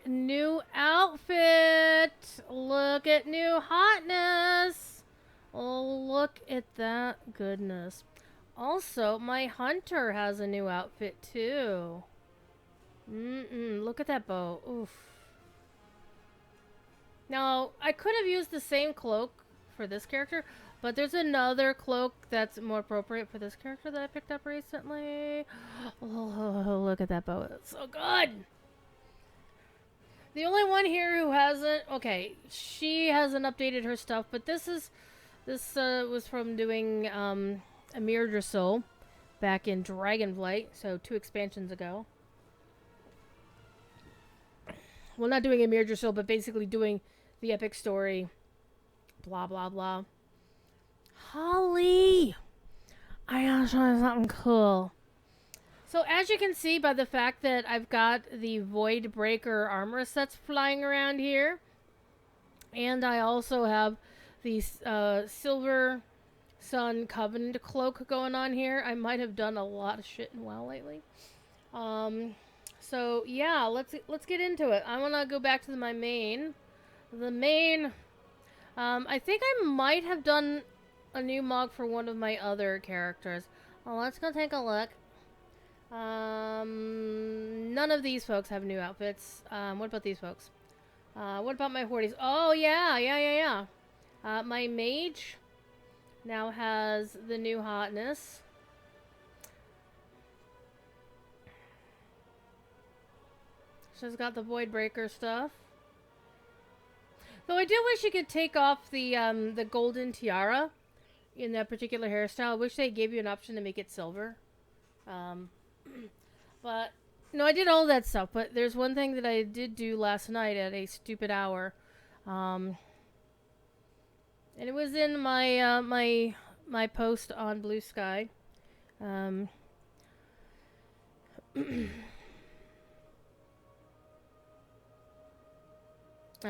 new outfit. Look at new hotness. Oh, look at that goodness. Also, my hunter has a new outfit too. Look at that bow. Oof. Now, I could have used the same cloak for this character, but there's another cloak that's more appropriate for this character that I picked up recently. Oh, look at that bow. It's so good. The only one here who hasn't... Okay, she hasn't updated her stuff, but this was from doing Amir Drasul back in Dragonflight, so 2 expansions ago. Well, not doing Amir Drasul, but basically doing the epic story. Blah, blah, blah. Holly! I gotta show you something cool. So as you can see by the fact that I've got the Void Breaker armor sets flying around here, and I also have the Silver Sun Covenant cloak going on here. I might have done a lot of shit in WoW lately. So yeah, let's get into it. I want to go back to my main. The main. I think I might have done a new mog for one of my other characters. Well, let's go take a look. None of these folks have new outfits. What about these folks? What about my Hordes? Oh, yeah. My mage now has the new hotness. She's got the Void Breaker stuff. Though I do wish you could take off the golden tiara in that particular hairstyle. I wish they gave you an option to make it silver. But no, I did all that stuff. But there's one thing that I did do last night at a stupid hour, and it was in my my post on Blue Sky. And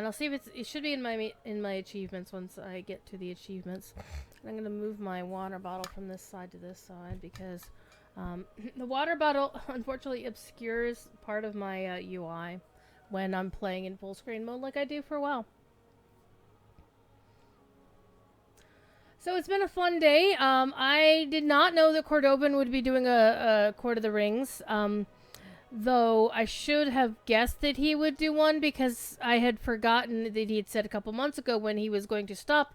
I'll see if it should be in my achievements once I get to the achievements. And I'm gonna move my water bottle from this side to this side because the water bottle unfortunately obscures part of my UI when I'm playing in full screen mode like I do for a while. So it's been a fun day. I did not know that Cordoban would be doing a Court of the Rings. Though I should have guessed that he would do one because I had forgotten that he had said a couple months ago when he was going to stop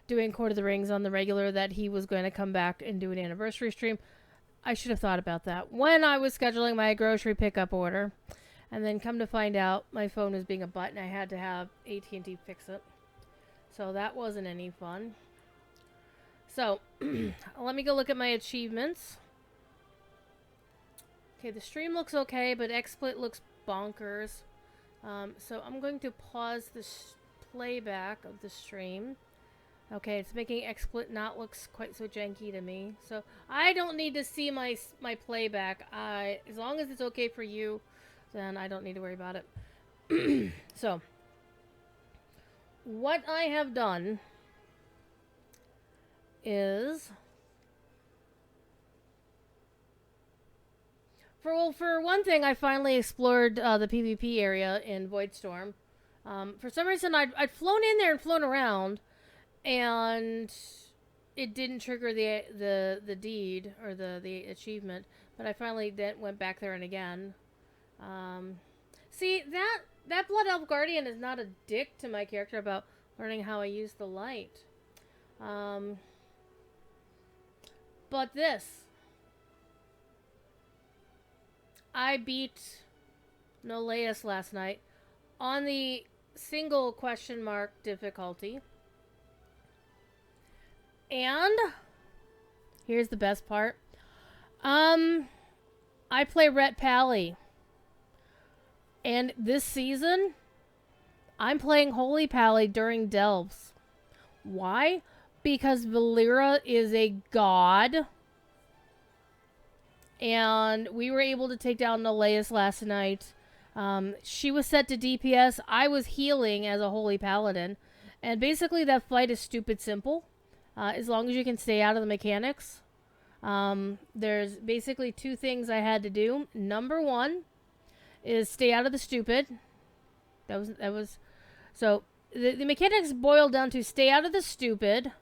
doing Court of the Rings on the regular that he was going to come back and do an anniversary stream. I should have thought about that when I was scheduling my grocery pickup order. And then come to find out my phone was being a butt and I had to have AT&T fix it. So that wasn't any fun. So let me go look at my achievements. Okay, the stream looks okay, but XSplit looks bonkers. So I'm going to pause the playback of the stream. Okay, it's making XSplit not look quite so janky to me. So I don't need to see my playback. As long as it's okay for you, then I don't need to worry about it. So what I have done is... For one thing, I finally explored the PvP area in Voidstorm. For some reason, I'd flown in there and flown around, and it didn't trigger the deed or the achievement. But I finally went back there and again. See, that Blood Elf Guardian is not a dick to my character about learning how I use the light. But this. I beat Nullaeus last night on the single question mark difficulty. And here's the best part. I play Ret Pally. And this season, I'm playing Holy Pally during Delves. Why? Because Valera is a god. And we were able to take down Nullaeus last night. She was set to DPS. I was healing as a Holy Paladin. And basically that fight is stupid simple. As long as you can stay out of the mechanics. There's basically 2 things I had to do. Number 1 is stay out of the stupid. So the mechanics boil down to stay out of the stupid.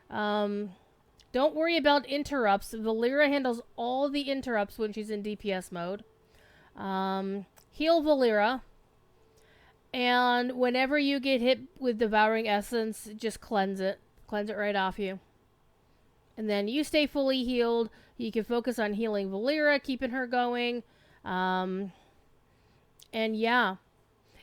Don't worry about interrupts. Valeera handles all the interrupts when she's in DPS mode. Heal Valeera. And whenever you get hit with Devouring Essence, just cleanse it. Cleanse it right off you. And then you stay fully healed. You can focus on healing Valeera, keeping her going. And yeah.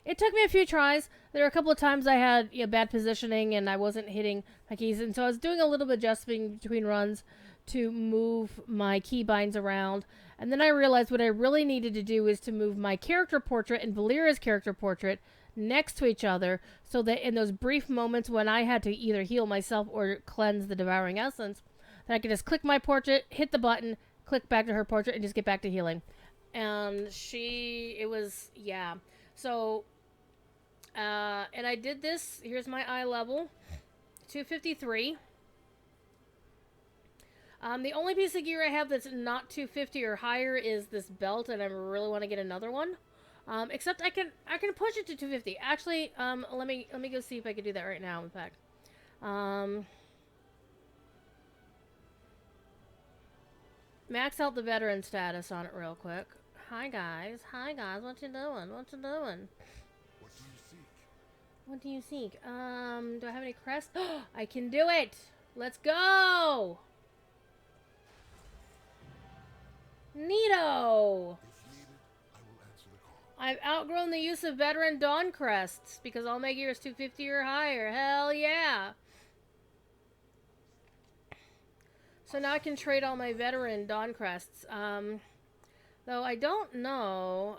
It took me a few tries. There were a couple of times I had bad positioning and I wasn't hitting my keys. And so I was doing a little bit adjusting between runs to move my keybinds around. And then I realized what I really needed to do is to move my character portrait and Valeera's character portrait next to each other so that in those brief moments when I had to either heal myself or cleanse the Devouring Essence, that I could just click my portrait, hit the button, click back to her portrait, and just get back to healing. And yeah. So... and I did this. Here's my eye level. 253. The only piece of gear I have that's not 250 or higher is this belt, and I really want to get another one. Except I can push it to 250. Actually, let me go see if I can do that right now, in fact. Max out the veteran status on it real quick. Hi guys, what you doing? What do you seek? Do I have any crests? I can do it! Let's go! Neato! I've outgrown the use of veteran dawn crests because all my gear is 250 or higher. Hell yeah! So now I can trade all my veteran dawn crests. Though I don't know.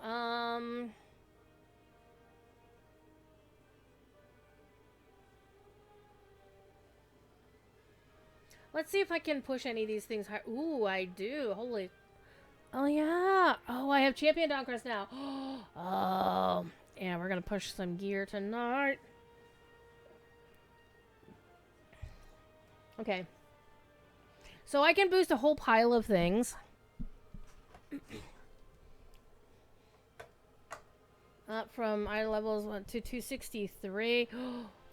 Let's see if I can push any of these things higher. Ooh, I do. Holy. Oh, yeah. Oh, I have champion Dawncrest now. Oh. Yeah, we're going to push some gear tonight. Okay. So I can boost a whole pile of things. Up from eye levels to 263.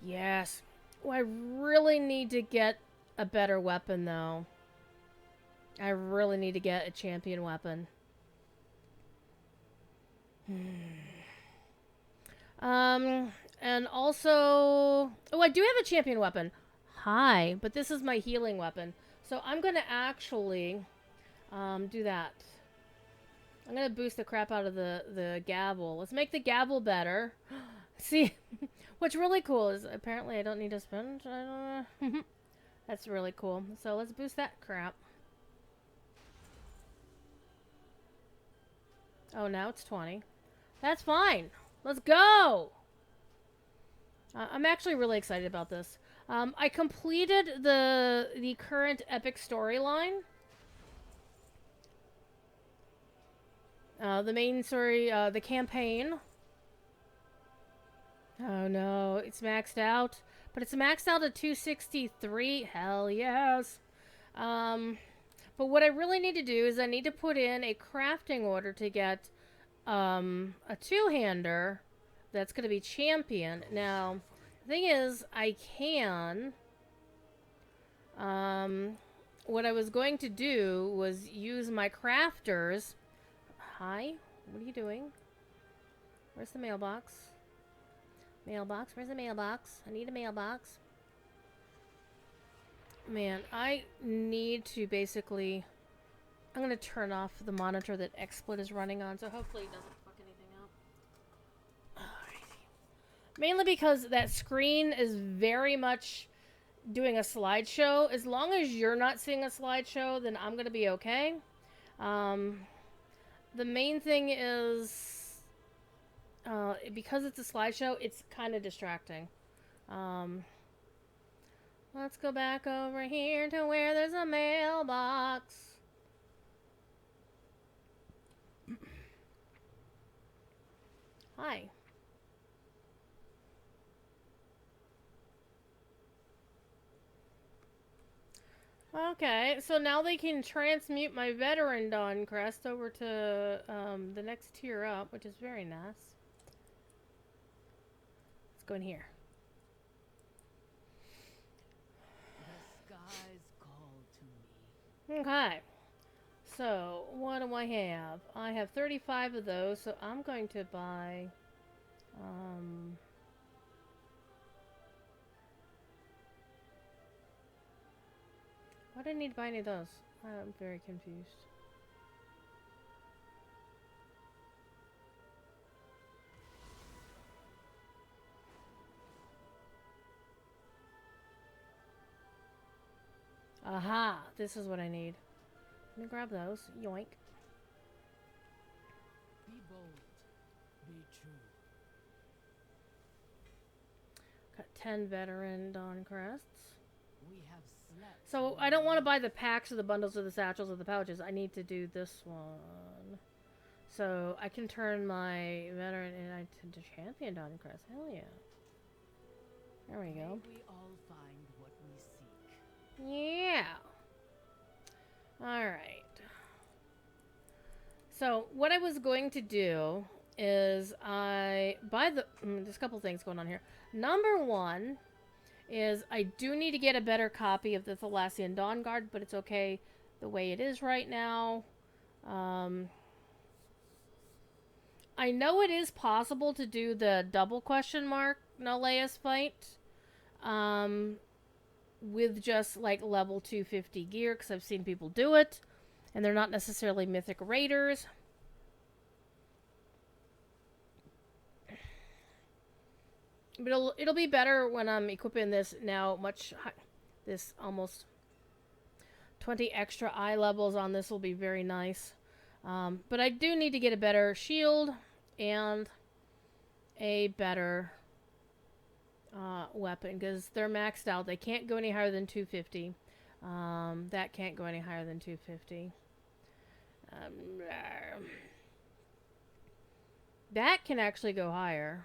Yes. Oh, I really need to get a better weapon, though. I really need to get a champion weapon. And also... Oh, I do have a champion weapon. Hi. But this is my healing weapon. So I'm going to actually do that. I'm going to boost the crap out of the gavel. Let's make the gavel better. See, what's really cool is apparently I don't need to spend... I don't know. That's really cool. So let's boost that crap. Oh, now it's 20. That's fine. Let's go! I'm actually really excited about this. I completed the current epic storyline. The main story, the campaign. Oh no, it's maxed out. But it's maxed out at 263. Hell yes. But what I really need to do is I need to put in a crafting order to get a two-hander that's going to be champion. Now, the thing is, I can... what I was going to do was use my crafters... Hi? What are you doing? Where's the mailbox? Mailbox? Where's the mailbox? I need a mailbox. Man, I need to basically... I'm going to turn off the monitor that XSplit is running on, so hopefully it doesn't fuck anything up. Alrighty. Mainly because that screen is very much doing a slideshow. As long as you're not seeing a slideshow, then I'm going to be okay. The main thing is... because it's a slideshow, it's kind of distracting. Let's go back over here to where there's a mailbox. Hi. Okay, so now they can transmute my veteran Dawn crest over to the next tier up, which is very nice. Let's go in here. The skies call to me. Okay. So, what do I have? I have 35 of those, so I'm going to buy... why do I need to buy any of those? I'm very confused. Aha! This is what I need. Let me grab those. Yoink. Be bold. Be true. Got 10 veteran Dawn crests. We have slept. So I don't want to buy the packs or the bundles or the satchels or the pouches. I need to do this one. So I can turn my veteran into champion Dawn crest. Hell yeah. There we go. May we all find what we seek. Yeah. Alright. So what I was going to do is there's a couple things going on here. Number one is I do need to get a better copy of the Thalassian Dawn Guard, but it's okay the way it is right now. I know it is possible to do the double question mark Nullaeus fight with just like level 250 gear, because I've seen people do it, and they're not necessarily mythic raiders. But it'll be better when I'm equipping this now this almost 20 extra eye levels on this will be very nice. But I do need to get a better shield and a better weapon, because they're maxed out. They can't go any higher than 250. That can't go any higher than 250. That can actually go higher.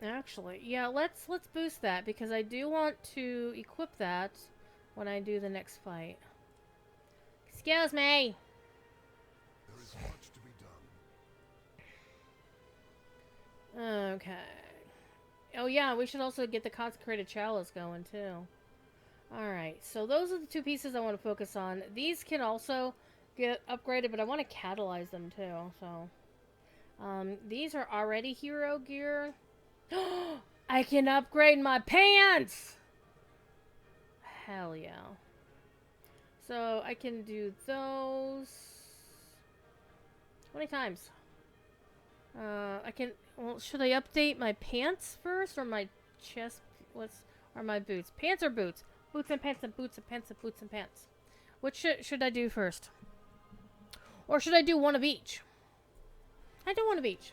Actually, yeah, let's boost that, because I do want to equip that when I do the next fight. Excuse me. There is much to be done. Okay. Oh yeah, we should also get the consecrated chalice going too. Alright, so those are the two pieces I want to focus on. These can also get upgraded, but I want to catalyze them too, so... these are already hero gear. I can upgrade my pants! Hell yeah. So, I can do those... 20 times. I can... Well, should I update my pants first, or my chest... Or my boots? Pants or boots? Boots and pants and boots and pants and boots and pants. Which should I do first? Or should I do one of each? I do one of each.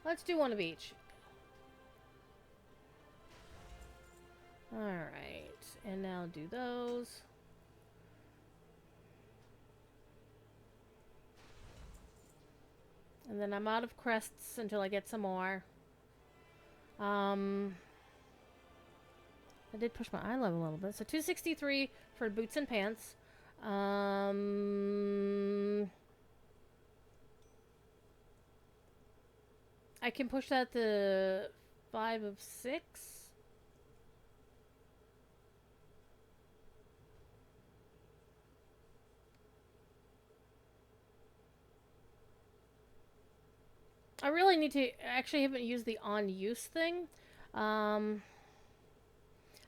Let's do one of each. Alright. And now do those. And then I'm out of crests until I get some more. I did push my eye level a little bit. So 263 for boots and pants. I can push that to 5 of 6. I really need to... Actually, haven't used the on-use thing.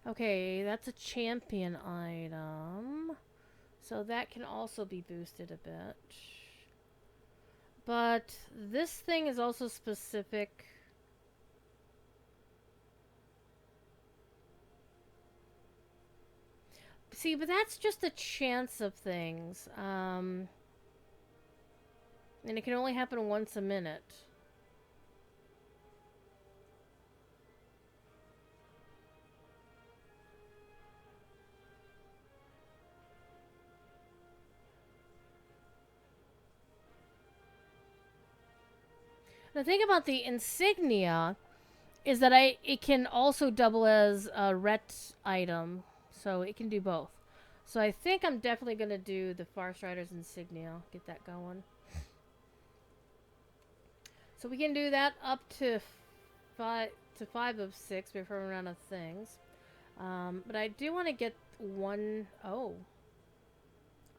Okay, that's a champion item. So that can also be boosted a bit. But this thing is also specific. See, but that's just a chance of things. And it can only happen once a minute. The thing about the insignia is that it can also double as a ret item, so it can do both. So I think I'm definitely going to do the Farstrider's Insignia. Get that going. So we can do that up to 5 of 6 before we run out of things. But I do want to get one... Oh.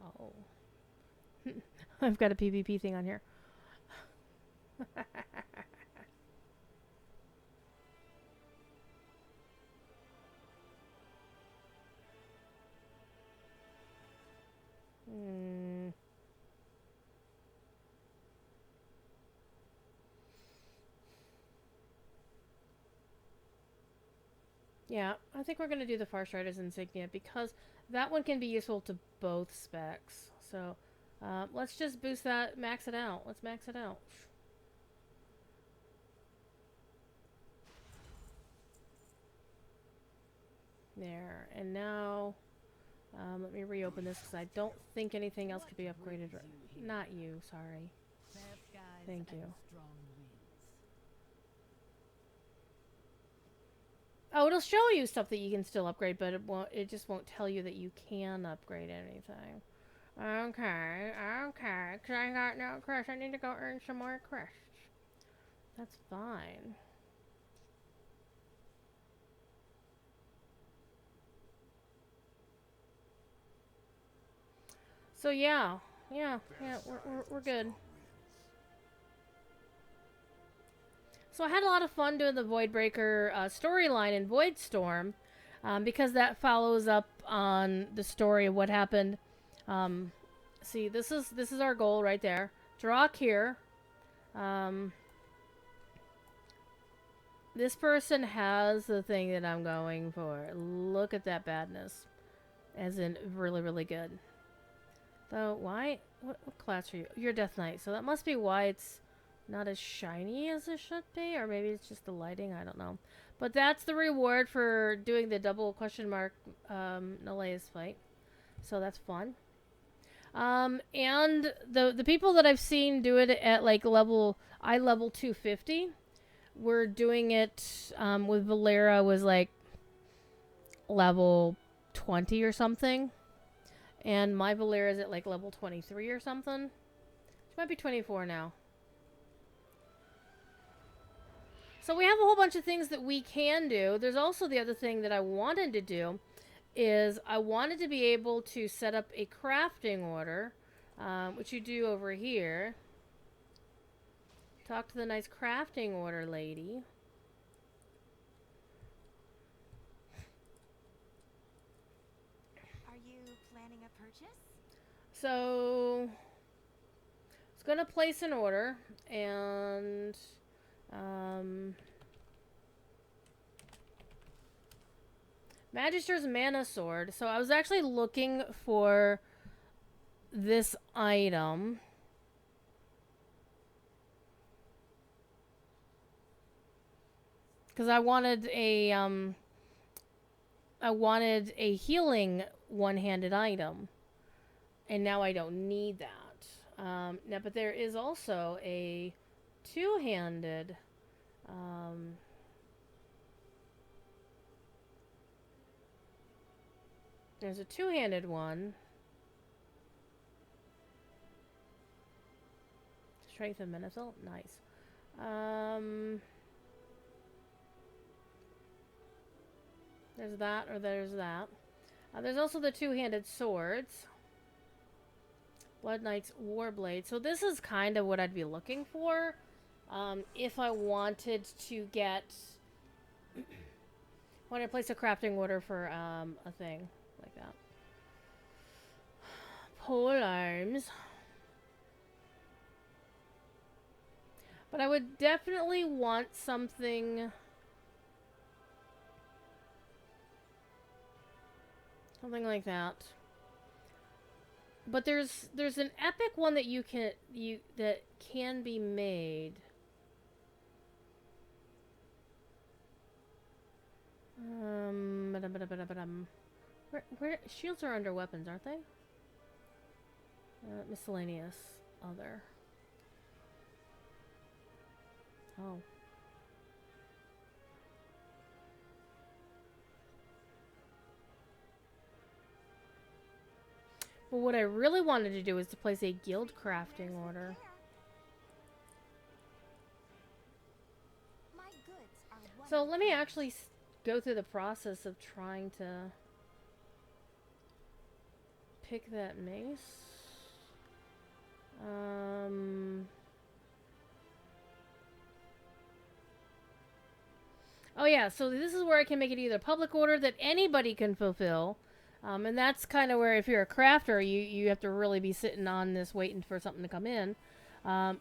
Oh. I've got a PvP thing on here. Yeah, I think we're going to do the Farstrider's Insignia because that one can be useful to both specs. So let's just boost that, max it out. Let's max it out. There, and now let me reopen this because I don't think anything else could be upgraded. Not you, sorry. Thank you. Oh, it'll show you stuff that you can still upgrade, but it won't. It just won't tell you that you can upgrade anything. Okay, okay. Cause I got no crush. I need to go earn some more crush. That's fine. So yeah, we're good. So I had a lot of fun doing the Voidbreaker storyline in Voidstorm, because that follows up on the story of what happened. See, this is our goal right there. Draw here. This person has the thing that I'm going for. Look at that badness, as in really, really good. Though, why? What class are you? You're Death Knight, so that must be why it's not as shiny as it should be, or maybe it's just the lighting, I don't know. But that's the reward for doing the double question mark Nullaeus fight. So that's fun. And the people that I've seen do it at like level 250 were doing it with Valera was like level 20 or something. And my Valera is at like level 23 or something. She might be 24 now. So we have a whole bunch of things that we can do. There's also the other thing that I wanted to do is I wanted to be able to set up a crafting order, which you do over here. Talk to the nice crafting order lady. Are you planning a purchase? So it's gonna place an order and Magister's Mana Sword. So I was actually looking for this item. Because I wanted a healing one-handed item. And now I don't need that. Now, but there is also a two-handed there's a two-handed one. Strength of Menethil? Nice. There's that, or there's that. There's also the two-handed swords. Blood Knight's Warblade. So this is kind of what I'd be looking for. If I wanted to get... when I place a crafting order for a thing like that. Pole arms. But I would definitely want something... something like that. But there's an epic one that that can be made. Where shields are under weapons, aren't they? Miscellaneous other. Oh. But what I really wanted to do is to place a guild crafting order. My goods are what So let me actually go through the process of trying to pick that mace. Oh yeah, so this is where I can make it either public order that anybody can fulfill, and that's kind of where if you're a crafter, you have to really be sitting on this waiting for something to come in,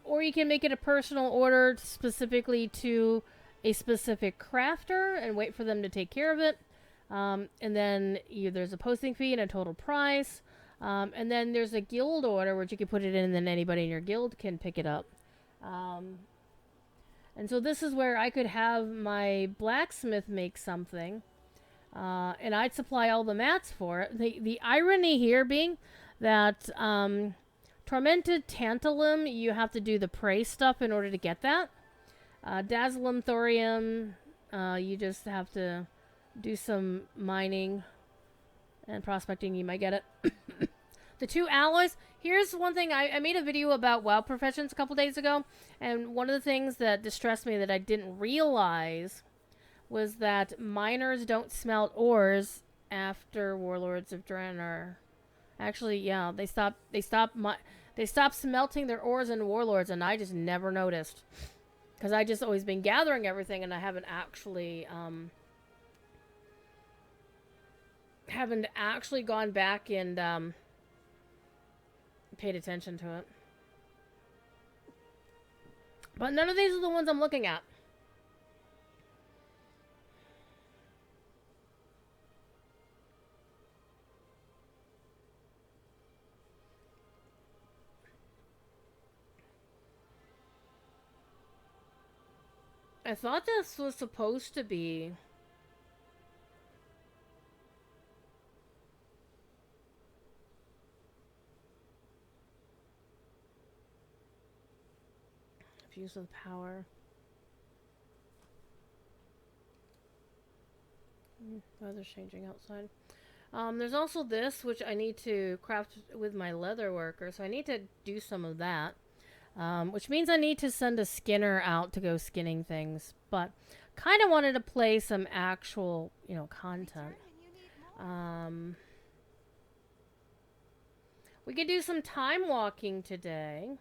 or you can make it a personal order specifically to a specific crafter and wait for them to take care of it, and then there's a posting fee and a total price, and then there's a guild order which you can put it in and then anybody in your guild can pick it up. And so this is where I could have my blacksmith make something, and I'd supply all the mats for it. The irony here being that Tormented Tantalum, you have to do the prey stuff in order to get that. Dazzlum Thorium, you just have to do some mining and prospecting, you might get it. The two alloys, here's one thing, I made a video about WoW professions a couple days ago, and one of the things that distressed me that I didn't realize was that miners don't smelt ores after Warlords of Draenor. Actually, yeah, they stopped smelting their ores in Warlords, and I just never noticed. Because I just always been gathering everything, and I haven't actually gone back and paid attention to it. But none of these are the ones I'm looking at. I thought this was supposed to be abuse of power. Weather's changing outside. There's also this, which I need to craft with my leather worker, so I need to do some of that. Which means I need to send a skinner out to go skinning things, but kind of wanted to play some actual, content. We could do some time walking today.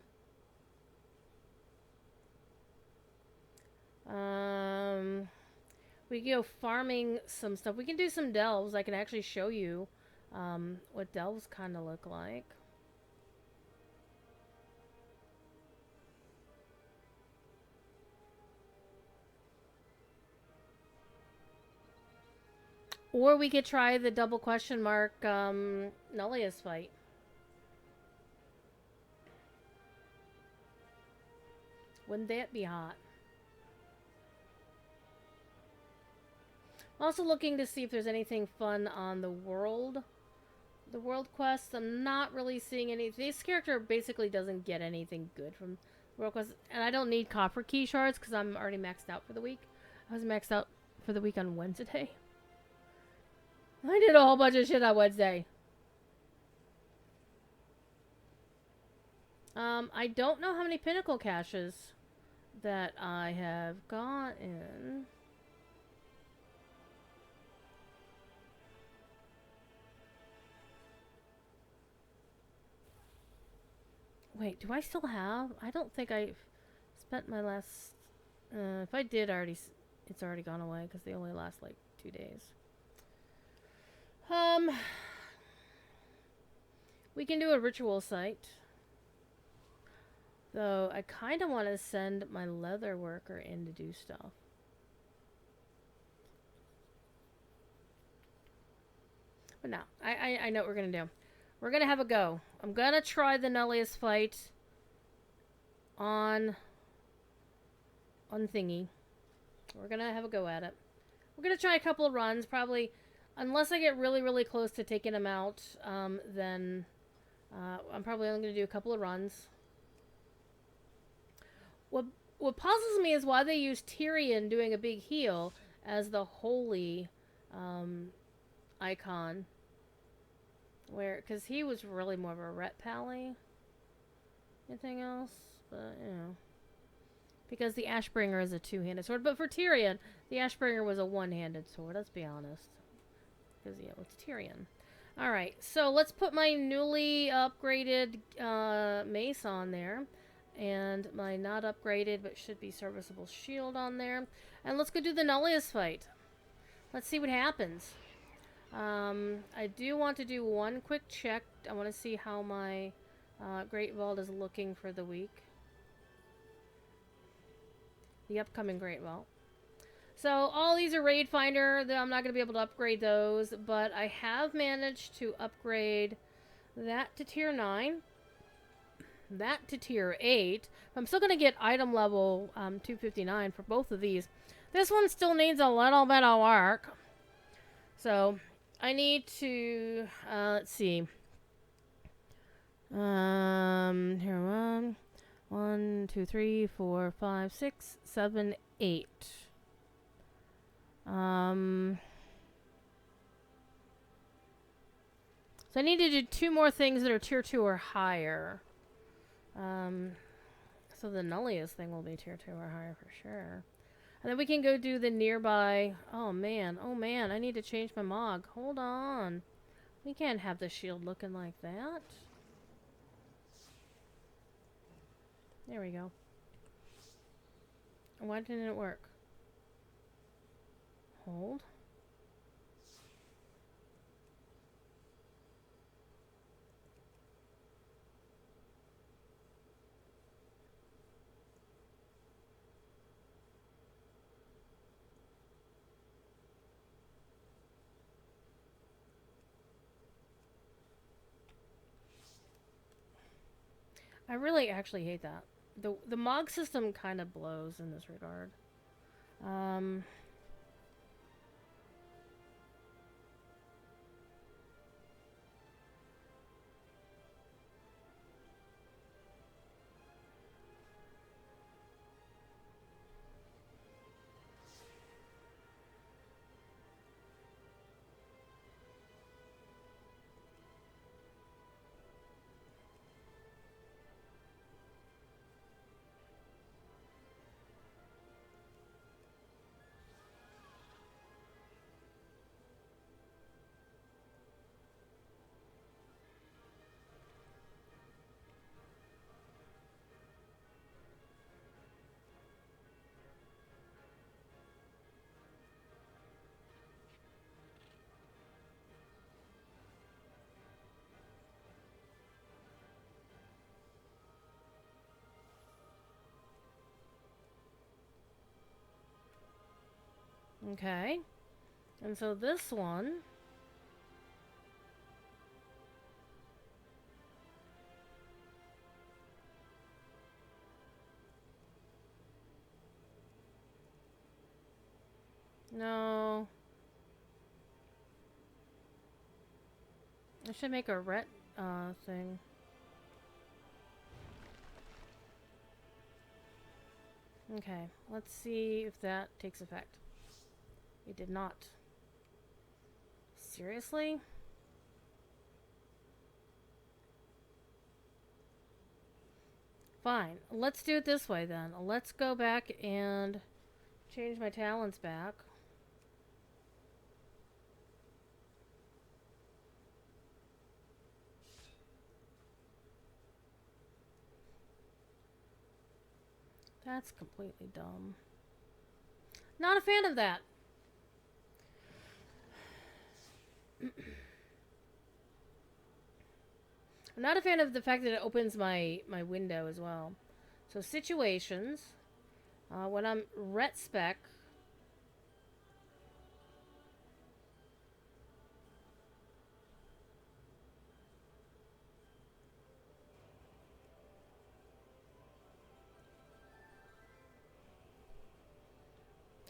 We can go farming some stuff. We can do some delves. I can actually show you what delves kind of look like. Or we could try the double question mark Nullaeus fight. Wouldn't that be hot? Also looking to see if there's anything fun on the world quest. I'm not really seeing any. This character basically doesn't get anything good from world quest, and I don't need copper key shards because I'm already maxed out for the week. I was maxed out for the week on Wednesday. I did a whole bunch of shit on Wednesday. I don't know how many pinnacle caches that I have gotten. Wait, do I still have? I don't think I spent my last... if I did, it's already gone away because they only last like 2 days. We can do a ritual site. Though, I kind of want to send my leather worker in to do stuff. But no, I know what we're going to do. We're going to have a go. I'm going to try the Nullaeus fight on thingy. We're going to have a go at it. We're going to try a couple of runs, probably. Unless I get really, really close to taking him out, then I'm probably only going to do a couple of runs. What puzzles me is why they use Tyrion doing a big heal as the holy icon. Where, because he was really more of a ret pally. Anything else? But, you know. Because the Ashbringer is a two-handed sword. But for Tyrion, the Ashbringer was a one-handed sword, let's be honest. Because, you know, it's Tyrion. Alright, so let's put my newly upgraded mace on there. And my not upgraded, but should be serviceable shield on there. And let's go do the Nullaeus fight. Let's see what happens. I do want to do one quick check. I want to see how my Great Vault is looking for the week. The upcoming Great Vault. So all these are Raid Finder. I'm not going to be able to upgrade those, but I have managed to upgrade that to tier 9. That to tier 8. I'm still going to get item level 259 for both of these. This one still needs a little bit of work. So I need to, let's see. Here, 1, 2, 3, 4, 5, 6, 7, 8. So I need to do 2 more things that are tier 2 or higher. So the Nullaeus thing will be tier 2 or higher for sure. And then we can go do the nearby... Oh man, I need to change my Mog. Hold on. We can't have the shield looking like that. There we go. Why didn't it work? Hold. I really actually hate that. The Mog system kind of blows in this regard. Okay. And so this one... No. I should make a ret thing. Okay, let's see if that takes effect. It did not. Seriously? Fine. Let's do it this way then. Let's go back and change my talents back. That's completely dumb. Not a fan of that. I'm not a fan of the fact that it opens my window as well. So situations, when I'm ret spec,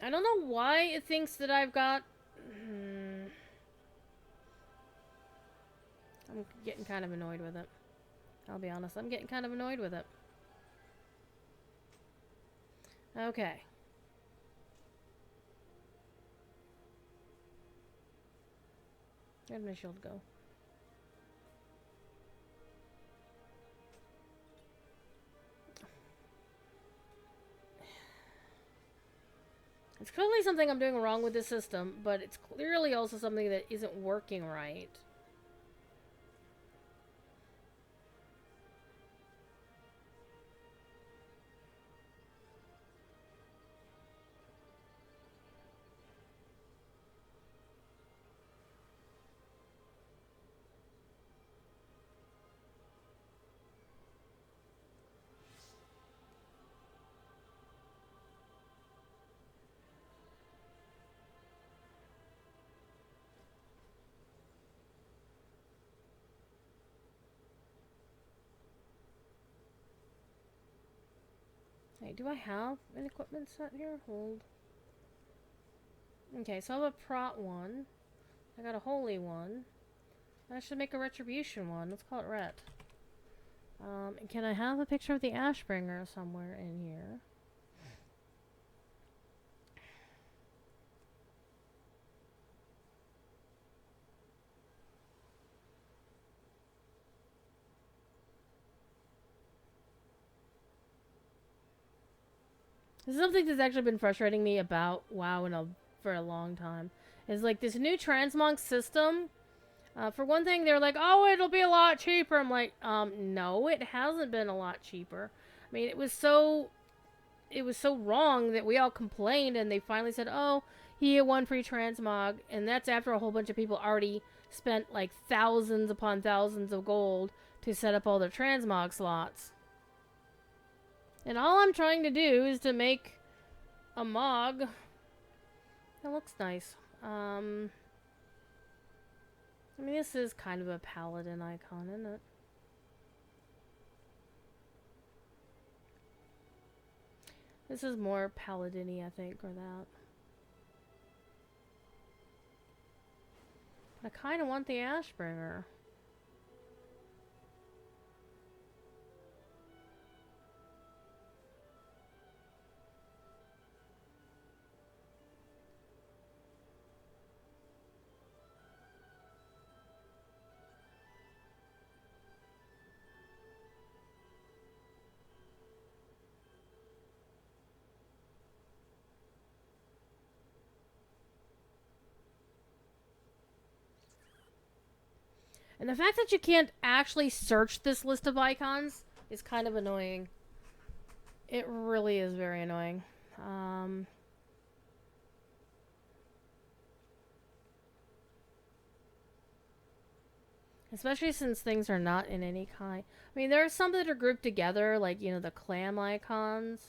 I don't know why it thinks that I've got... I'm getting kind of annoyed with it. I'll be honest, I'm getting kind of annoyed with it. Okay. Where'd my shield go? definitely something I'm doing wrong with the system, but it's clearly also something that isn't working right. Hey, do I have an equipment set here? Hold. Okay, so I have a prot one. I got a holy one. I should make a retribution one. Let's call it ret. Can I have a picture of the Ashbringer somewhere in here? This is something that's actually been frustrating me about WoW for a long time. Is like this new transmog system. For one thing, they're like, oh, it'll be a lot cheaper. I'm like, no, it hasn't been a lot cheaper. I mean, it was so wrong that we all complained, and they finally said, oh, you get one free transmog, and that's after a whole bunch of people already spent like thousands upon thousands of gold to set up all their transmog slots. And all I'm trying to do is to make a mog that looks nice. I mean, this is kind of a paladin icon, isn't it? This is more paladin-y, I think, or that. I kind of want the Ashbringer. And the fact that you can't actually search this list of icons is kind of annoying. It really is very annoying. Especially since things are not in any kind. I mean, there are some that are grouped together, like, you know, the clam icons.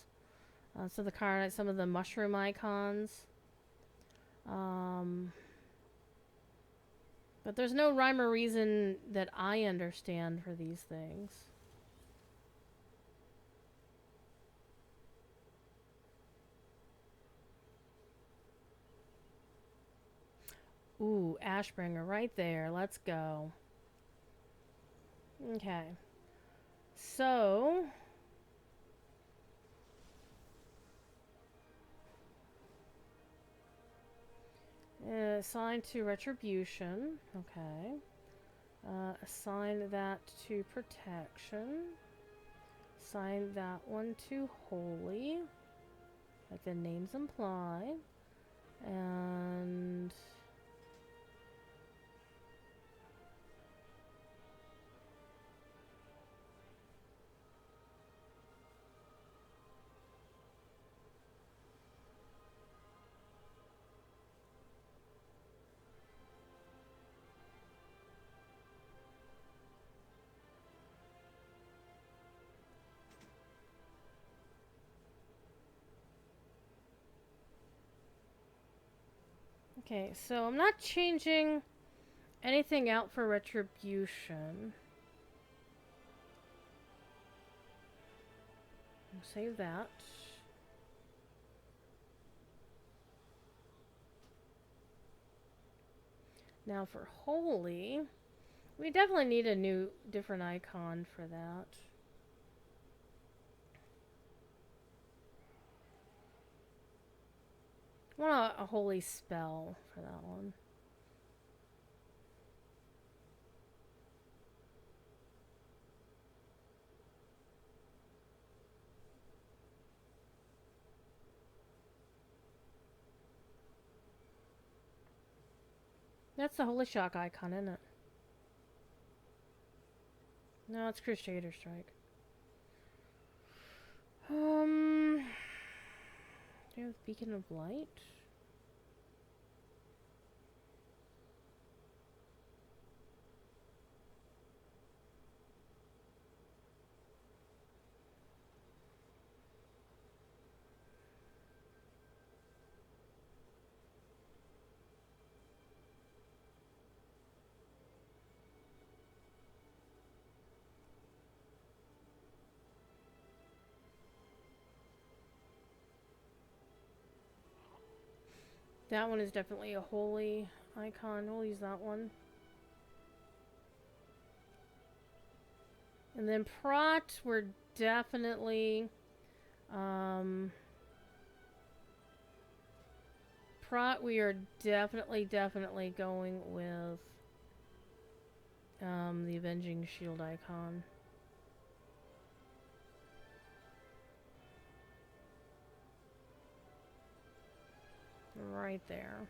So some of the mushroom icons. But there's no rhyme or reason that I understand for these things. Ooh, Ashbringer right there. Let's go. Okay. So... assign to retribution. Okay. Assign that to protection. Assign that one to holy, like the names imply. And okay, so I'm not changing anything out for retribution. I'll save that. Now for holy, we definitely need a different icon for that. I want a holy spell for that one. That's the Holy Shock icon, isn't it? No, it's Crusader Strike. Do you have Beacon of Light? That one is definitely a holy icon. We'll use that one. And then Prot, we're definitely... Prot, we are definitely going with the Avenging Shield icon. Right there.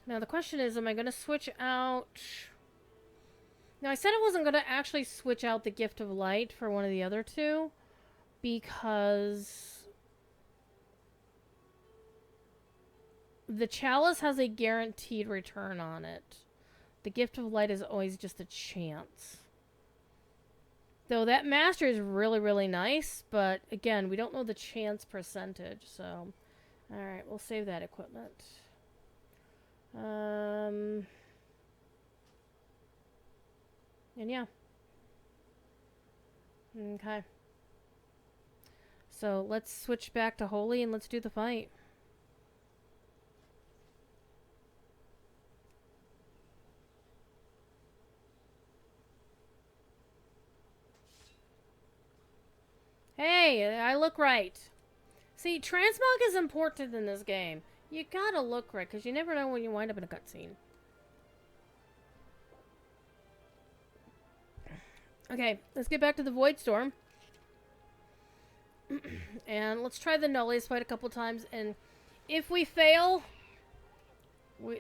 Now the question is, am I going to switch out... Now I said I wasn't going to actually switch out the Gift of Light for one of the other two, because the Chalice has a guaranteed return on it. The Gift of Light is always just a chance. Though that Master is really nice, but again, we don't know the chance percentage, so... Alright, we'll save that equipment. And yeah. Okay. So let's switch back to Holy and let's do the fight. Hey, I look right. See, transmog is important in this game. You gotta look right, because you never know when you wind up in a cutscene. Okay, let's get back to the Void Storm. And let's try the Nullaeus fight a couple times, and if we fail,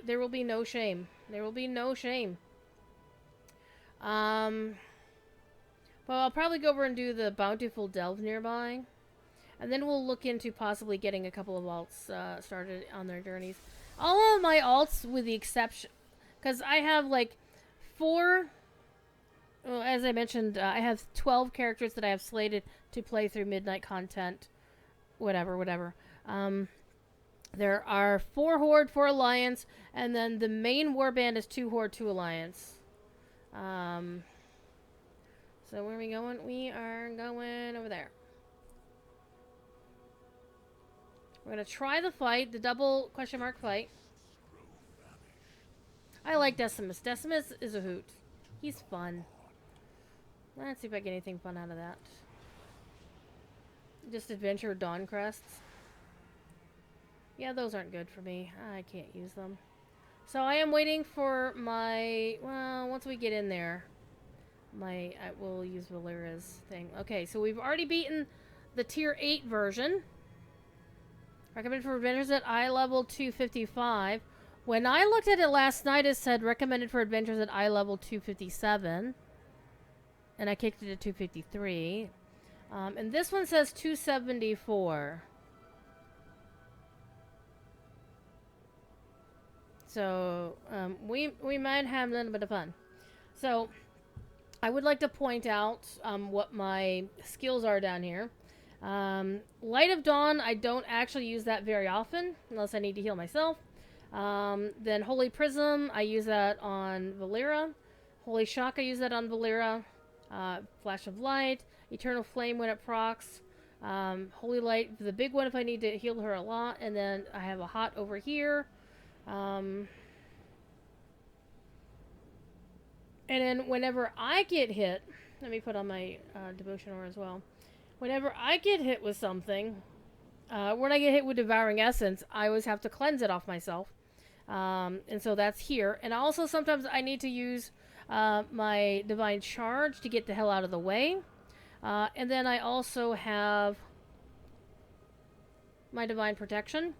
there will be no shame. There will be no shame. Well, I'll probably go over and do the Bountiful Delve nearby. And then we'll look into possibly getting a couple of alts started on their journeys. All of my alts, with the exception... Because I have, like, 4... Well, as I mentioned, I have 12 characters that I have slated to play through Midnight content. Whatever. There are 4 Horde, 4 Alliance, and then the main warband is 2 Horde, 2 Alliance. So where are we going? We are going over there. We're going to try the fight, the double question mark fight. I like Decimus. Decimus is a hoot. He's fun. Let's see if I get anything fun out of that. Just adventure Dawn Crests. Yeah, those aren't good for me. I can't use them. So I am waiting for my... Well, once we get in there, I will use Valera's thing. Okay, so we've already beaten the tier 8 version. Recommended for adventures at eye level 255. When I looked at it last night, it said recommended for adventures at eye level 257. And I kicked it to 253. And this one says 274. So, we might have a little bit of fun. So, I would like to point out what my skills are down here. Light of Dawn, I don't actually use that very often, unless I need to heal myself. Then Holy Prism, I use that on Valera. Holy Shock, I use that on Valera. Flash of Light. Eternal Flame when it procs. Holy Light, the big one if I need to heal her a lot. And then I have a Hot over here. And then whenever I get hit, let me put on my Devotion Aura as well. whenever I get hit with something, when I get hit with Devouring Essence, I always have to cleanse it off myself. And so that's here. And also sometimes I need to use my Divine Charge to get the hell out of the way. And then I also have my Divine Protection,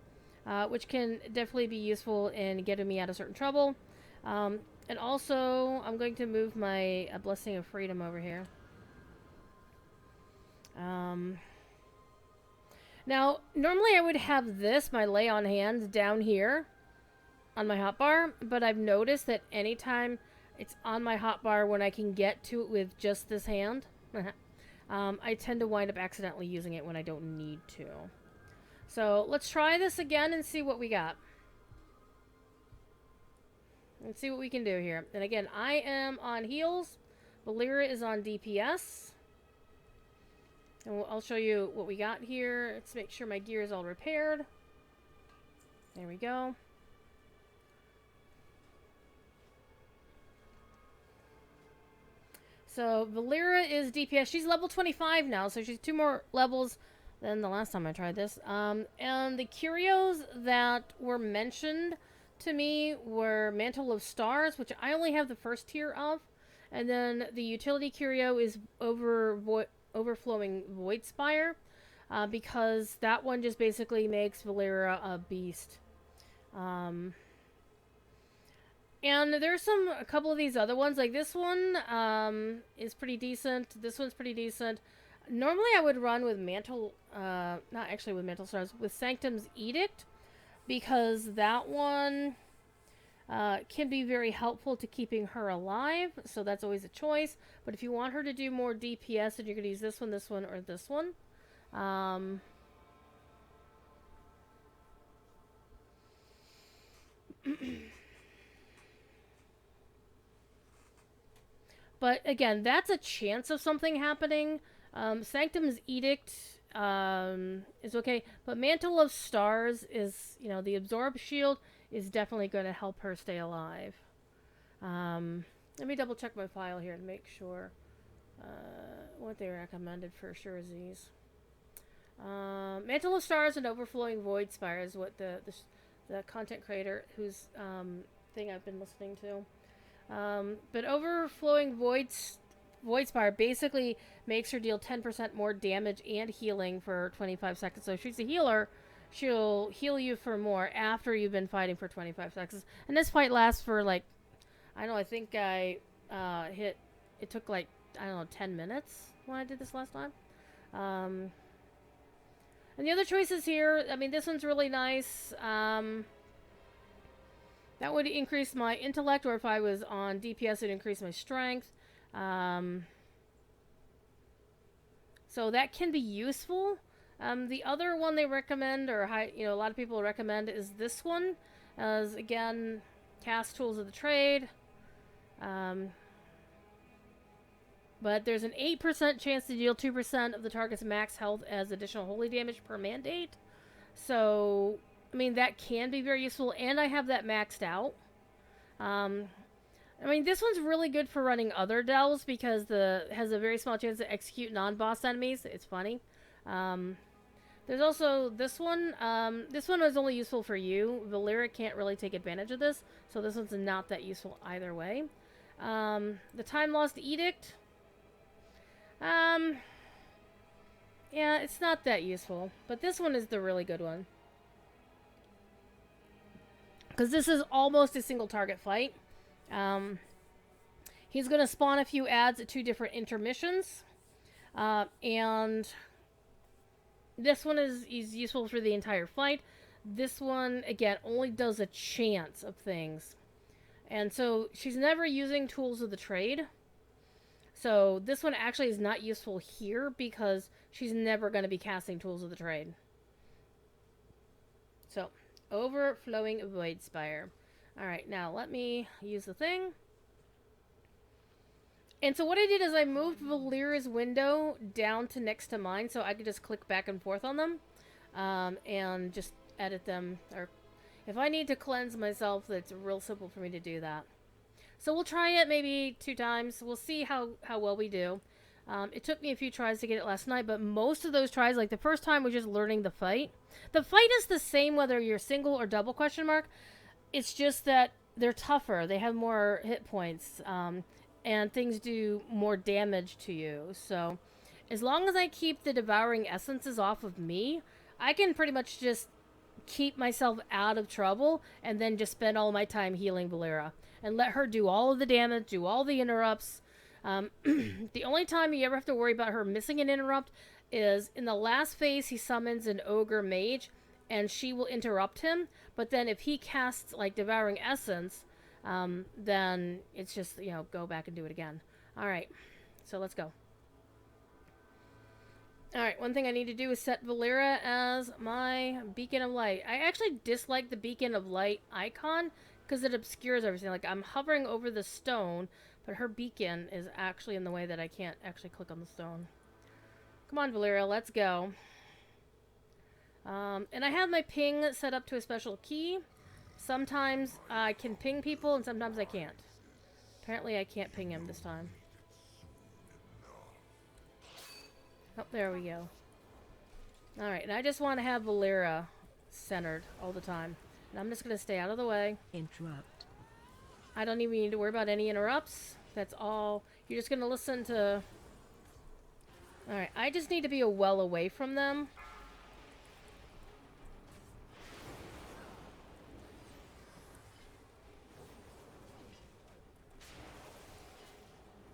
which can definitely be useful in getting me out of certain trouble. And also, I'm going to move my Blessing of Freedom over here. Now, normally I would have this, my Lay on Hands, down here on my hotbar, but I've noticed that anytime it's on my hotbar when I can get to it with just this hand, I tend to wind up accidentally using it when I don't need to. So let's try this again and see what we got. Let's see what we can do here. And again, I am on heals. Valera is on DPS. And I'll show you what we got here. Let's make sure my gear is all repaired. There we go. So Valera is DPS. She's level 25 now, so she's 2 more levels than the last time I tried this. And the curios that were mentioned to me were Mantle of Stars, which I only have the first tier of. And then the utility curio is Overflowing Voidspire, because that one just basically makes Valera a beast. And there's a couple of these other ones, like this one is pretty decent. This one's pretty decent. Normally I would run with Mantle, not actually with Mantle Stars, with Sanctum's Edict, because that one can be very helpful to keeping her alive, so that's always a choice. But if you want her to do more DPS, then you're going to use this one, or this one. But again, that's a chance of something happening. Sanctum's Edict is okay, but Mantle of Stars is, the Absorb Shield is definitely going to help her stay alive. Let me double check my file here to make sure what they recommended for sure is these. Mantle of Stars and Overflowing Voidspire is what the content creator whose thing I've been listening to. But Overflowing Voidspire basically makes her deal 10% more damage and healing for 25 seconds. So if she's a healer, she'll heal you for more after you've been fighting for 25 seconds. And this fight lasts for I think I it took 10 minutes when I did this last time. And the other choices here, this one's really nice. That would increase my intellect, or if I was on DPS, it would increase my strength. So that can be useful. The other one they recommend, or a lot of people recommend, is this one. As again, cast Tools of the Trade. But there's an 8% chance to deal 2% of the target's max health as additional holy damage per mandate. So, that can be very useful, and I have that maxed out. This one's really good for running other delves because has a very small chance to execute non-boss enemies. It's funny. There's also this one. This one is only useful for you. Valera can't really take advantage of this, so this one's not that useful either way. The Time Lost Edict. Yeah, it's not that useful, but this one is the really good one. Because this is almost a single target fight. He's going to spawn a few ads at 2 different intermissions. And this one is useful for the entire fight. This one, again, only does a chance of things. And so she's never using Tools of the Trade. So this one actually is not useful here because she's never going to be casting Tools of the Trade. So, Overflowing Voidspire. Alright, now let me use the thing. And so what I did is I moved Valera's window down to next to mine so I could just click back and forth on them. And just edit them. Or if I need to cleanse myself, it's real simple for me to do that. So we'll try it maybe 2 times. We'll see how well we do. It took me a few tries to get it last night, but most of those tries, like the first time was just learning the fight. The fight is the same whether you're single or double question mark. It's just that they're tougher. They have more hit points, and things do more damage to you. So as long as I keep the devouring essences off of me, I can pretty much just keep myself out of trouble and then just spend all my time healing Valera and let her do all of the damage, do all the interrupts. The only time you ever have to worry about her missing an interrupt is in the last phase. He summons an ogre mage and she will interrupt him, but then if he casts like devouring essence, then it's just, you know, go back and do it again. All right, so let's go. Alright, one thing I need to do is set Valera as my beacon of light. I actually dislike the beacon of light icon because it obscures everything. Like, I'm hovering over the stone, but her beacon is actually in the way that I can't actually click on the stone. Come on, Valera, let's go. And I have my ping set up to a special key. Sometimes I can ping people and sometimes I can't. Apparently I can't ping him this time. Oh, there we go. Alright, and I just want to have Valera centered all the time. And I'm just going to stay out of the way. Interrupt. I don't even need to worry about any interrupts. That's all. You're just going to listen to... Alright, I just need to be well away from them.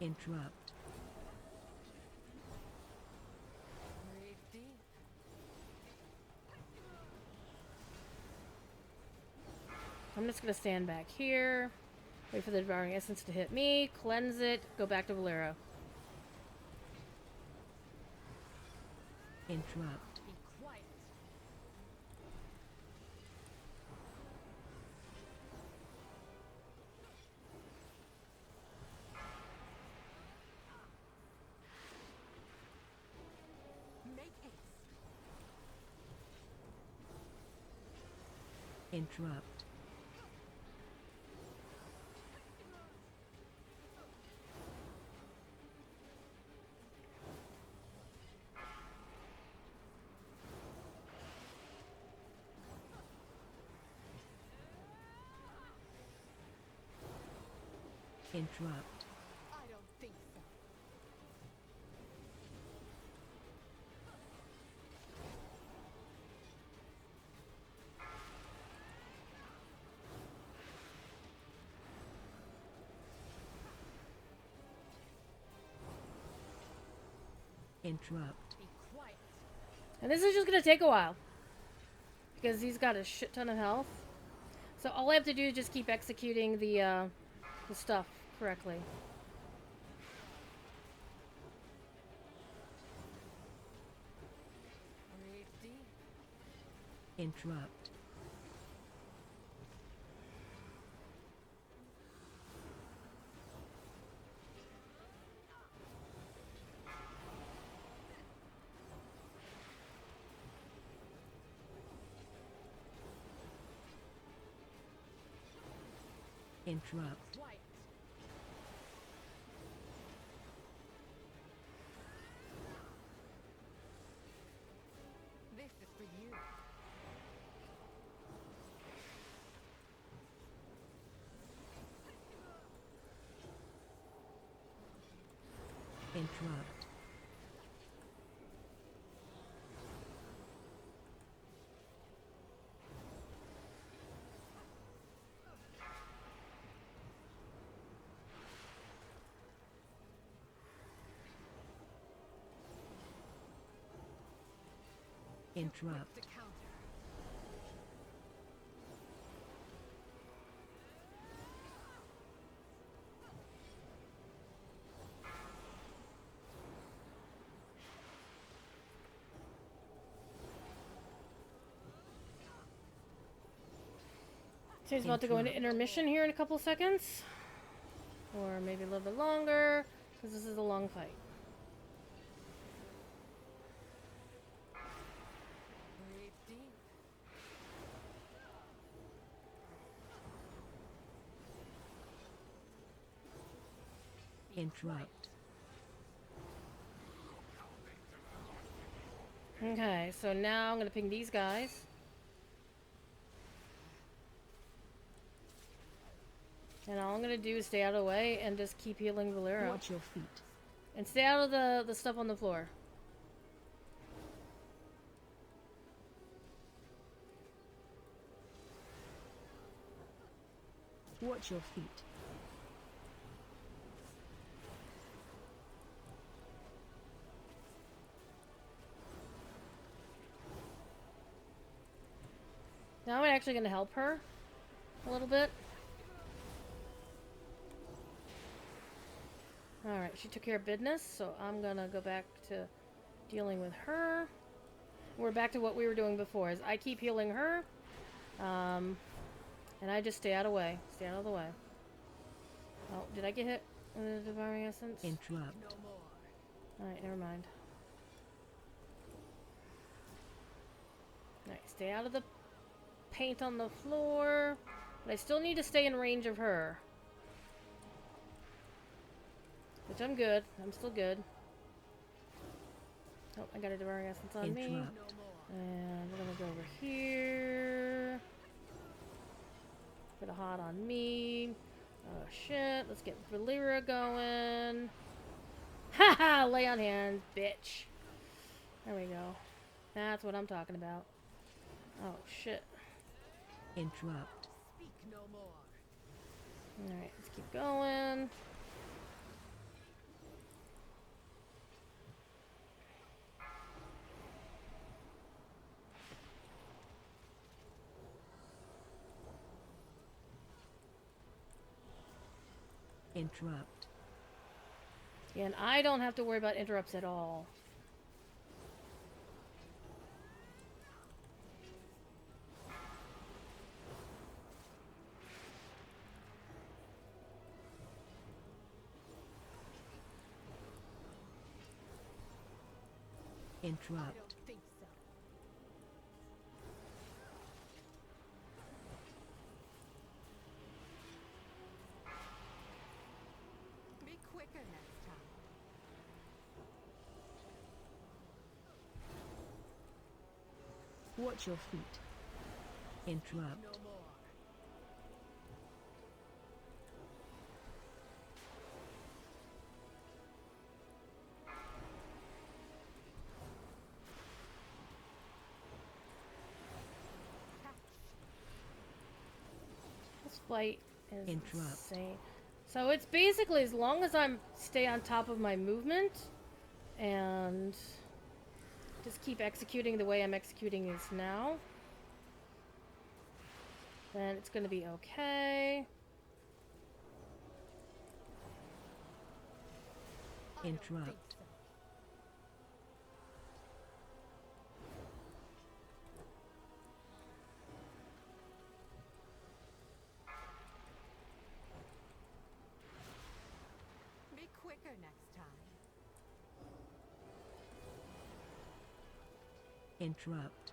Interrupt. I'm just going to stand back here. Wait for the devouring essence to hit me. Cleanse it. Go back to Valera. Interrupt. Be quiet. Make haste. Interrupt. Interrupt. I don't think so. Interrupt. Be quiet. And this is just going to take a while. Because he's got a shit ton of health. So all I have to do is just keep executing the stuff correctly. Breathe deep. Interrupt. Interrupt. Quiet. This is for you. Interrupt. Interrupt. To counter. So he's about to go into intermission here in a couple seconds. Or maybe a little bit longer. Because this is a long fight. Breathe deep. Interrupt. Okay, so now I'm gonna ping these guys. And all I'm gonna do is stay out of the way and just keep healing Valera. Watch your feet. And stay out of the stuff on the floor. Watch your feet. Now I'm actually gonna help her a little bit. Alright, she took care of business, so I'm gonna go back to dealing with her. We're back to what we were doing before, is I keep healing her, and I just stay out of the way. Stay out of the way. Oh, did I get hit with the devouring essence? Interrupt. Alright, never mind. Alright, stay out of the paint on the floor, but I still need to stay in range of her. Which I'm good. I'm still good. Oh, I got a devouring essence on me. Interrupt. And we're gonna go over here. Put a hot on me. Oh shit, let's get Valera going. Haha, lay on hands, bitch. There we go. That's what I'm talking about. Oh shit. Interrupt. Alright, let's keep going. Interrupt. And I don't have to worry about interrupts at all. Interrupt. Think so. Be quicker next time. Watch your feet. Interrupt. This fight is Interrupt. insane. So it's basically as long as I'm stay on top of my movement and just keep executing the way I'm executing this now, then it's gonna be okay. Interrupt. Be quicker next time. Interrupt.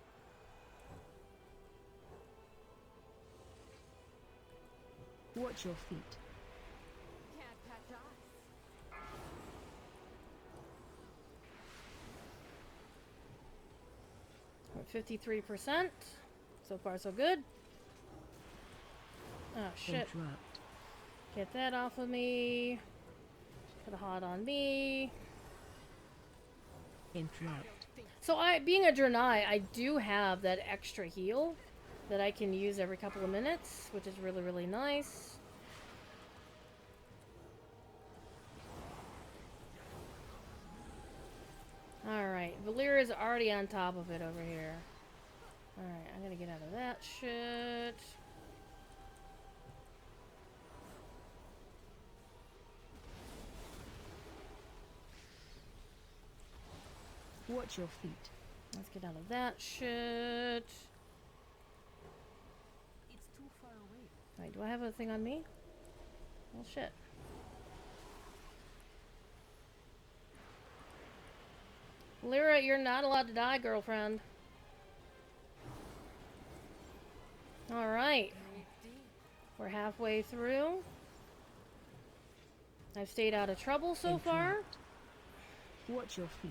Watch your feet. Can't catch us. 53%. So far, so good. Oh shit! Interrupt. Get that off of me. Put a hot on me. Interrupt. So being a Draenei, I do have that extra heal that I can use every couple of minutes, which is really, really nice. Alright, Valera's already on top of it over here. Alright, I'm gonna get out of that shit. Watch your feet. Let's get out of that shit. It's too far away. Alright, do I have a thing on me? Well, shit. Lyra, you're not allowed to die, girlfriend. Alright. We're halfway through. I've stayed out of trouble so far. Interrupt. Watch your feet.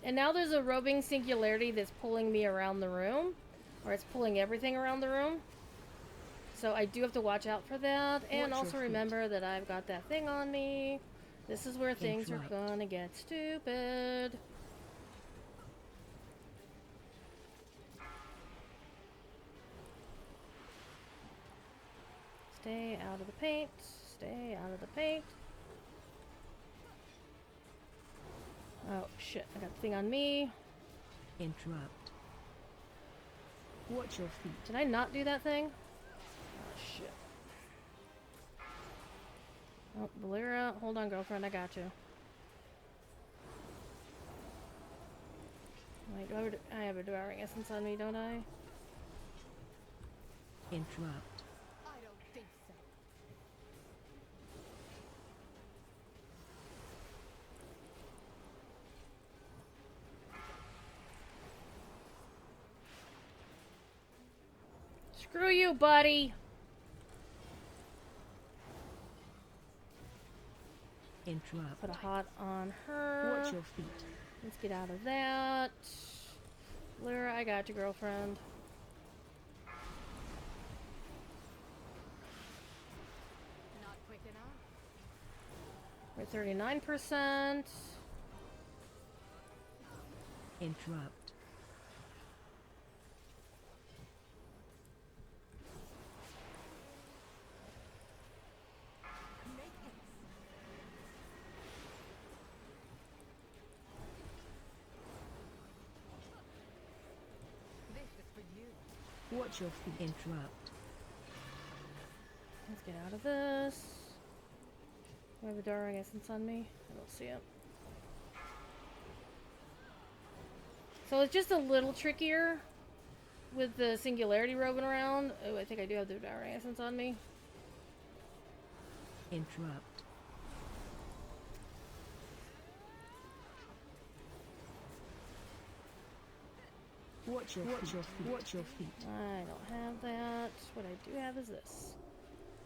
And now there's a roving singularity that's pulling me around the room. Or it's pulling everything around the room. So I do have to watch out for that. And Watch also your feet. remember that I've got that thing on me. This is where things are Interrupt. gonna get stupid. Stay out of the paint. Stay out of the paint. Oh shit, I got the thing on me. Interrupt. Watch your feet. Did I not do that thing? Oh shit. Oh, Valera, hold on, girlfriend, I got you. Wait, I have a devouring essence on me, don't I? Interrupt. I don't think so. Screw you, buddy! Interrupt. Put a hot on her. Watch your feet. Let's get out of that. Lyra, I got you, girlfriend. Not quick enough. We're at 39%. Interrupt. Make haste. This is for you. Watch your feet. Interrupt. Let's get out of this. Do I have a Darwin essence on me? I don't see it. So it's just a little trickier with the singularity roving around. Oh, I think I do have the Darwin essence on me. Interrupt. Watch your feet. Watch your feet. I don't have that. What I do have is this.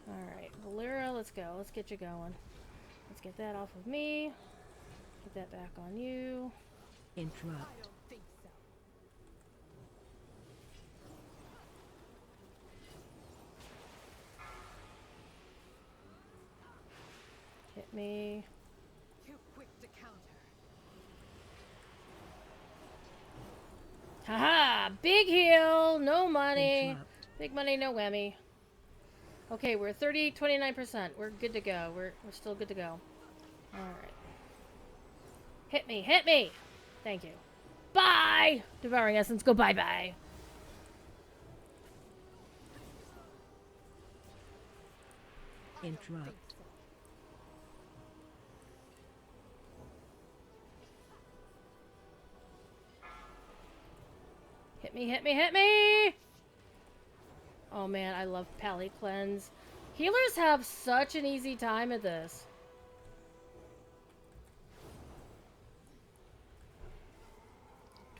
Alright, Valera, let's go. Let's get you going. Let's get that off of me. Get that back on you. I Interrupt. don't think so. Hit me. Too quick to counter. Haha! Big heal! No money! Interrupt. Big money, no whammy. Okay, we're 29%. We're good to go. We're still good to go. Alright. Hit me! Hit me! Thank you. Bye! Devouring Essence, go bye-bye. Interrupt. Hit me, hit me, hit me! Oh man, I love Pally Cleanse. Healers have such an easy time at this.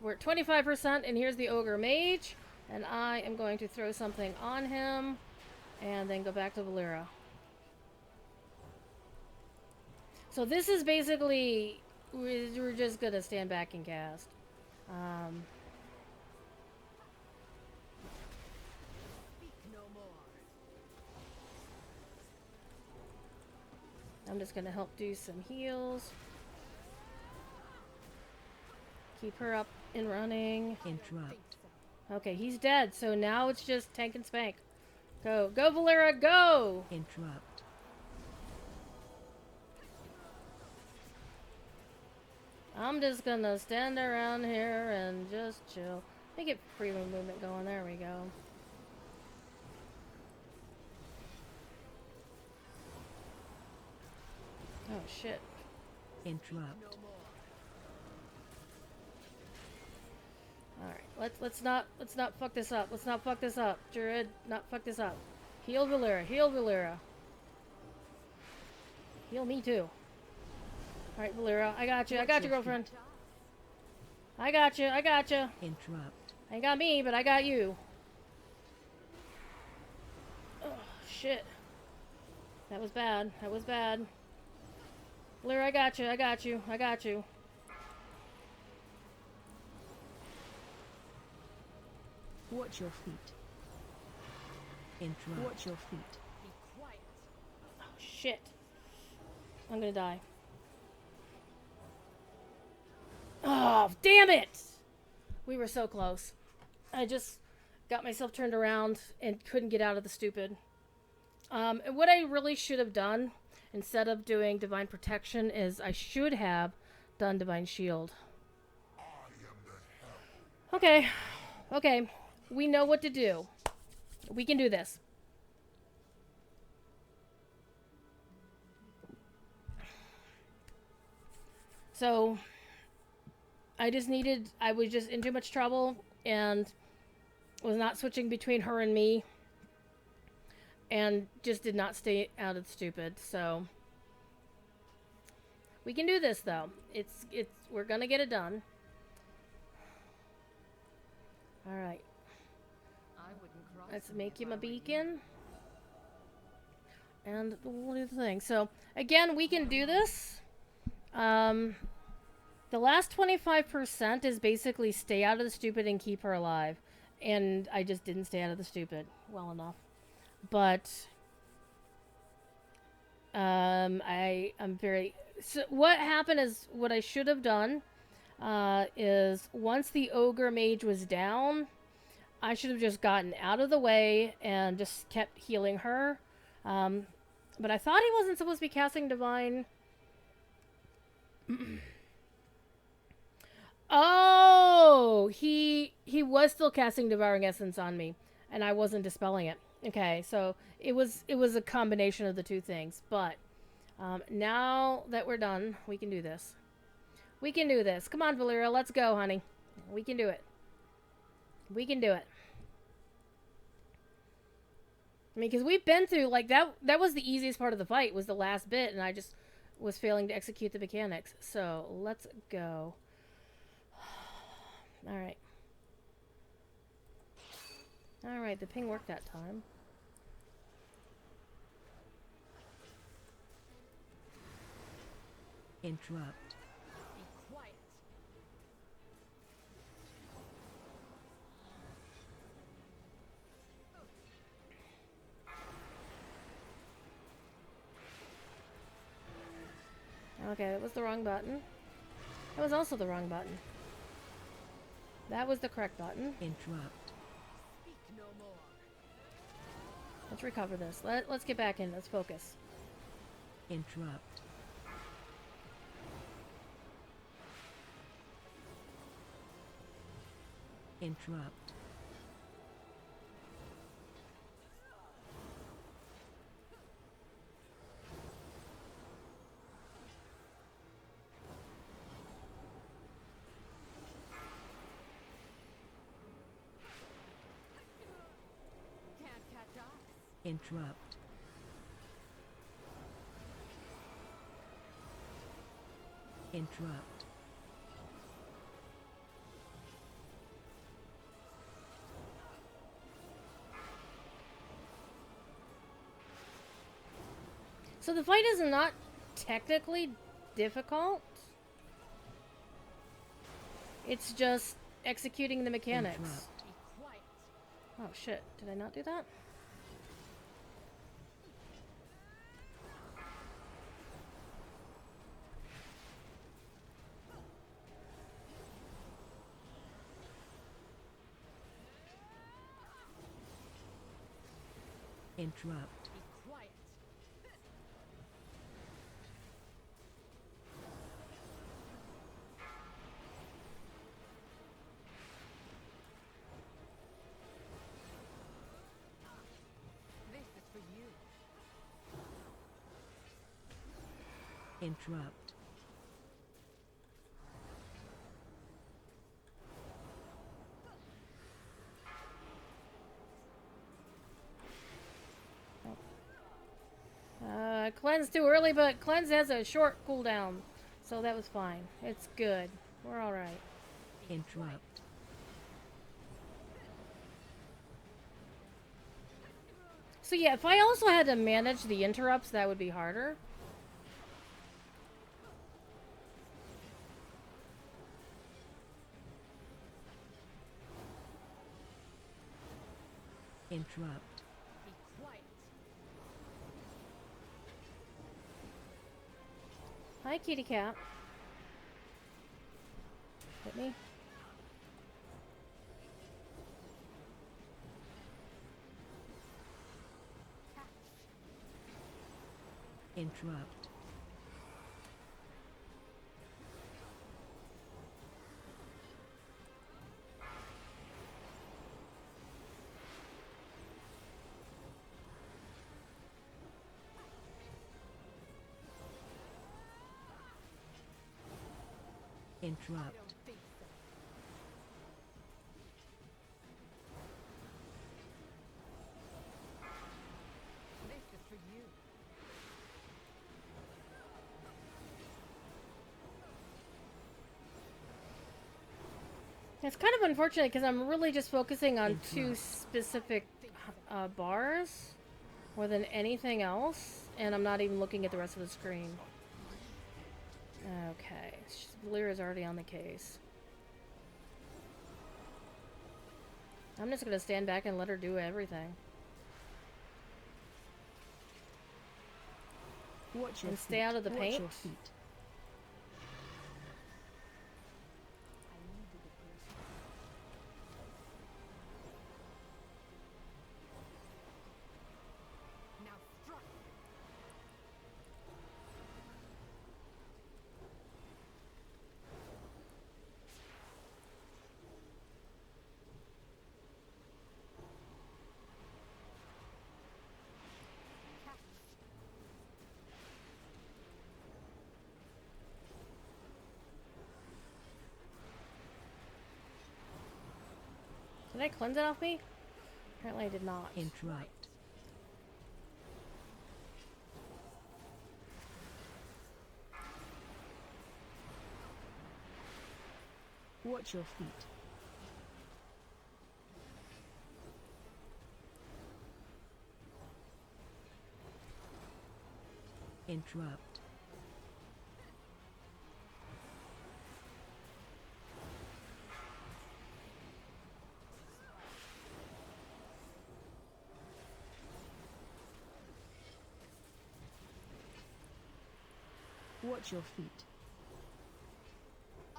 We're at 25%, and here's the Ogre Mage. And I am going to throw something on him, and then go back to Valera. So this is basically, we're just gonna stand back and cast. Speak no more. I'm just gonna help do some heals. Keep her up and running. Interrupt. Think so. Okay, he's dead, so now it's just tank and spank. Go, go Valera, go! Interrupt. I'm just gonna stand around here and just chill. Let me get free movement going, there we go. Oh shit. Interrupt. No more. Alright, let's not fuck this up. Let's not fuck this up. Druid, not fuck this up. Heal Valera, heal Valera. Heal me too. Alright, Valera, I got you, girlfriend. I got you, Interrupt. Ain't got me, but I got you. Oh, shit. That was bad, Valera, I got you. Watch your feet. Interrupt. Watch your feet. Be quiet. Oh, shit. I'm gonna die. Oh, damn it! We were so close. I just got myself turned around and couldn't get out of the stupid. And what I really should have done, instead of doing Divine Protection, is I should have done Divine Shield. Okay. Okay. We know what to do. We can do this. So, I was just in too much trouble and was not switching between her and me. And just did not stay out of the stupid, so. We can do this, though. We're gonna get it done. Alright. I wouldn't cross. Let's him make if him I a were you. beacon. And we'll do the thing. So, again, we can do this. The last 25% is basically stay out of the stupid and keep her alive. And I just didn't stay out of the stupid well enough. But, I'm very... So, what happened is, what I should have done, is once the ogre mage was down, I should have just gotten out of the way and just kept healing her. But I thought he wasn't supposed to be casting Divine. Oh, he was still casting Devouring Essence on me, and I wasn't dispelling it. Okay, so it was a combination of the two things. But now that we're done, we can do this. We can do this. Come on, Valeria, let's go, honey. We can do it. We can do it. I mean, because we've been through, like, that was the easiest part of the fight, was the last bit, and I just was failing to execute the mechanics. So, let's go. Alright. Alright, the ping worked that time. Interrupt. Be quiet. Okay, that was the wrong button. That was also the wrong button. That was the correct button. Interrupt. Speak no more. Let's recover this. Let's get back in. Let's focus. Interrupt. Interrupt. Can't catch us. Interrupt. Interrupt. So the fight is not technically difficult. It's just executing the mechanics. Interrupt. Be quiet. Oh shit, did I not do that? Interrupt. Be quiet. This is for you. Interrupt. Cleanse too early, but cleanse has a short cooldown, so that was fine. It's good. We're all right. Interrupt. So yeah, if I also had to manage the interrupts, that would be harder. Interrupt. Be quiet. Hi, kitty cat. Hit me. Interrupt. Interrupt. Don't think so. This is for you. It's kind of unfortunate because I'm really just focusing on two Interrupt. specific bars more than anything else, and I'm not even looking at the rest of the screen. Okay, Lear is already on the case. I'm just gonna stand back and let her do everything. Watch your And feet. stay out of the Watch paint. your feet. Now strike. Did I cleanse it off me? Apparently I did not. Interrupt. Watch your feet. Interrupt. Watch your feet.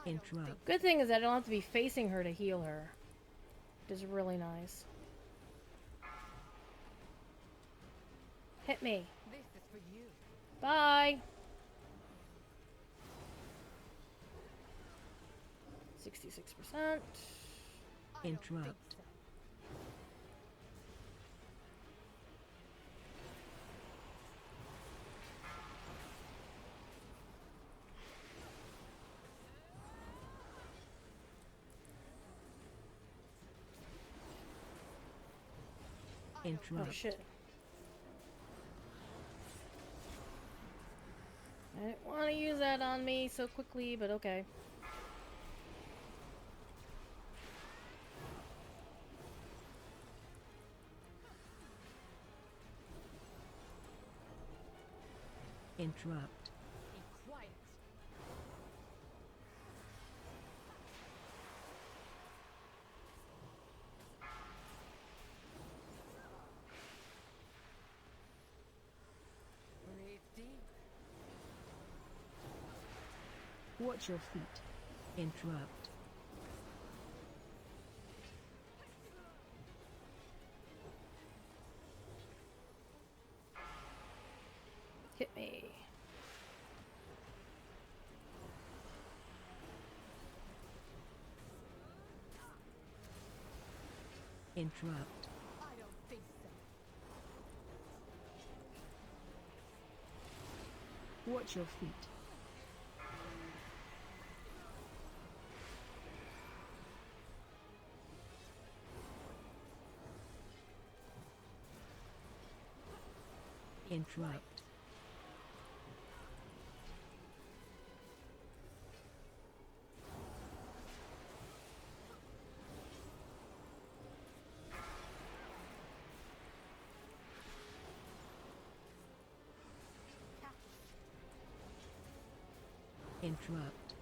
Interrupt. Good thing is I don't have to be facing her to heal her. Which is really nice. Hit me. This is for you. Bye. 66%. Interrupt. Oh Interrupt. shit. I didn't want to use that on me so quickly, but okay. Interrupt. Be quiet. Breathe deep. Watch your feet. Interrupt. Hit me. Interrupt. I don't think so. Watch your feet. Interrupt. Interrupt.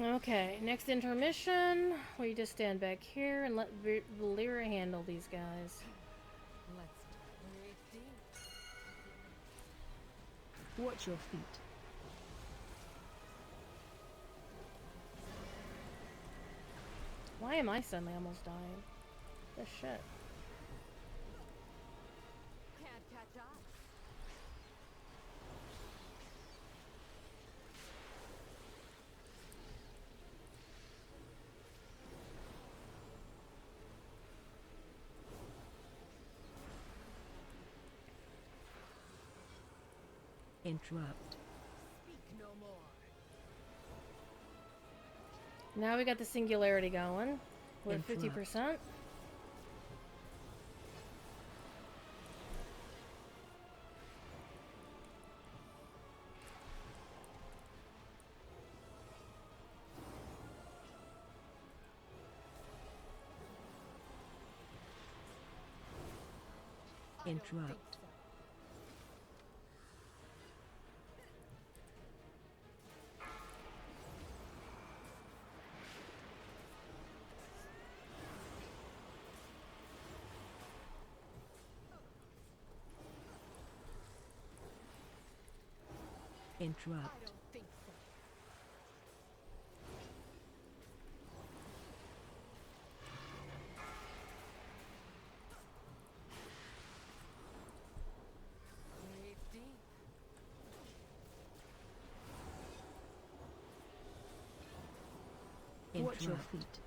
Okay, next intermission. We just stand back here and let Valera handle these guys. Let's breathe deep. Watch your feet. Why am I suddenly almost dying? This shit. Can't catch up. Interrupt. Speak no more. Now we got the singularity going. We're at Interrupt. 50%. Interrupt. I Interrupt. don't think so. Breathe deep. Watch your Interrupt. feet.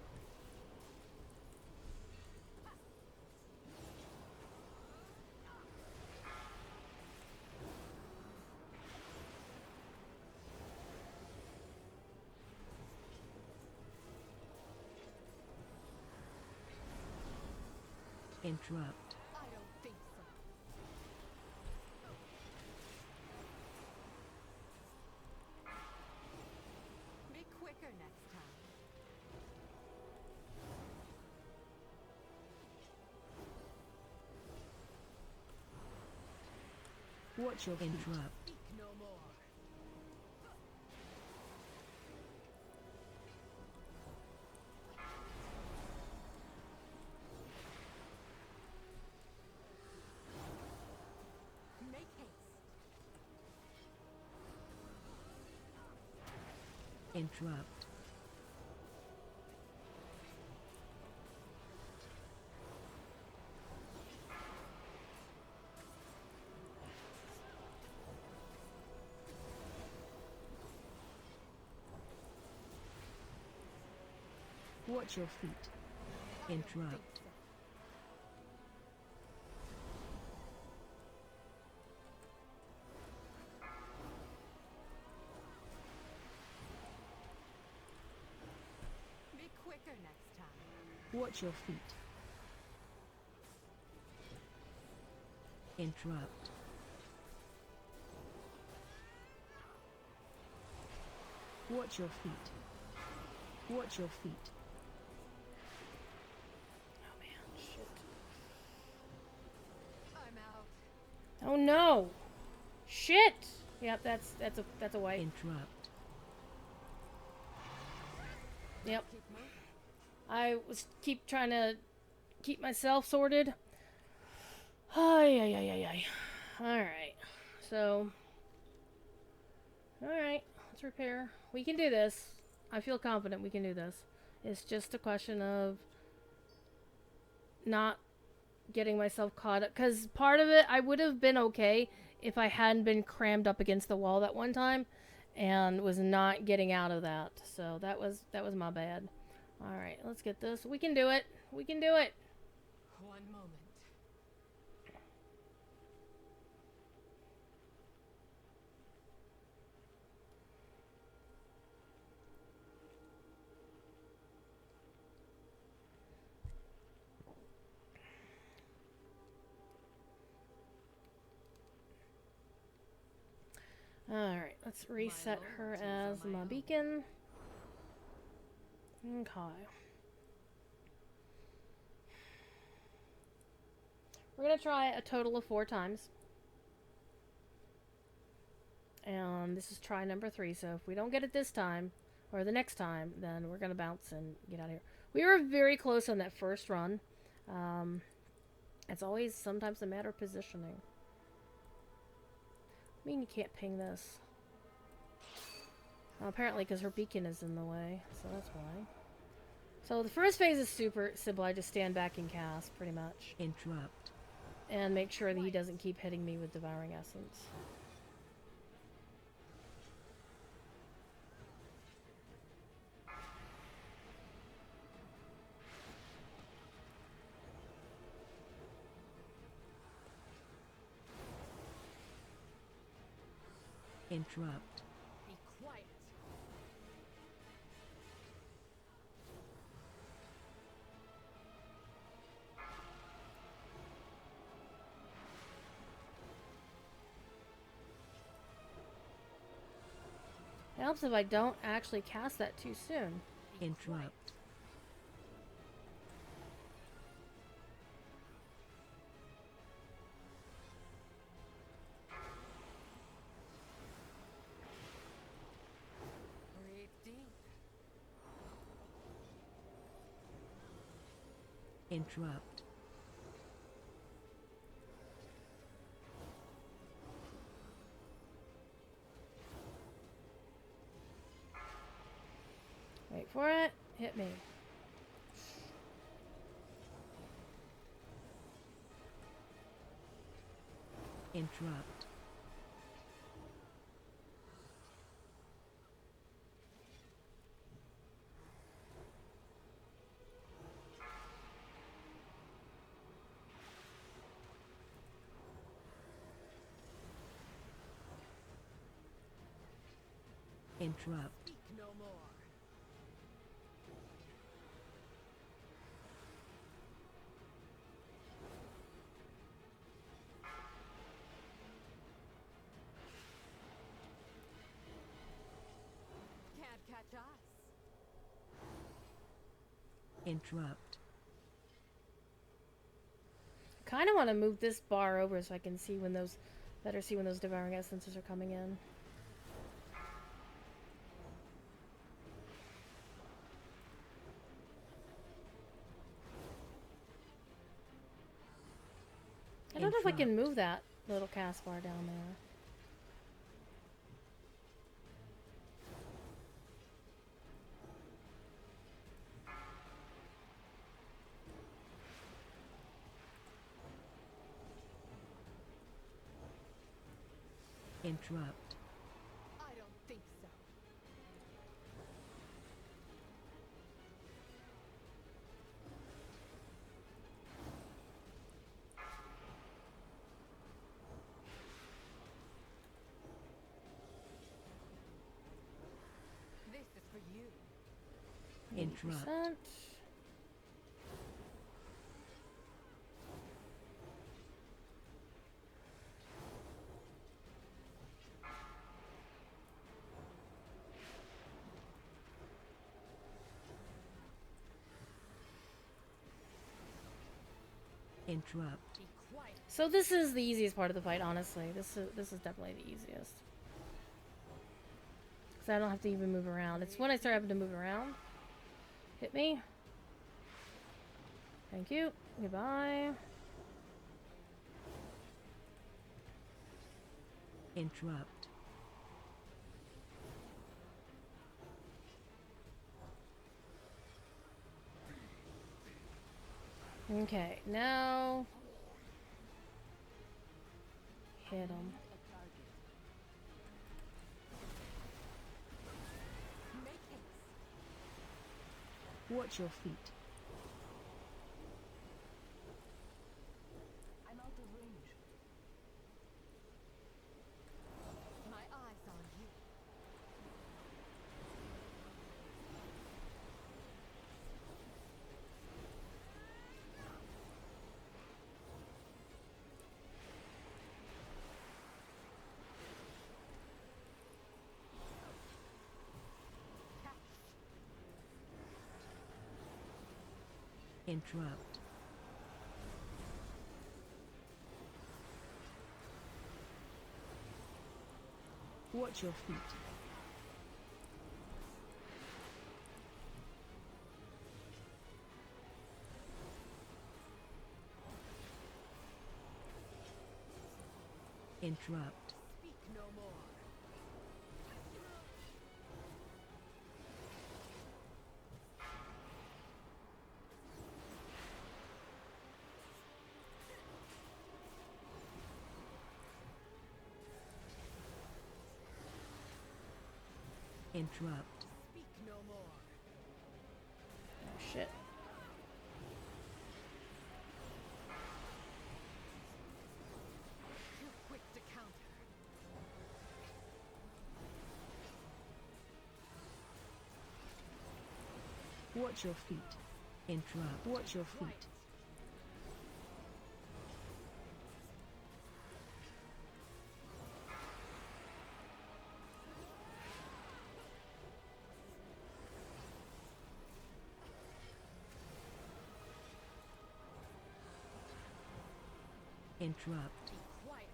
Interrupt. I don't think so. Be quicker next time. Watch your feet. Interrupt. Speak no more. Make haste. Interrupt. Watch your feet. Interrupt. Be quicker next time. Watch your feet. Interrupt. Watch your feet. Watch your feet. Oh man, shit. I'm out. Oh no! Shit! Yep, that's a wipe. Interrupt. Yep. Keep moving. I was keep trying to keep myself sorted. Ay, ay, ay, ay, ay. Alright. So. Alright. Let's repair. We can do this. I feel confident we can do this. It's just a question of not getting myself caught up. Because part of it, I would have been okay if I hadn't been crammed up against the wall that one time and was not getting out of that. So that was my bad. Alright, let's get this. We can do it. We can do it. One moment. Alright, let's reset her loyalties are as my my own. beacon. Okay. We're gonna try a total of 4 times. And this is try number 3, so if we don't get it this time, or the next time, then we're gonna bounce and get out of here. We were very close on that first run. It's always sometimes a matter of positioning. I mean, you can't ping this. Well, apparently because her beacon is in the way, so that's why. So the first phase is super simple. I just stand back and cast, pretty much. Interrupt. And make sure that he doesn't keep hitting me with Devouring Essence. Interrupt. Be quiet. It helps if I don't actually cast that too soon. Interrupt. Breathe deep. Interrupt. Wait for it. Hit me. Interrupt. Interrupt. Speak no more. Can't catch us. Interrupt. Kind of want to move this bar over so I can see when those Devouring Essences are coming in. I don't know if I can move that little cast bar down there. Interrupt. I don't think so. This is for you. Interrupt. 80%. Interrupt. Be quiet. So this is the easiest part of the fight, honestly. This is definitely the easiest. Because I don't have to even move around. It's when I start having to move around. Hit me. Thank you. Goodbye. Interrupt. Okay, now hit him. Make haste. Watch your feet. I'm out of range. My eyes on you. Interrupt. Watch your feet. Interrupt. Speak no more. Interrupt. Speak no more. Oh shit. Too quick to counter. Watch your feet. Interrupt. Watch your feet. Interrupt. Be quiet.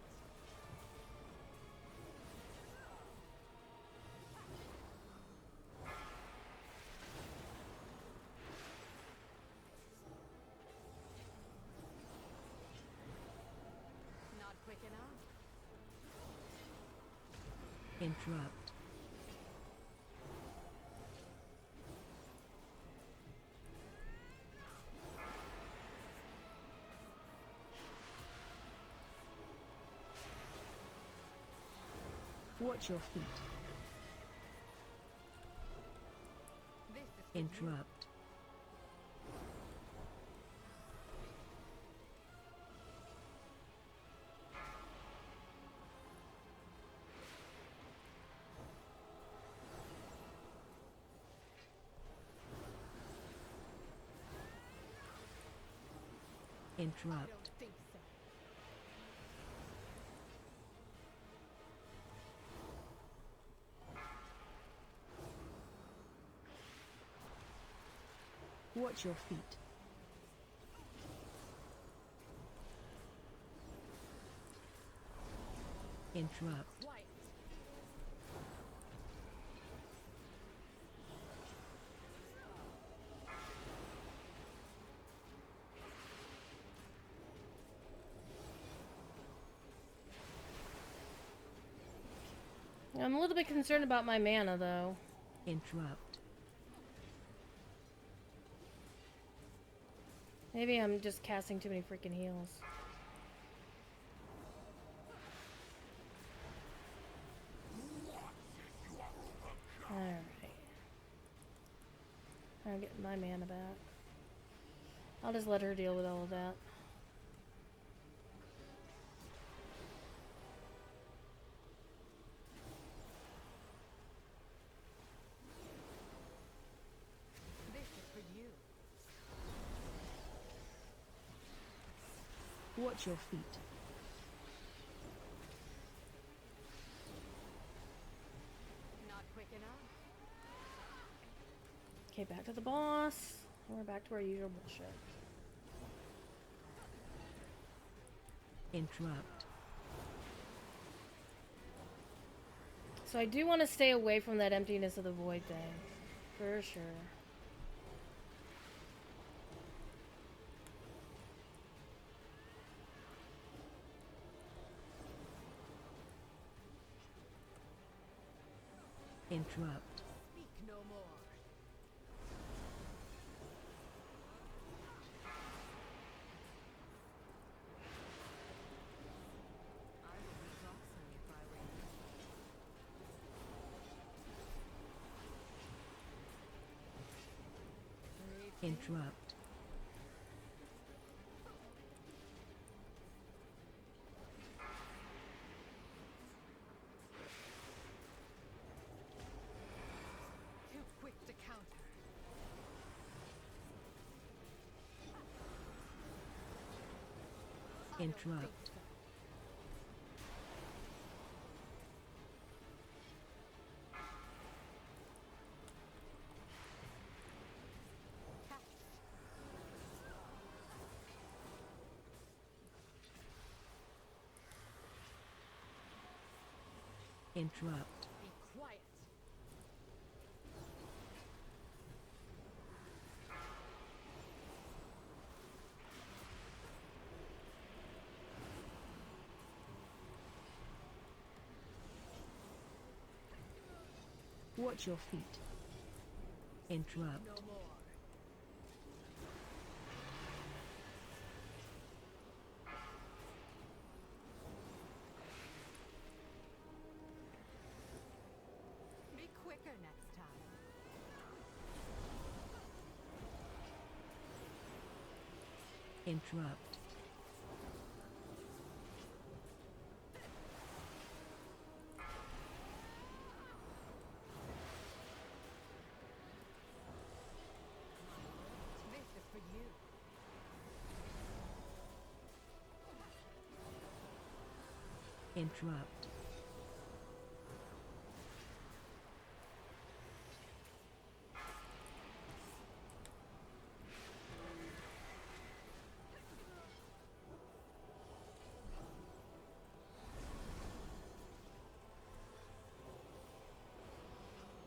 Not quick enough. Interrupt. Watch your feet. This is for you. Interrupt. I Interrupt. don't think so. Watch your feet. Interrupt. Quiet. I'm a little bit concerned about my mana, though. Interrupt. Maybe I'm just casting too many freaking heals. Alright. I'm getting my mana back. I'll just let her deal with all of that. This is for you. Watch your feet. Not quick enough. Okay, back to the boss. We're back to our usual bullshit. Interrupt. So I do want to stay away from that emptiness of the void thing. For sure. Interrupt. Speak no more. I would be toxin if I were you. Interrupt. Too quick to counter. I don't Interrupt. think so. Catch. Interrupt. Be quiet. Watch your feet. Interrupt. No more. Be quicker next time. Interrupt. This is for you. Interrupt.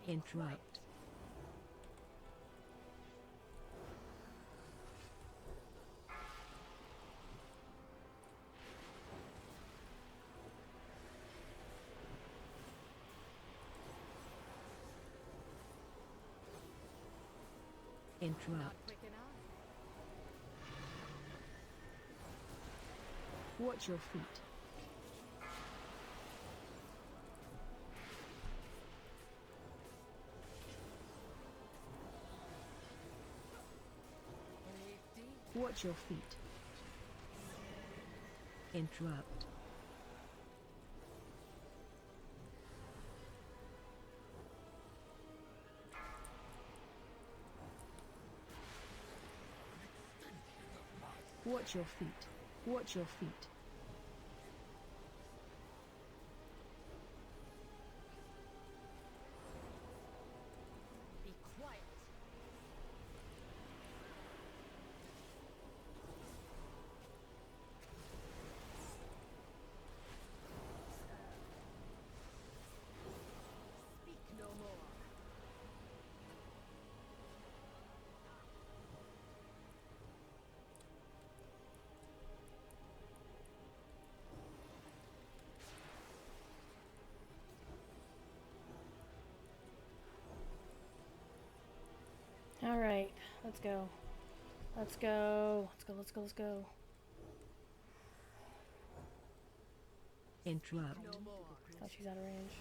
Interrupt. Not Interrupt. quick enough. Watch your feet. Breathe deep. Watch your feet. Interrupt. Watch your feet. Watch your feet. Be quiet. Speak no more. All right, let's go. Let's go. Let's go. Let's go. Let's go. Interrupt. No more. Thought she's out of range.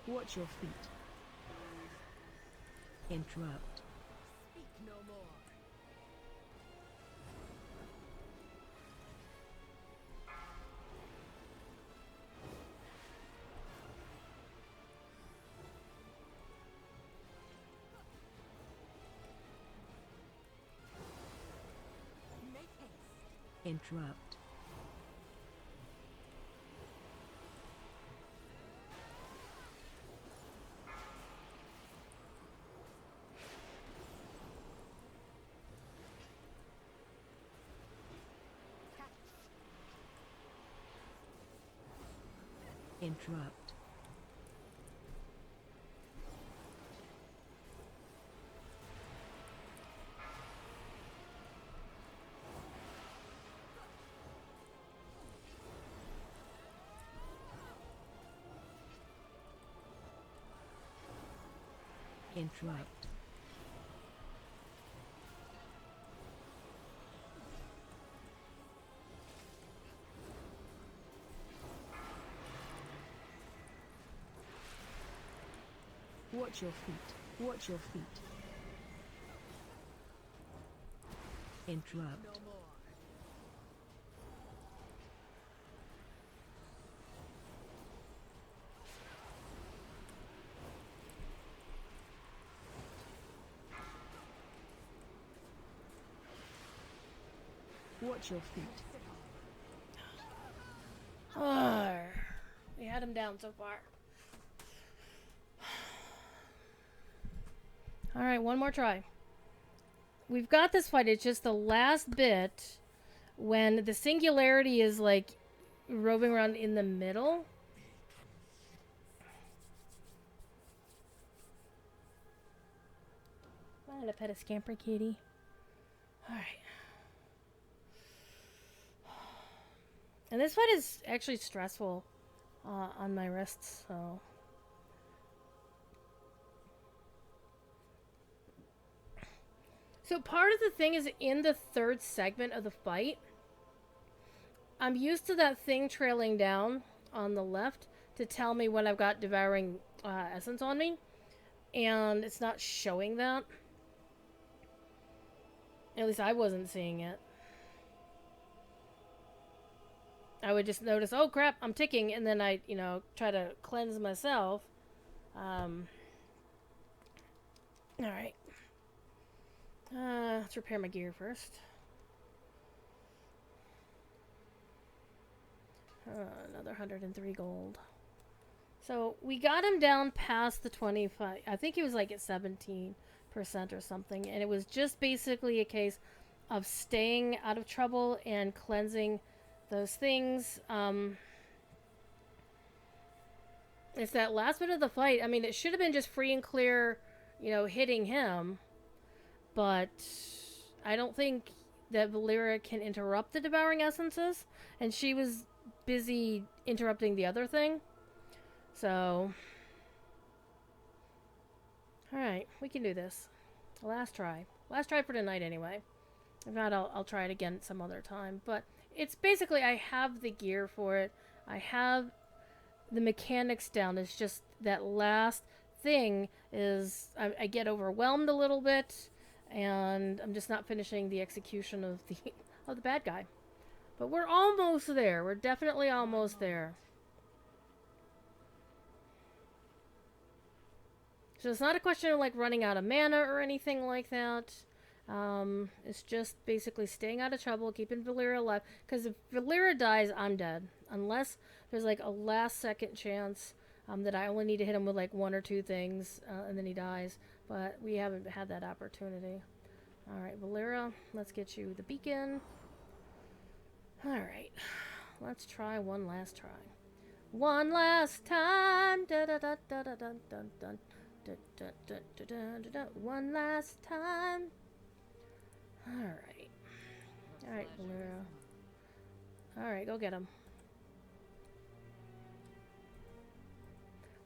Watch your feet. Interrupt. Speak no more. Make haste. Interrupt. Catch. Interrupt. Interrupt. Watch your feet. Watch your feet. Interrupt. No more. Watch your feet. We had him down so far. All right, one more try. We've got this fight. It's just the last bit when the singularity is like roving around in the middle. Had to pet a scamper kitty. Alright. And this fight is actually stressful on my wrists, so... So part of the thing is in the third segment of the fight, I'm used to that thing trailing down on the left to tell me when I've got Devouring Essence on me. And it's not showing that. At least I wasn't seeing it. I would just notice, oh crap, I'm ticking, and then I, you know, try to cleanse myself. Alright. Let's repair my gear first. Another 103 gold. So, we got him down past the 25. I think he was like at 17% or something. And it was just basically a case of staying out of trouble and cleansing those things. It's that last bit of the fight. I mean, it should have been just free and clear, you know, hitting him. But I don't think that Valera can interrupt the Devouring Essences. And she was busy interrupting the other thing. So, alright, we can do this. Last try. Last try for tonight anyway. If not, I'll try it again some other time. But it's basically, I have the gear for it. I have the mechanics down. It's just that last thing is, I get overwhelmed a little bit. And I'm just not finishing the execution of the bad guy. But we're almost there. We're definitely almost there. So it's not a question of like running out of mana or anything like that. It's just basically staying out of trouble, keeping Valera alive. Because if Valera dies, I'm dead. Unless there's like a last second chance that I only need to hit him with like one or two things and then he dies. But we haven't had that opportunity. Alright, Valera, let's get you the beacon. Alright, let's try one last try. One last time. Da da da da da dun dun dun. Da, da, da, da, da, da, da. One last time. Alright. Alright, Valera. Alright, go get him.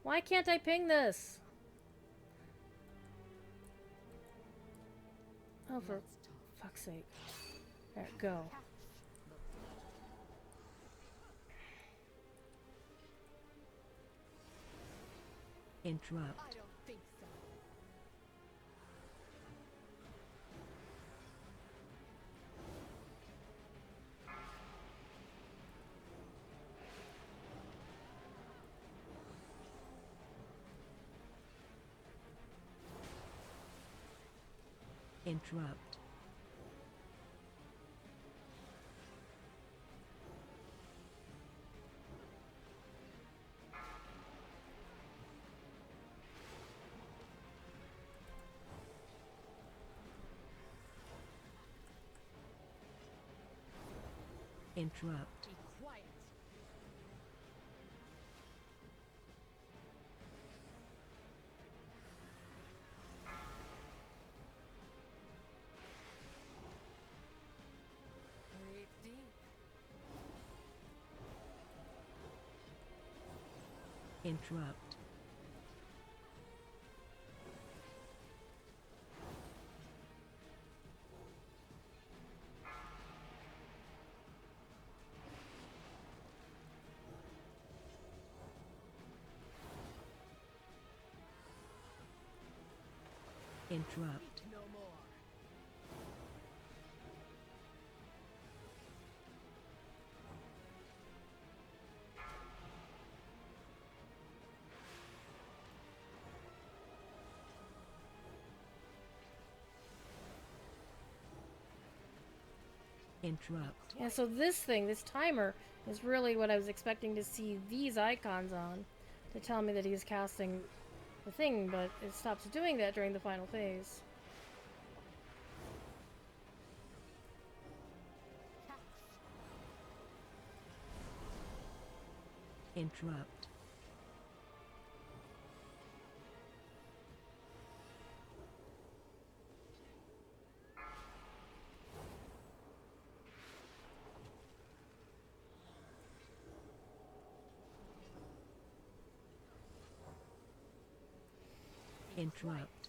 Why can't I ping this? Oh, for fuck's sake. There, go. Interrupt. I don't think so. Interrupt. Interrupt. Be quiet. Breathe deep. Interrupt. Interrupt. No more. Interrupt. Yeah, so this thing, this timer, is really what I was expecting to see these icons on to tell me that he's casting the thing, but it stops doing that during the final phase. Interrupt. Interrupt.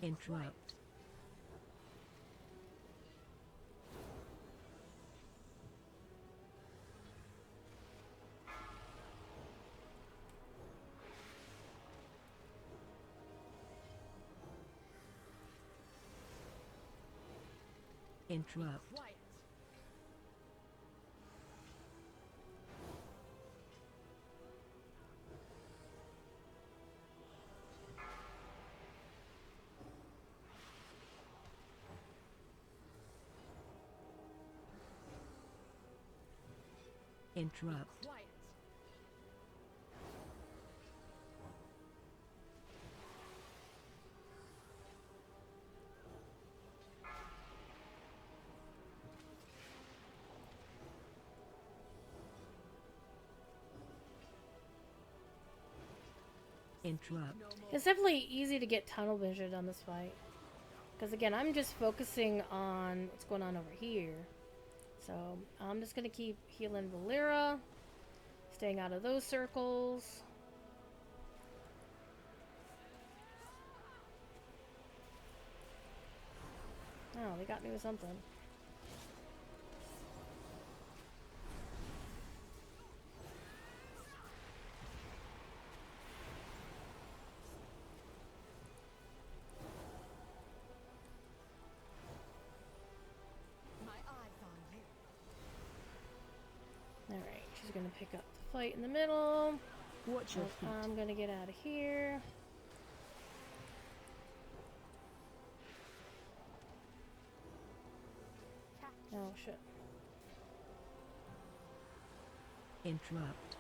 Interrupt. Interrupt. Quiet. Interrupt. Quiet. Interrupt. No more. It's definitely easy to get tunnel vision on this fight. Because again, I'm just focusing on what's going on over here. So I'm just going to keep healing Valera. Staying out of those circles. Oh, they got me with something. My eyes on you. Alright, she's going to pick up the fight in the middle. Watch your feet. I'm going to get out of here. Oh, shit. Interrupt.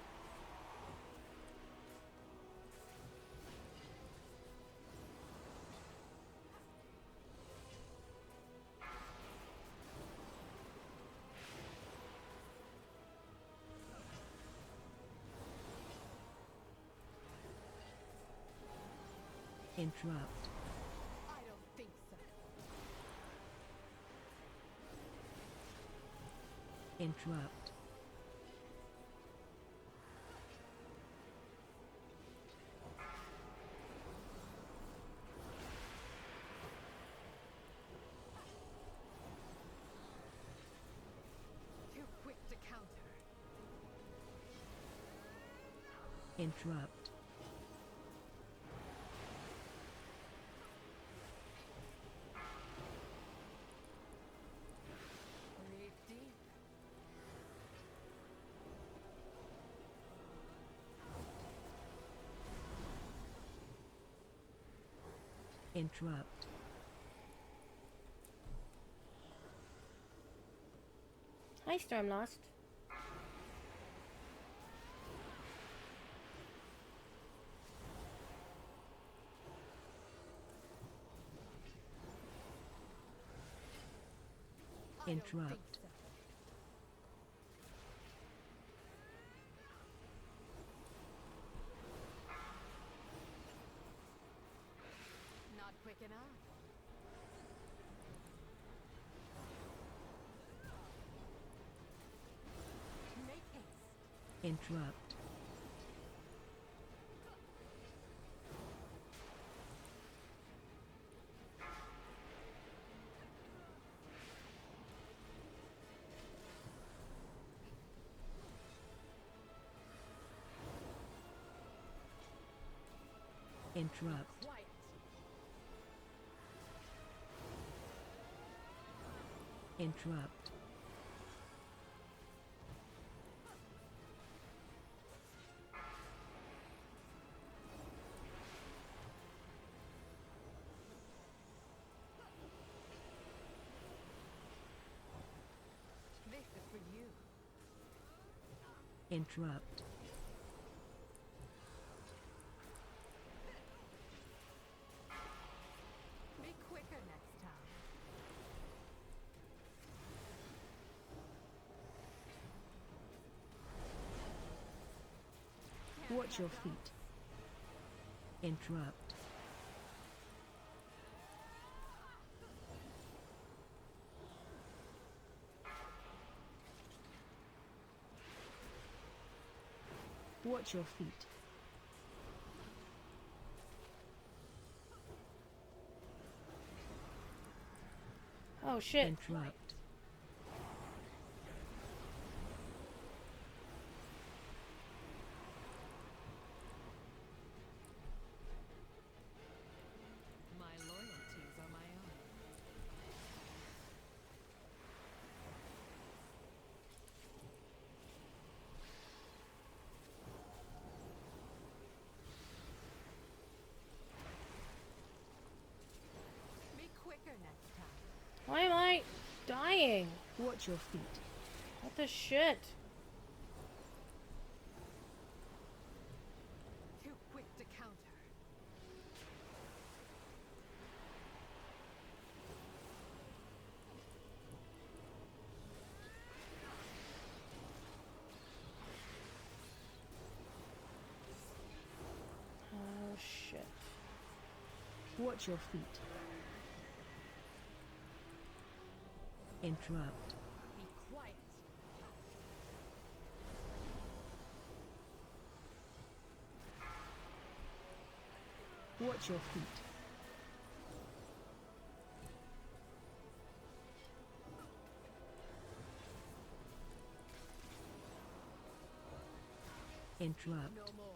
Interrupt. I don't think so. Interrupt. Too quick to counter. Interrupt. Breathe deep. Interrupt. Hi, Stormlost. I don't think Interrupt. so. Not quick enough. Make haste. Interrupt. Interrupt. Quiet. Interrupt. This is for you. Interrupt. Be quicker next time. Watch your feet. Interrupt. Watch your feet. Oh shit. Interrupt. My loyalties are my own. Be quicker next time. Why am I dying? Watch your feet. What the shit? Too quick to counter. Oh shit. Watch your feet. Interrupt. Be quiet. Watch your feet. Interrupt. No more.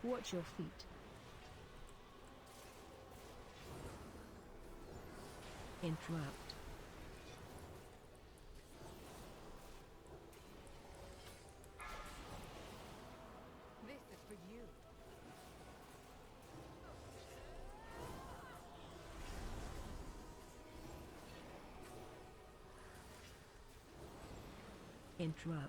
Watch your feet. Interrupt. This is for you. Interrupt.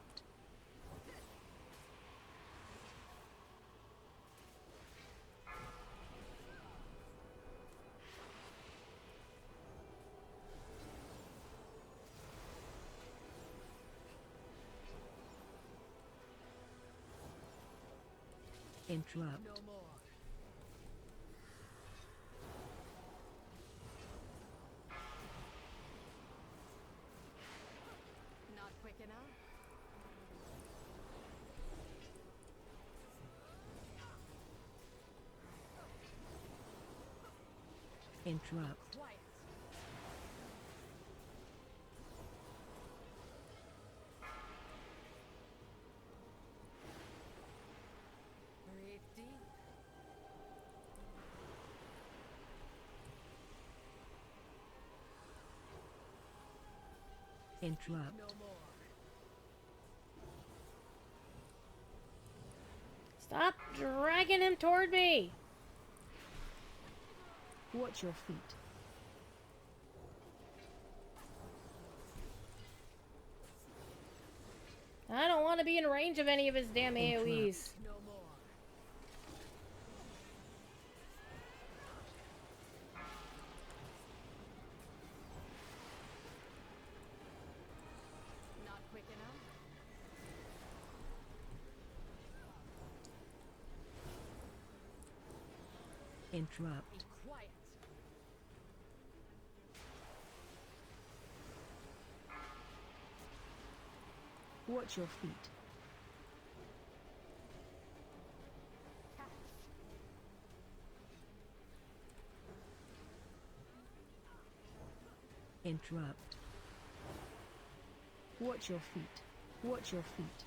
Interrupt. No more. Not quick enough. Interrupt. Quiet. Breathe deep. Interrupt. No more. Stop dragging him toward me! Watch your feet. I don't want to be in range of any of his damn Interrupt. AoEs. No more. Not quick enough. Interrupt. Be quiet. Watch your feet. Catch. Interrupt. Watch your feet. Watch your feet.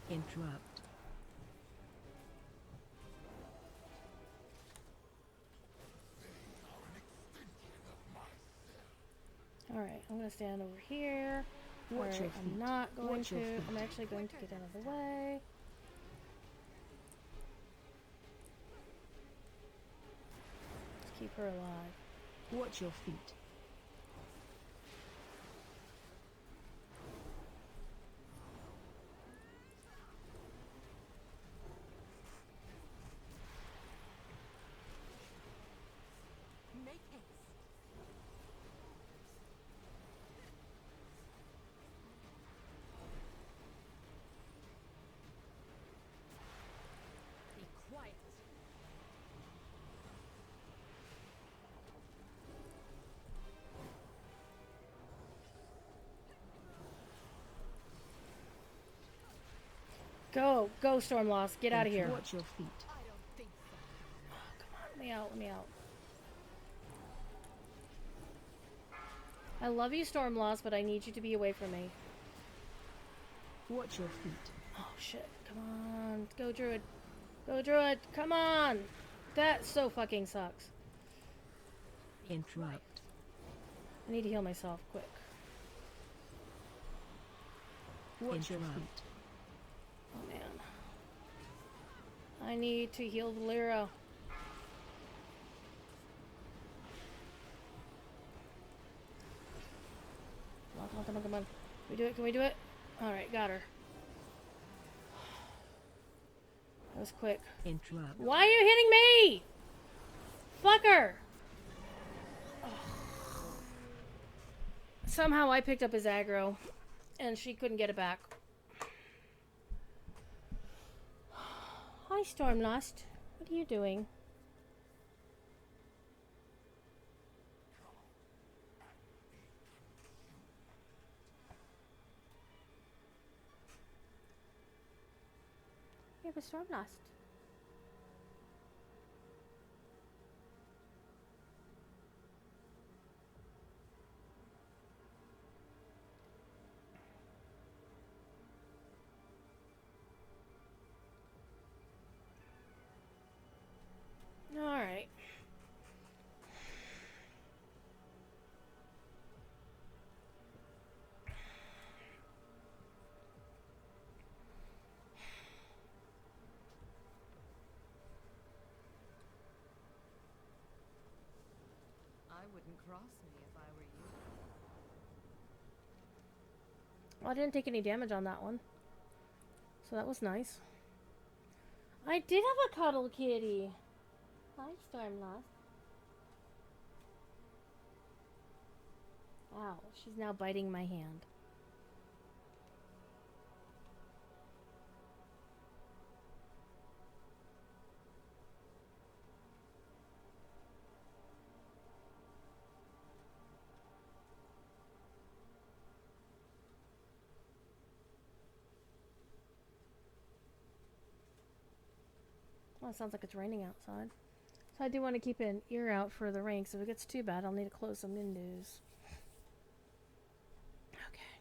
Interrupt. Alright, I'm gonna stand over here. Watch Or your I'm feet. not going Watch your to. feet. I'm actually going to get out of the way. Let's keep her alive. Watch your feet. Go, go, Stormlost. Get out of here. Watch your feet. I don't think so. Come on, let me out, let me out. I love you, Stormlost, but I need you to be away from me. Watch your feet. Oh, shit. Come on. Go, Druid. Go, Druid. Come on. That so fucking sucks. Interrupt. I need to heal myself quick. Watch your feet. Oh, man. I need to heal Valera. Come on, come on, come on, come on. Can we do it? Can we do it? Alright, got her. That was quick. Interrupt. Why are you hitting me? Fucker! Somehow I picked up his aggro, and she couldn't get it back. Hi, Stormlost. What are you doing? We have a Stormlost. Alright. I wouldn't cross me if I were you. Well, I didn't take any damage on that one. So that was nice. I did have a cuddle kitty. Hi, Stormlost. Ow, she's now biting my hand. Well, it sounds like it's raining outside. So I do want to keep an ear out for the rain, so if it gets too bad, I'll need to close some windows. Okay.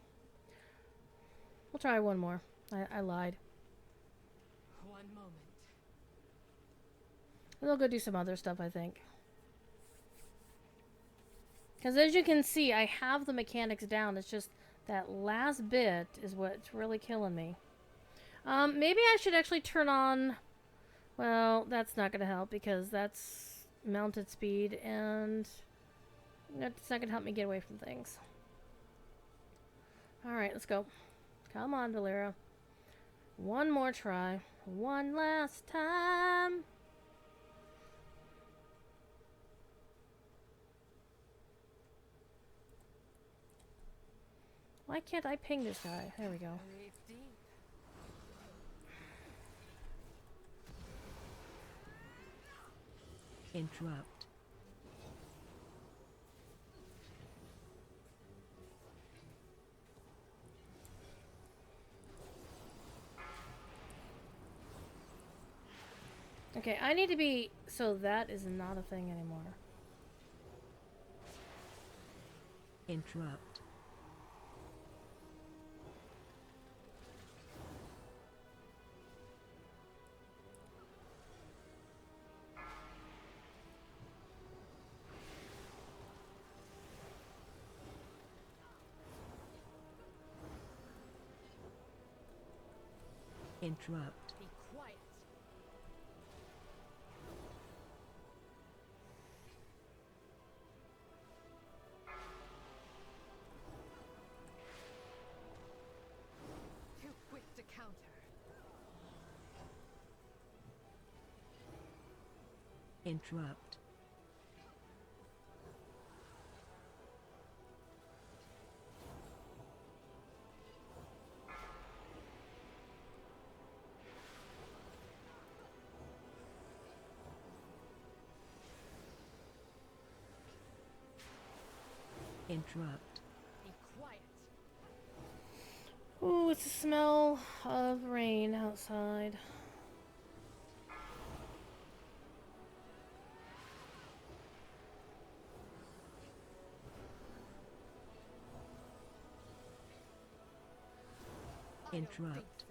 We'll try one more. I lied. One moment. And they'll go do some other stuff, I think. Because as you can see, I have the mechanics down. It's just that last bit is what's really killing me. Maybe I should actually turn on... Well, that's not going to help because that's mounted speed and that's not going to help me get away from things. Alright, let's go. Come on, Valera. One more try. One last time. Why can't I ping this guy? There we go. Breathe deep. Interrupt. Okay, I need to be... So that is not a thing anymore. Interrupt. Interrupt. Be quiet. Too quick to counter. Interrupt. Interrupt. Be quiet. Ooh, it's the smell of rain outside. Interrupt.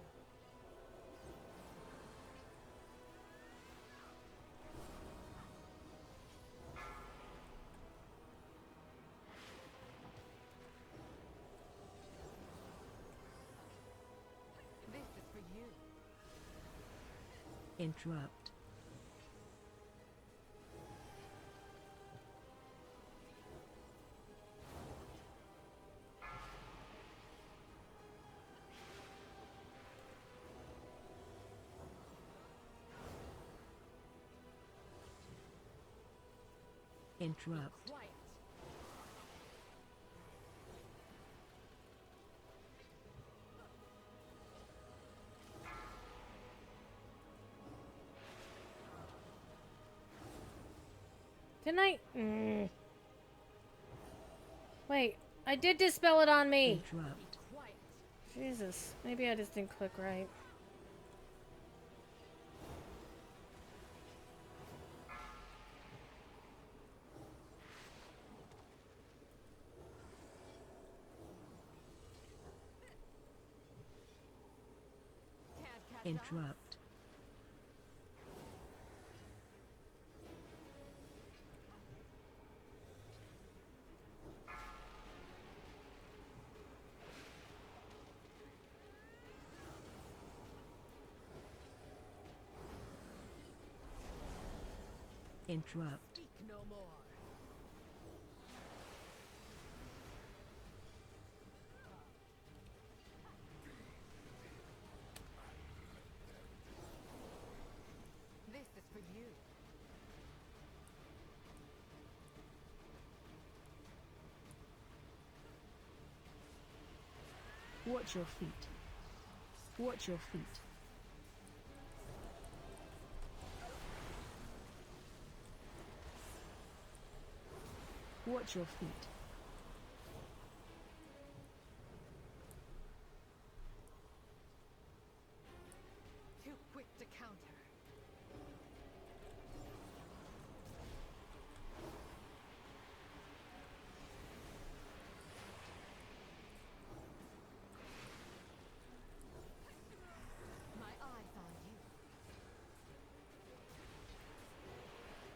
This is for you. Interrupt. Interrupt. Quiet. Didn't I? Wait, I did dispel it on me. Interrupt. Quiet. Jesus, maybe I just didn't click right. Can't catch up. Interrupt. Interrupt. Speak no more. This is for you. Watch your feet. Watch your feet. Watch your feet. Too quick to counter. My eyes on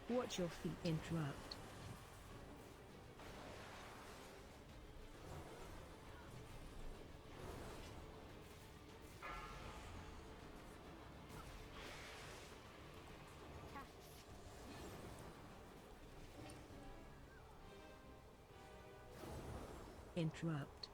you. Watch your feet. Interrupt. Interrupt.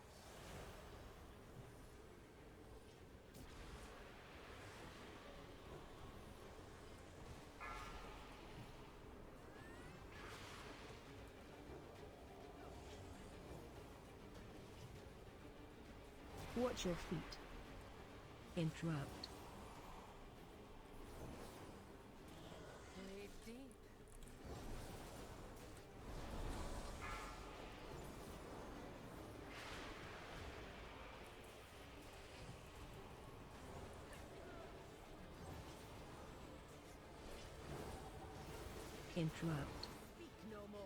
Watch your feet. Interrupt. Blade deep. Interrupt. Speak no more.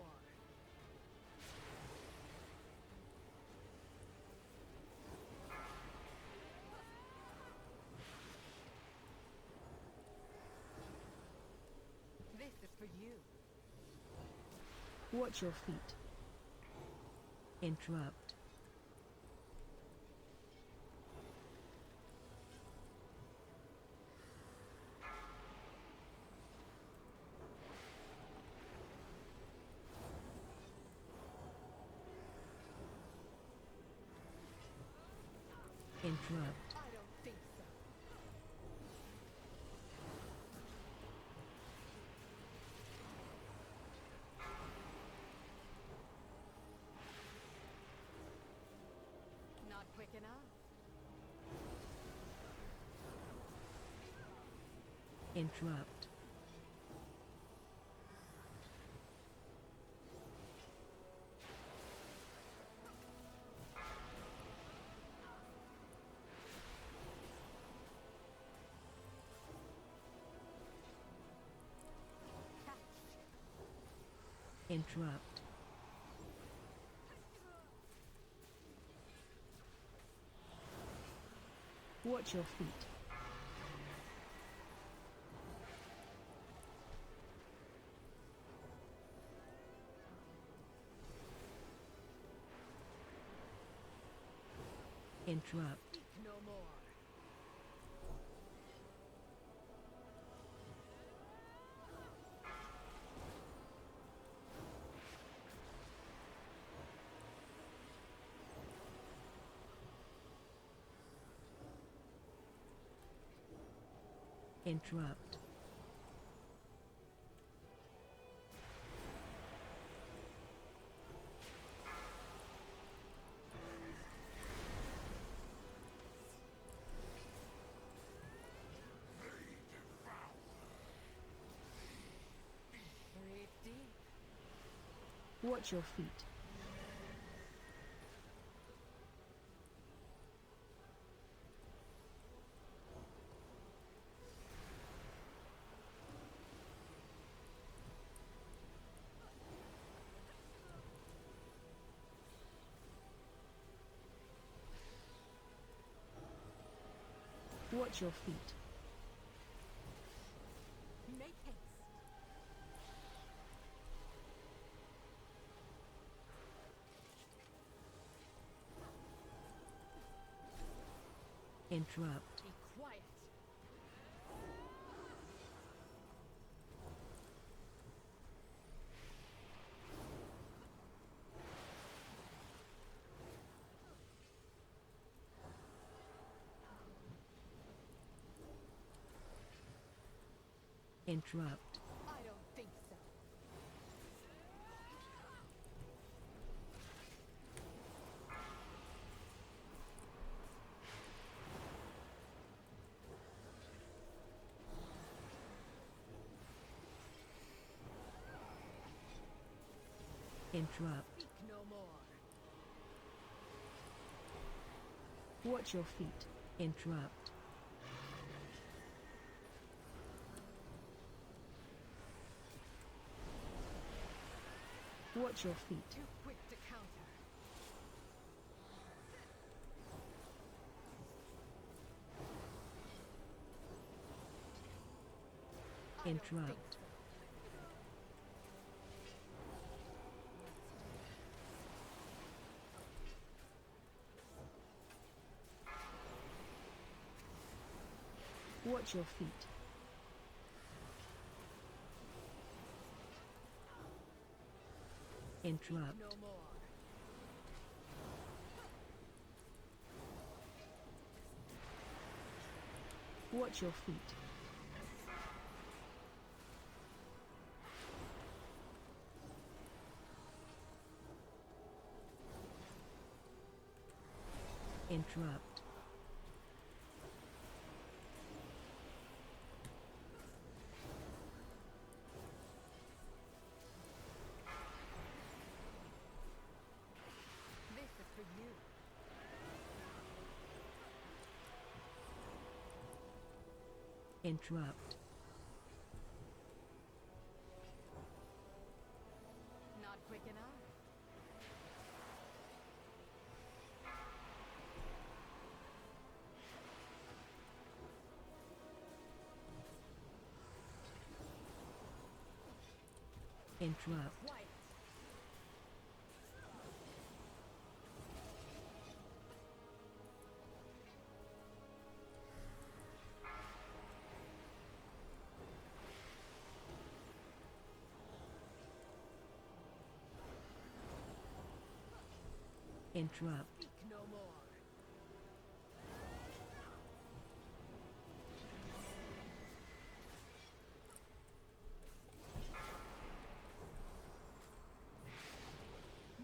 This is for you. Watch your feet. Interrupt. Interrupt. I don't think so. Not quick enough. Interrupt. Interrupt. Watch your feet. Interrupt. Speak no more. Interrupt. Breathe deep. Watch your feet. Watch your feet. Make haste. Interrupt. Be quiet. Interrupt. I don't think so. Interrupt. Speak no more. Watch your feet. Interrupt. Watch your feet. Too quick to counter. I don't think Interrupt. so. Watch your feet. Interrupt. No more. Watch your feet. Interrupt. This is for you. Interrupt. Not quick enough. Interrupt. Quiet. Interrupt. Speak no more.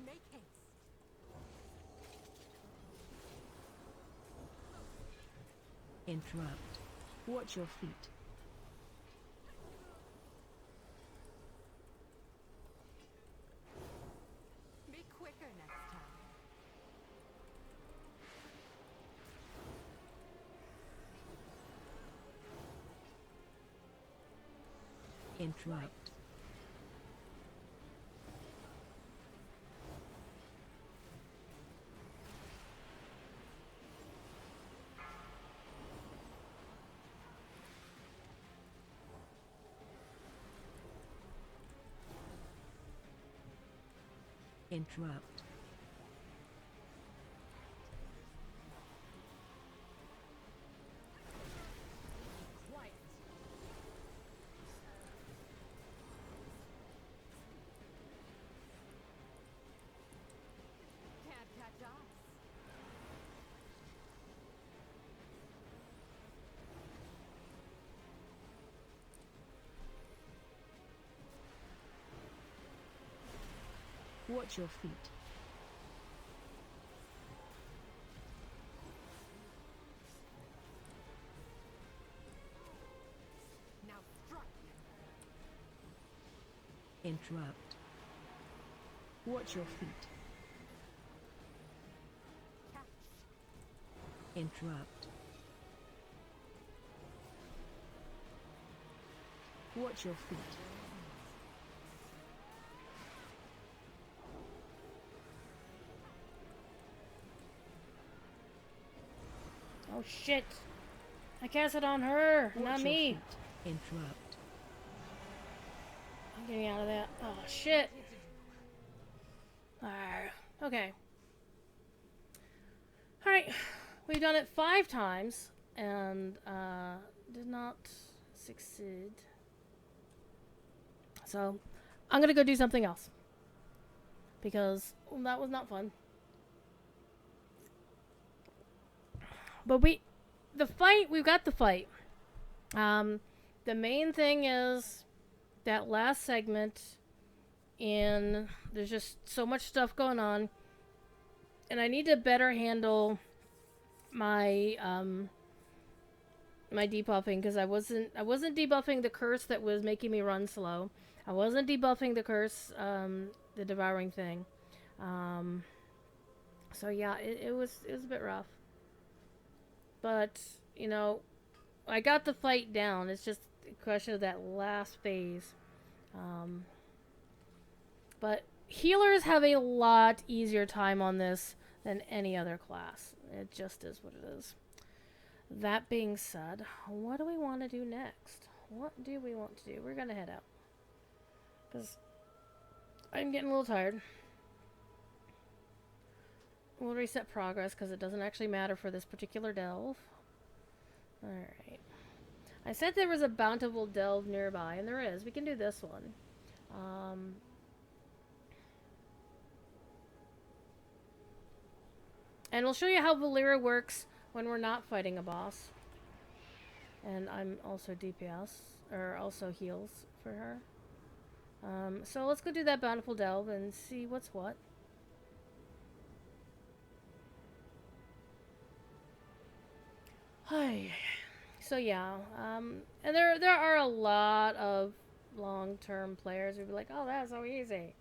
Make haste. Interrupt. Watch your feet. Be quicker next time. Interrupt. Interrupt. Quiet. Can't catch us. Watch your feet. Now strike. Interrupt. Watch your feet. Catch. Interrupt. Watch your feet. Oh shit! I cast it on her, Watch not your me. feet. Interrupt. I'm getting out of that. Oh shit! Alright. Okay. Alright. We've done it 5 times and did not succeed. So I'm gonna go do something else. Because that was not fun. But we've got the fight. The main thing is that last segment, and there's just so much stuff going on, and I need to better handle my my debuffing, because I wasn't debuffing the curse that was making me run slow. I wasn't debuffing the curse, the devouring thing. So yeah, it was a bit rough. But, you know, I got the fight down. It's just a question of that last phase. But healers have a lot easier time on this than any other class. It just is what it is. That being said, what do we want to do next? What do we want to do? We're going to head out. Because I'm getting a little tired. We'll reset progress because it doesn't actually matter for this particular delve. Alright. I said there was a bountiful delve nearby, and there is. We can do this one. And we'll show you how Valera works when we're not fighting a boss. And I'm also DPS, or also heals for her. So let's go do that bountiful delve and see what's what. Hi. So yeah, and there are a lot of long-term players who'd be like, "Oh, that's so easy."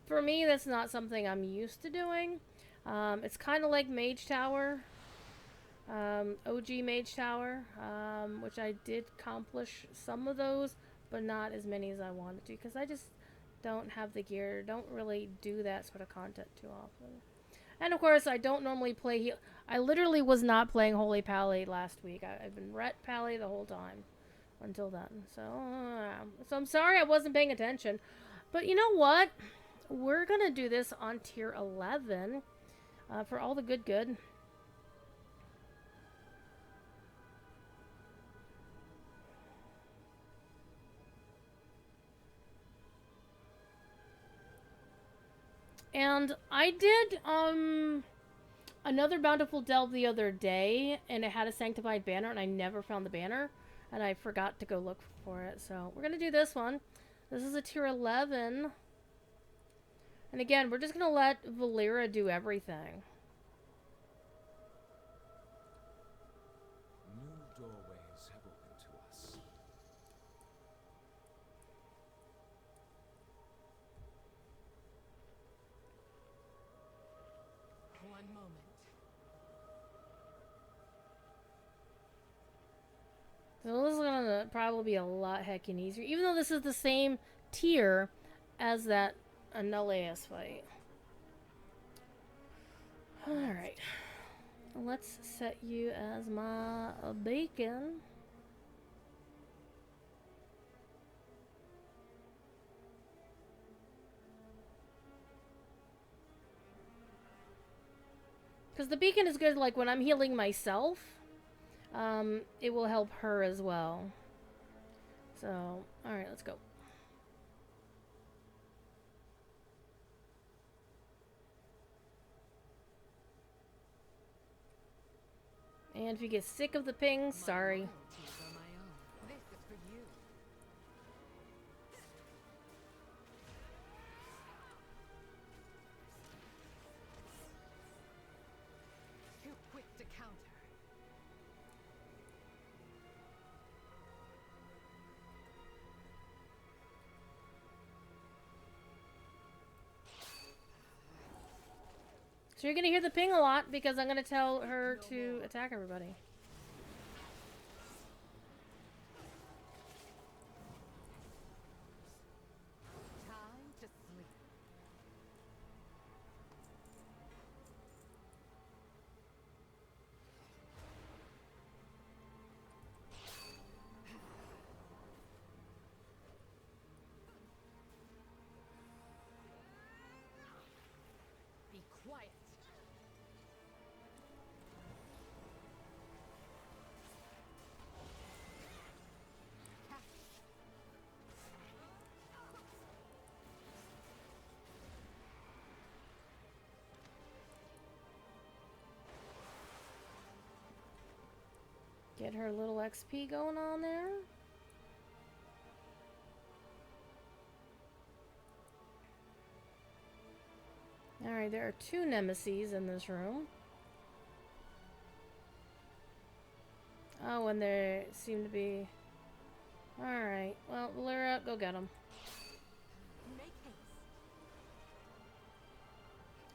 For me, that's not something I'm used to doing. It's kind of like Mage Tower, OG Mage Tower, which I did accomplish some of those, but not as many as I wanted to, because I just don't have the gear. Don't really do that sort of content too often. And of course, I don't normally play I literally was not playing Holy Pally last week. I've been Ret Pally the whole time until then. So I'm sorry I wasn't paying attention. But you know what? We're going to do this on tier 11 for all the good. And I did another bountiful delve the other day, and it had a sanctified banner, and I never found the banner, and I forgot to go look for it. So we're gonna do this one. This is a tier 11, and again, we're just gonna let Valera do everything. New doorways have opened to us. One moment. So this is gonna probably be a lot heckin' easier, even though this is the same tier as that Nullaeus fight. Alright. Let's set you as my beacon. Because the beacon is good, like, when I'm healing myself. It will help her as well. So, alright, let's go. And if you get sick of the ping, sorry. Loyalties are my own. This is for you. Too quick to counter. So you're gonna hear the ping a lot because I'm gonna tell her to attack everybody. Time to sleep. Be quiet. Get her little XP going on there. Alright, there are 2 nemesis in this room. Oh, and there seem to be... Alright, well, Lyra, go get them. Make haste.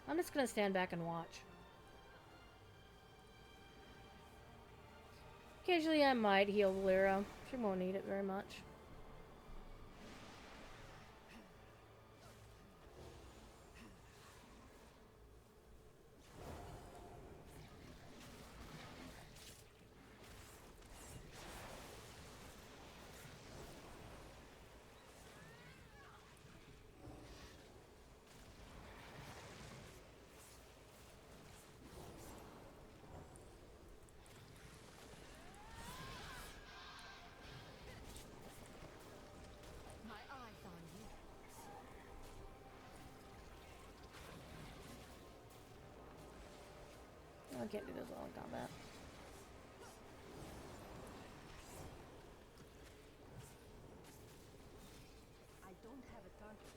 I'm just gonna stand back and watch. Occasionally I might heal Lyra. She won't need it very much. My eyes on you. I can't do this all in combat. I don't have a target.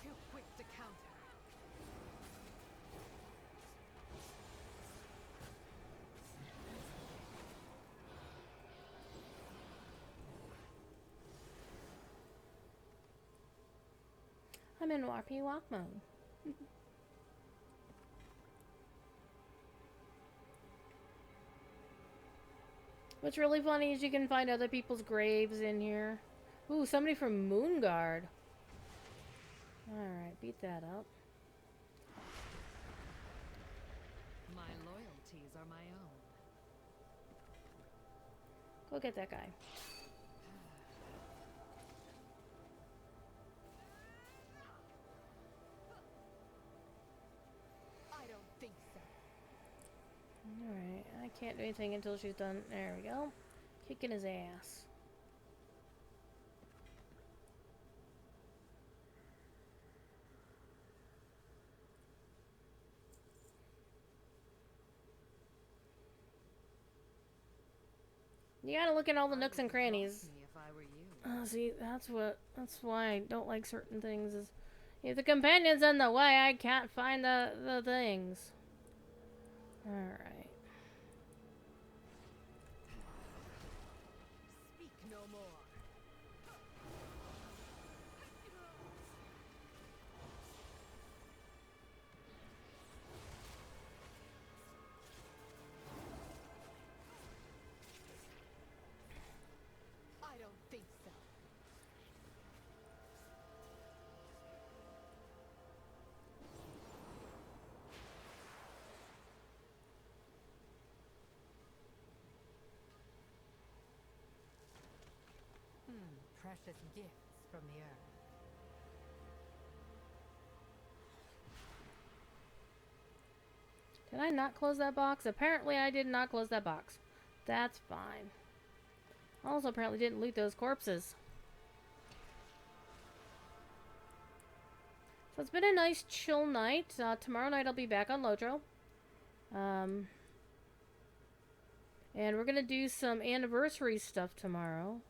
Too quick to counter. I'm in Warpy Walk mode. What's really funny is you can find other people's graves in here. Ooh, somebody from Moonguard. Alright, beat that up. My loyalties are my own. Go get that guy. I don't think so. Alright, I can't do anything until she's done. There we go. Kicking his ass. You gotta look at all the nooks and crannies. Me if I were you. See, that's why I don't like certain things is if the companion's in the way, I can't find the things. Alright. precious gifts from the earth. Did I not close that box? Apparently I did not close that box. That's fine. Also apparently didn't loot those corpses. So it's been a nice chill night. Tomorrow night I'll be back on Lotro. And we're going to do some anniversary stuff tomorrow.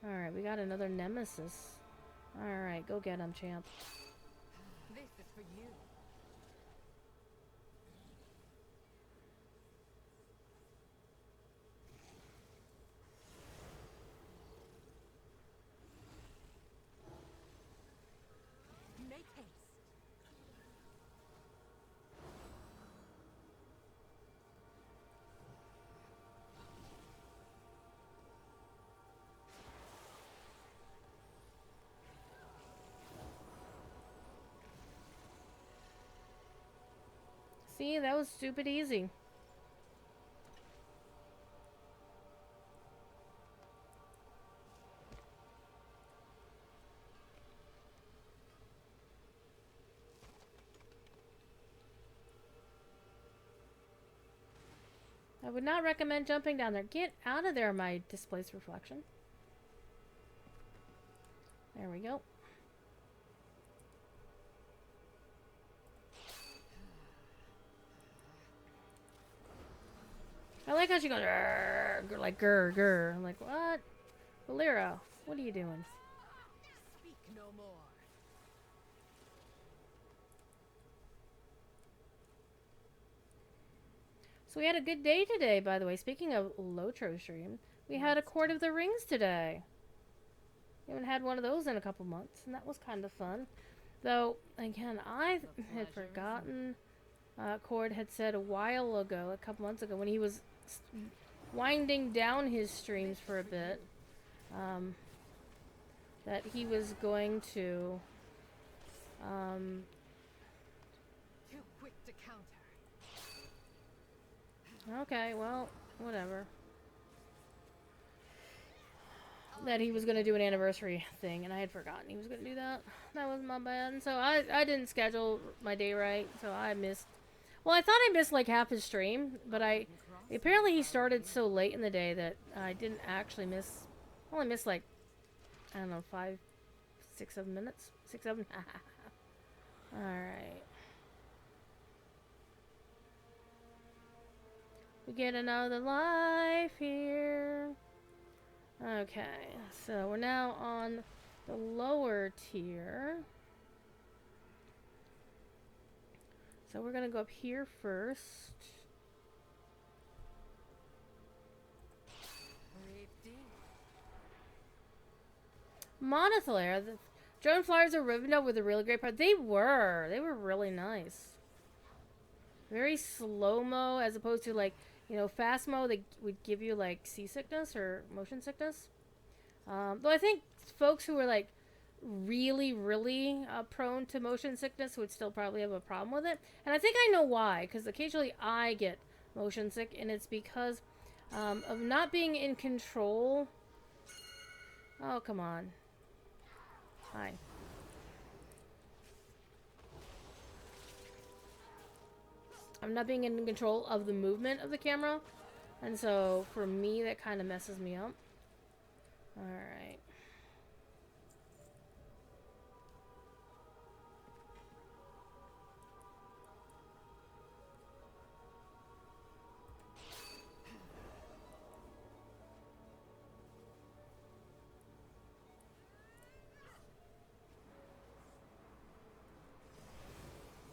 Alright, we got another nemesis. Alright, go get him, champ. This is for you. Make haste. See, that was stupid easy. I would not recommend jumping down there. Get out of there, my displaced reflection. There we go. I like how she goes, "Grr," like grr, grr. I'm like, what? Valera, what are you doing? Speak no more. So we had a good day today, by the way. Speaking of Lotro stream, we had a Court of the Rings today. We haven't had one of those in a couple months, and that was kind of fun. Though, again, I had forgotten. Cord had said a while ago, a couple months ago, when he was winding down his streams for a bit, that he was going to Too quick to counter. okay, well, whatever. That he was going to do an anniversary thing, and I had forgotten he was going to do that. That was my bad. And so I didn't schedule my day right, so I missed. Well, I thought I missed like half his stream, but apparently he started so late in the day that I didn't actually miss. Only missed like, I don't know, 5, 6, 7 minutes. 6, 7. Alright. We get another life here. Okay, so we're now on the lower tier. So we're gonna go up here first. Monothelare, the drone flyers of Rivendell were the really great part. They were really nice. Very slow-mo as opposed to like, you know, fast-mo that would give you like seasickness or motion sickness. Though I think folks who are like really prone to motion sickness would still probably have a problem with it. And I think I know why, because occasionally I get motion sick, and it's because of not being in control. Oh, come on. Hi. I'm not being in control of the movement of the camera, and so for me that kind of messes me up. Alright.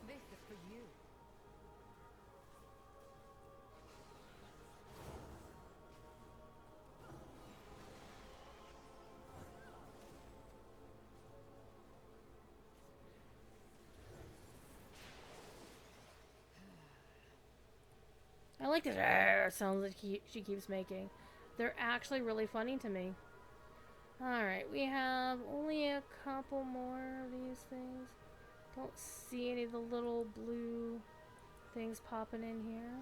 This is for you. I like this sounds that she keeps making. They're actually really funny to me. Alright, we have only a couple more of these things. Don't see any of the little blue things popping in here.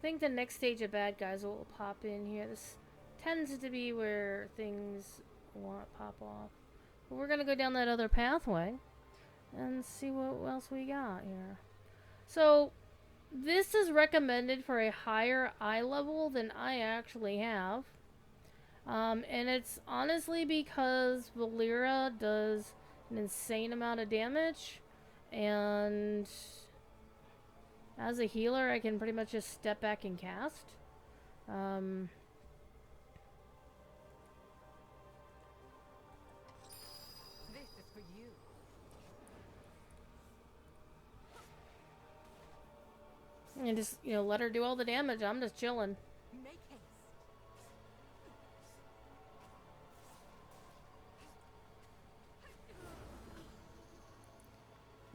think the next stage of bad guys will pop in here. This tends to be where things want to pop off. But we're going to go down that other pathway and see what else we got here. So, this is recommended for a higher eye level than I actually have. And it's honestly because Valera does an insane amount of damage. And as a healer, I can pretty much just step back and cast. This is for you. And just, you know, let her do all the damage. I'm just chilling. Make haste.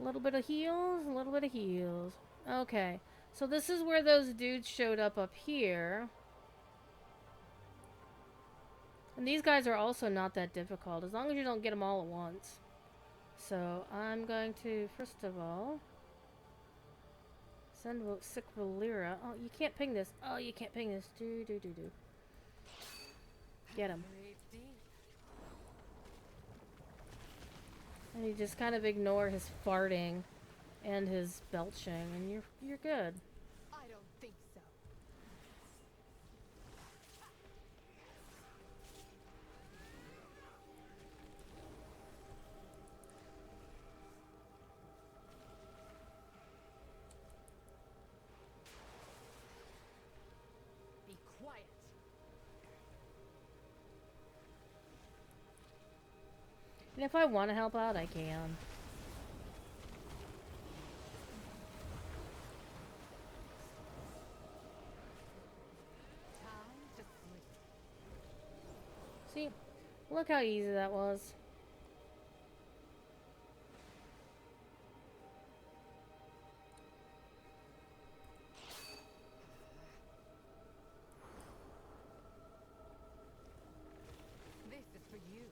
A little bit of heals, a little bit of heals. Okay, so this is where those dudes showed up here. And these guys are also not that difficult, as long as you don't get them all at once. So, I'm going to, first of all, send sick Valera. Oh, you can't ping this. Oh, you can't ping this. Do. Get him. Brave deed. And you just kind of ignore his farting and his belching, and you're good. I don't think so. Be quiet. And if I want to help out, I can. Time to sleep. See? Look how easy that was. This is for you.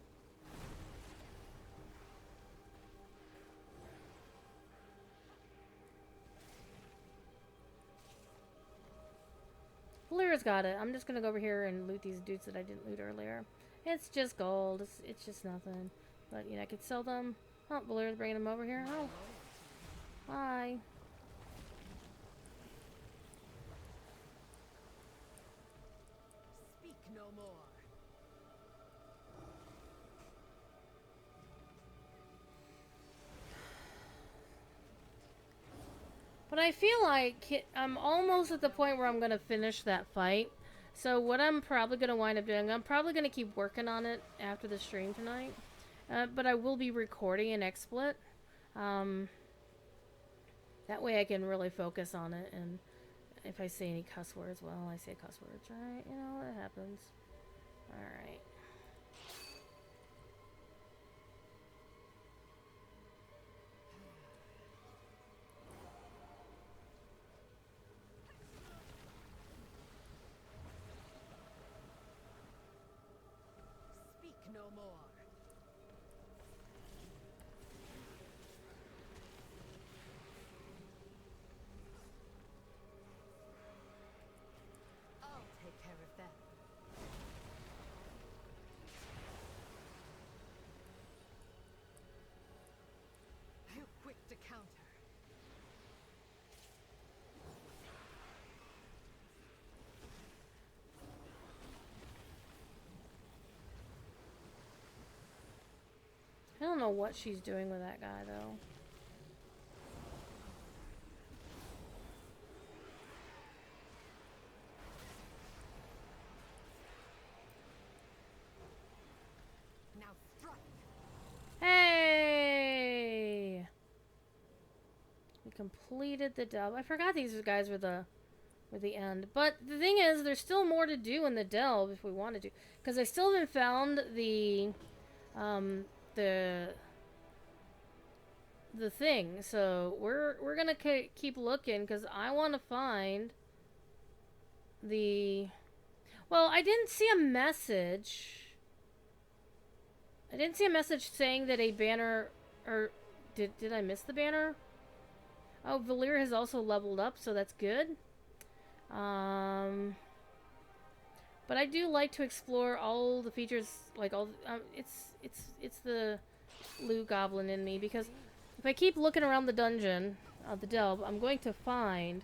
Valera's got it. I'm just gonna go over here and loot these dudes that I didn't loot earlier. It's just gold. It's just nothing. But, you know, I could sell them. Oh, Valera's bringing them over here. Oh. Hi. Speak no more. But I feel like I'm almost at the point where I'm going to finish that fight. So what I'm probably going to wind up doing, I'm probably going to keep working on it after the stream tonight. But I will be recording an XSplit. That way I can really focus on it. And if I say any cuss words, well, I say cuss words, right? You know, that happens. Alright. Speak no more. I'll take care of them. You quick to counter. I don't know what she's doing with that guy, though. Now strike. Hey! We completed the delve. I forgot these guys were the end. But the thing is, there's still more to do in the delve if we wanted to. Because I still haven't found the thing. So we're gonna keep looking because I want to find the. Well, I didn't see a message. I didn't see a message saying that a banner, or did I miss the banner? Oh, Valera has also leveled up, so that's good. But I do like to explore all the features, like all. It's the blue goblin in me, because if I keep looking around the dungeon, the delve, I'm going to find.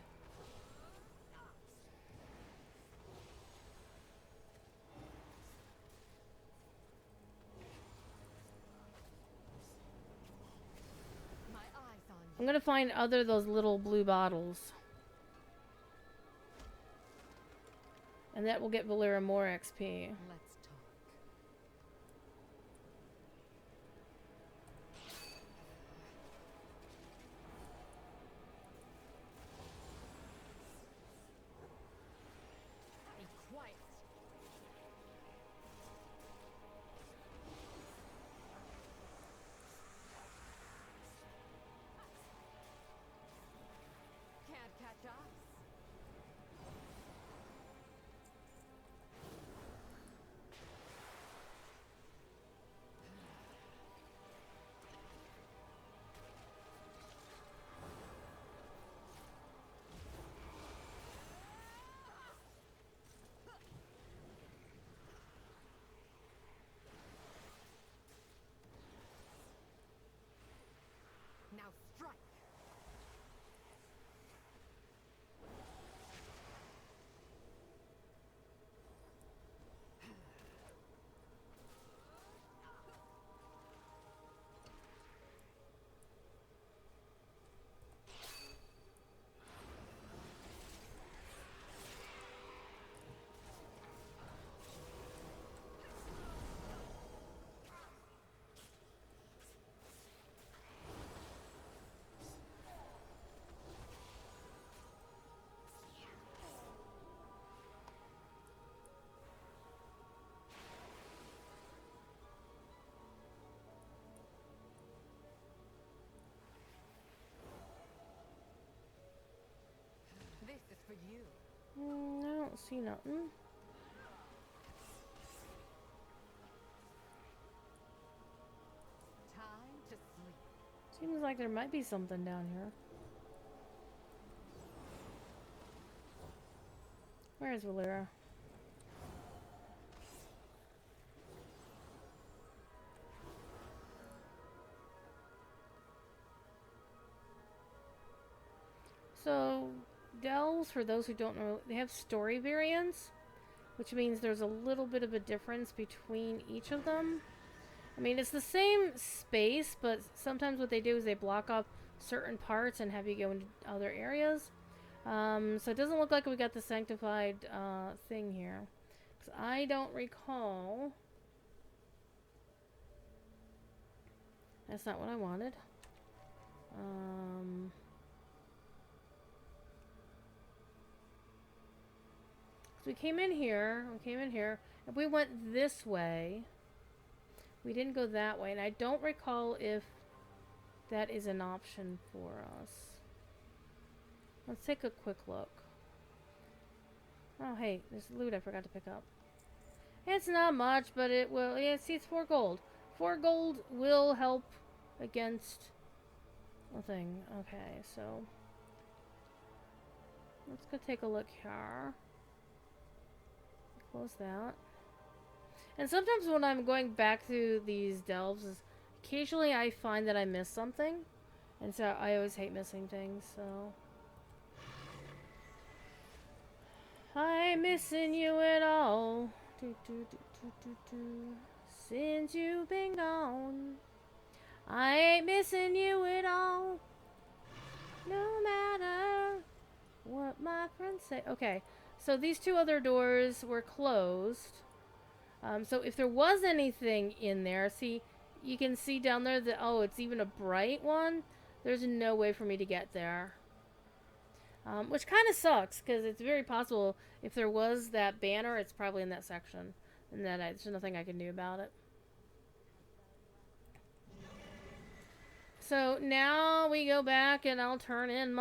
My eyes on you. I'm gonna find other those little blue bottles. And that will get Valera more XP. Let's talk. Be quiet. Can't catch us. Now strike. This is for you. I don't see nothing. Time to sleep. Seems like there might be something down here. Where is Valera? So, delves, for those who don't know, they have story variants, which means there's a little bit of a difference between each of them. I mean, it's the same space, but sometimes what they do is they block off certain parts and have you go into other areas. So it doesn't look like we got the sanctified thing here. 'Cause I don't recall. That's not what I wanted. So we came in here, and we went this way. We didn't go that way, and I don't recall if that is an option for us. Let's take a quick look. Oh, hey, there's loot I forgot to pick up. It's not much, but it will. Yeah, see, it's 4 gold. 4 gold will help against a thing. Okay, so let's go take a look here. Close that. And sometimes when I'm going back through these delves, occasionally I find that I miss something. And so I always hate missing things, so. I'm missing you at all. Since you've been gone. I ain't missing you at all. No matter what my friends say. Okay, so these 2 other doors were closed. So if there was anything in there, see, you can see down there that, oh, it's even a bright one. There's no way for me to get there. Which kind of sucks, because it's very possible if there was that banner, it's probably in that section. And that there's nothing I can do about it. So now we go back and I'll turn in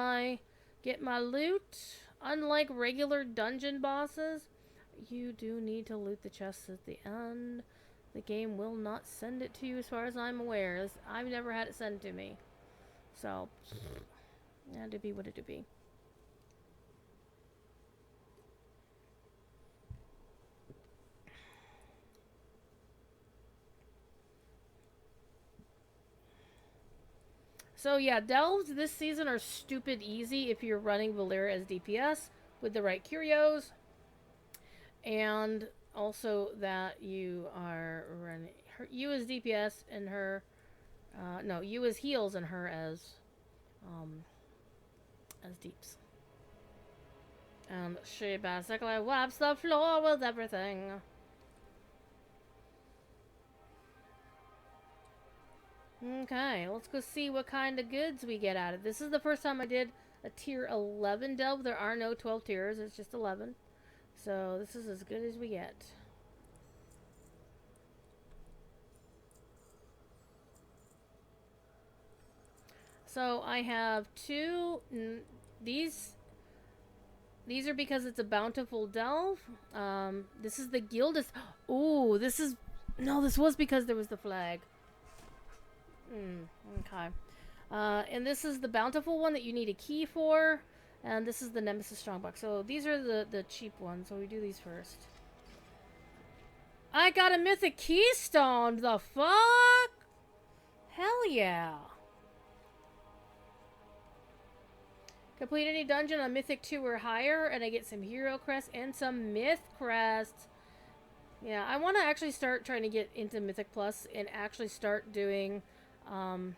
get my loot. Unlike regular dungeon bosses, you do need to loot the chests at the end. The game will not send it to you as far as I'm aware. I've never had it sent to me. So, yeah, it be what it be. So yeah, delves this season are stupid easy if you're running Valeria as DPS with the right curios, and also that you are running you as DPS and her, no, you as heals and her as deeps. And she basically wipes the floor with everything. Okay, let's go see what kind of goods we get out of it. This is the first time I did a tier 11 delve. There are no 12 tiers, it's just 11. So this is as good as we get. So I have two, these are because it's a bountiful delve. This is the guildest. Ooh, this is, no, this was because there was the flag. Okay. And this is the bountiful one that you need a key for. And this is the nemesis strongbox. So these are the cheap ones. So we do these first. I got a mythic keystone. The fuck? Hell yeah. Complete any dungeon on mythic 2 or higher, and I get some hero crests and some myth crests. Yeah, I want to actually start trying to get into Mythic Plus and actually start doing I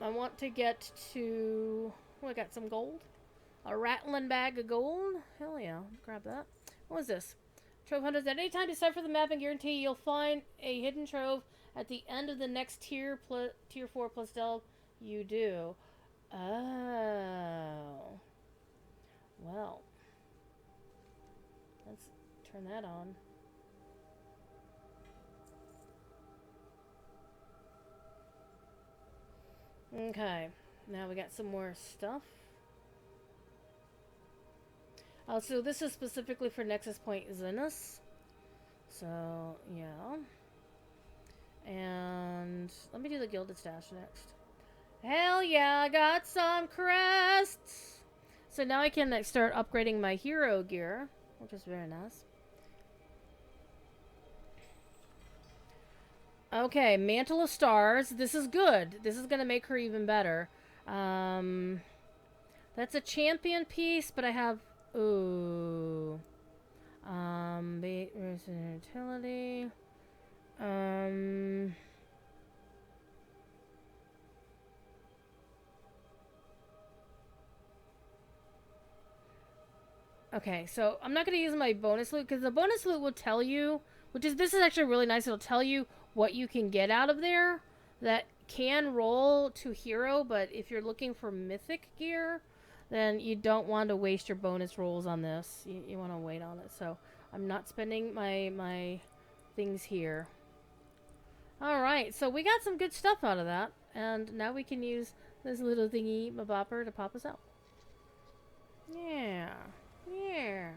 want to get to, oh, I got some gold. A rattling bag of gold. Hell yeah, grab that. What is this? Trove hunters. At any time you decipher the map and guarantee you'll find a hidden trove at the end of the next tier 4 plus delve you do. Oh. Well. Let's turn that on. Okay. Now we got some more stuff. So this is specifically for Nexus Point Zenus. So, yeah. And let me do the Gilded Stash next. Hell yeah, I got some crests! So now I can like, start upgrading my hero gear, which is very nice. Okay, Mantle of Stars. This is good. This is going to make her even better. That's a champion piece, but I have... Ooh. Utility. Okay, so I'm not going to use my bonus loot, because the bonus loot will tell you, this is actually really nice, it'll tell you what you can get out of there that can roll to hero, but if you're looking for mythic gear, then you don't want to waste your bonus rolls on this. You want to wait on it, so I'm not spending my things here. Alright, so we got some good stuff out of that, and now we can use this little thingy bopper to pop us out. Yeah. Yeah.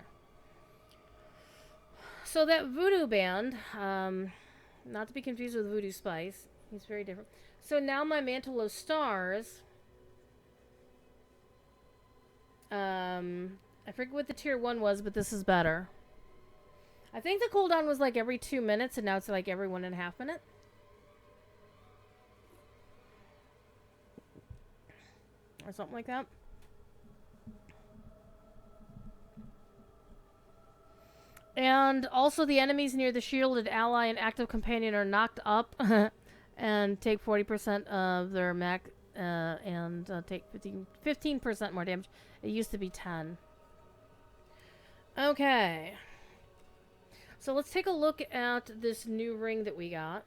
So that voodoo band, not to be confused with Voodoo Spice, he's very different. So now my Mantle of Stars, I forget what the tier 1 was, but this is better. I think the cooldown was like every 2 minutes, and now it's like every 1.5 minutes. Or something like that. And also the enemies near the shielded ally and active companion are knocked up and take 40% of their max and take 15% more damage. It used to be 10. Okay. So let's take a look at this new ring that we got.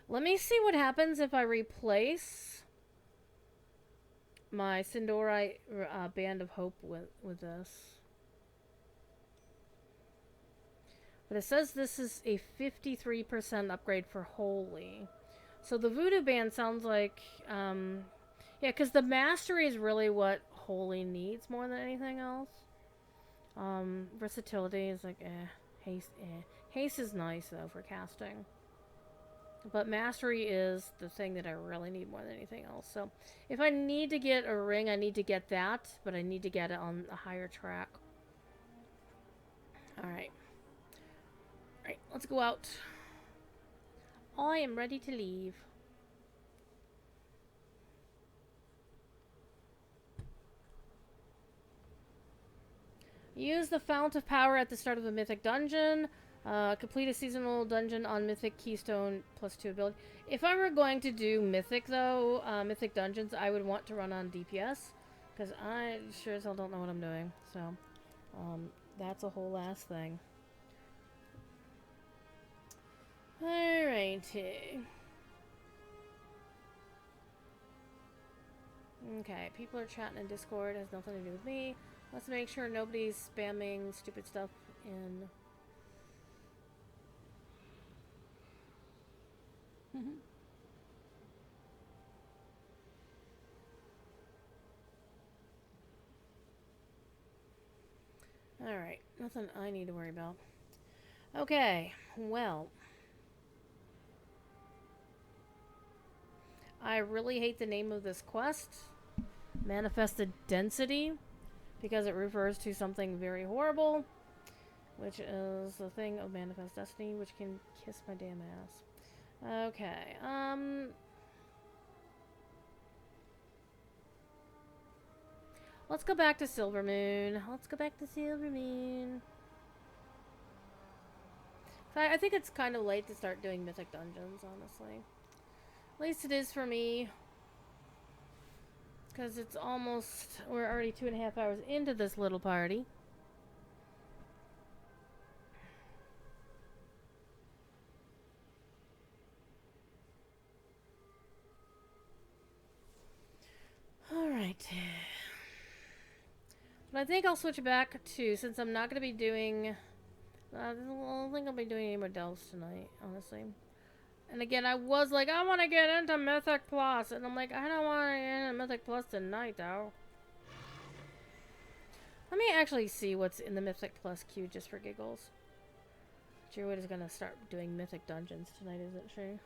Let me see what happens if I replace my Sindorite Band of Hope with this. But it says this is a 53% upgrade for Holy. So the Voodoo Band sounds like... yeah, because the Mastery is really what Holy needs more than anything else. Versatility is like, Haste is nice, though, for casting. But mastery is the thing that I really need more than anything else. So if I need to get a ring, I need to get that, but I need to get it on a higher track. Alright. Alright, let's go out. I am ready to leave. Use the Fount of Power at the start of a Mythic dungeon. Complete a seasonal dungeon on Mythic Keystone +2 ability. If I were going to do Mythic, though, Mythic dungeons, I would want to run on DPS. Because I sure as hell don't know what I'm doing. So, that's a whole ass thing. Alrighty. Okay, people are chatting in Discord. It has nothing to do with me. Let's make sure nobody's spamming stupid stuff in. Alright, nothing I need to worry about. Okay, well. I really hate the name of this quest. Manifested Density. Because it refers to something very horrible. Which is the thing of Manifest Destiny, which can kiss my damn ass. Okay, let's go back to Silvermoon. Let's go back to Silvermoon. I think it's kind of late to start doing Mythic Dungeons, honestly. At least it is for me. Because it's almost... We're already 2.5 hours into this little party. Alright. But I think I'll switch back to... Since I'm not going to be doing... I don't think I'll be doing any more delves tonight, honestly. And again, I was like, I want to get into Mythic Plus. And I'm like, I don't want to get into Mythic Plus tonight, though. Let me actually see what's in the Mythic Plus queue just for giggles. Druid is going to start doing Mythic Dungeons tonight, isn't she?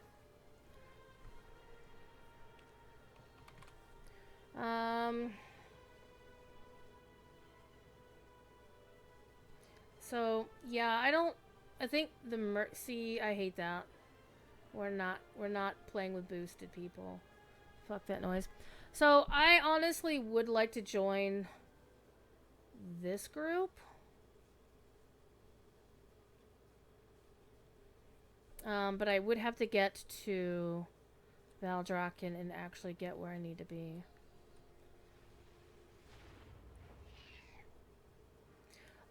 So, yeah, I think the Mercy, I hate that. We're not playing with boosted people. Fuck that noise. So, I honestly would like to join this group. But I would have to get to Valdrakken and actually get where I need to be.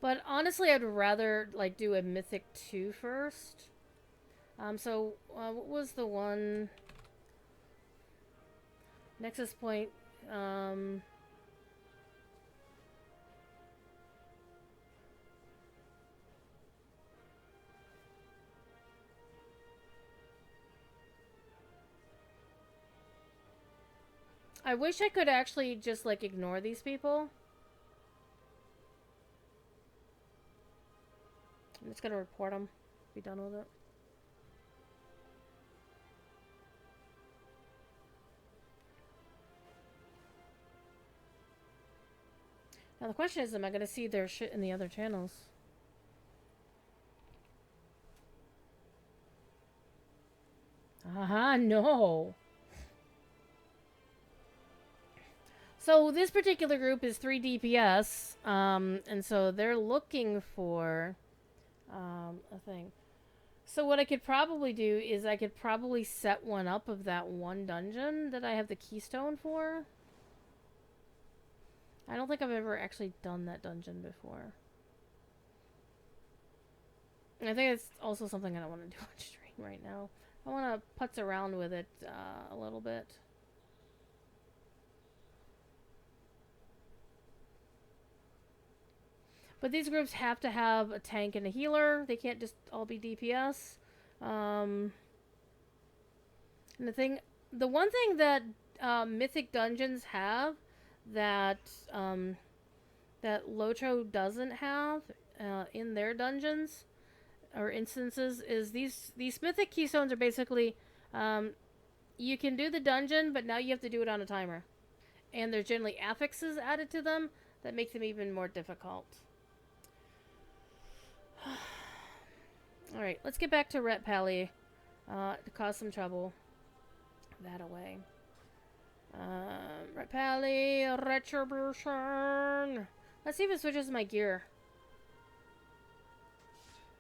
But honestly, I'd rather like do a Mythic 2 first. What was the one? Nexus Point. I wish I could actually just like ignore these people. I'm just gonna report them. Be done with it. Now the question is, am I gonna see their shit in the other channels? No. So this particular group is 3 DPS, and so they're looking for a thing. So what I could probably do is I could probably set one up of that one dungeon that I have the keystone for. I don't think I've ever actually done that dungeon before. And I think it's also something I don't want to do on stream right now. I want to putz around with it a little bit. But these groups have to have a tank and a healer. They can't just all be DPS. And the one thing that Mythic Dungeons have that that Lotro doesn't have in their dungeons or instances is these Mythic Keystones are basically You can do the dungeon, but now you have to do it on a timer. And there's generally affixes added to them that makes them even more difficult. Alright, let's get back to Ret Pally to cause some trouble. That away. Ret Pally, Retribution. Let's see if it switches my gear.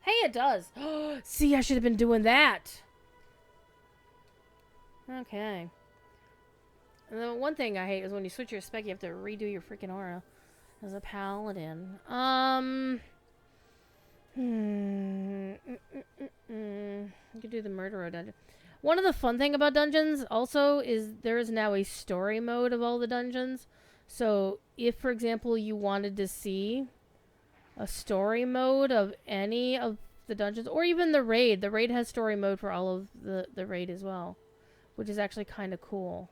Hey, it does. See, I should have been doing that. Okay. And the one thing I hate is when you switch your spec, you have to redo your freaking aura as a paladin. You could do the murderer dungeon. One of the fun thing about dungeons also is there is now a story mode of all the dungeons. So if, for example, you wanted to see a story mode of any of the dungeons, or even the raid has story mode for all of the raid as well, which is actually kind of cool.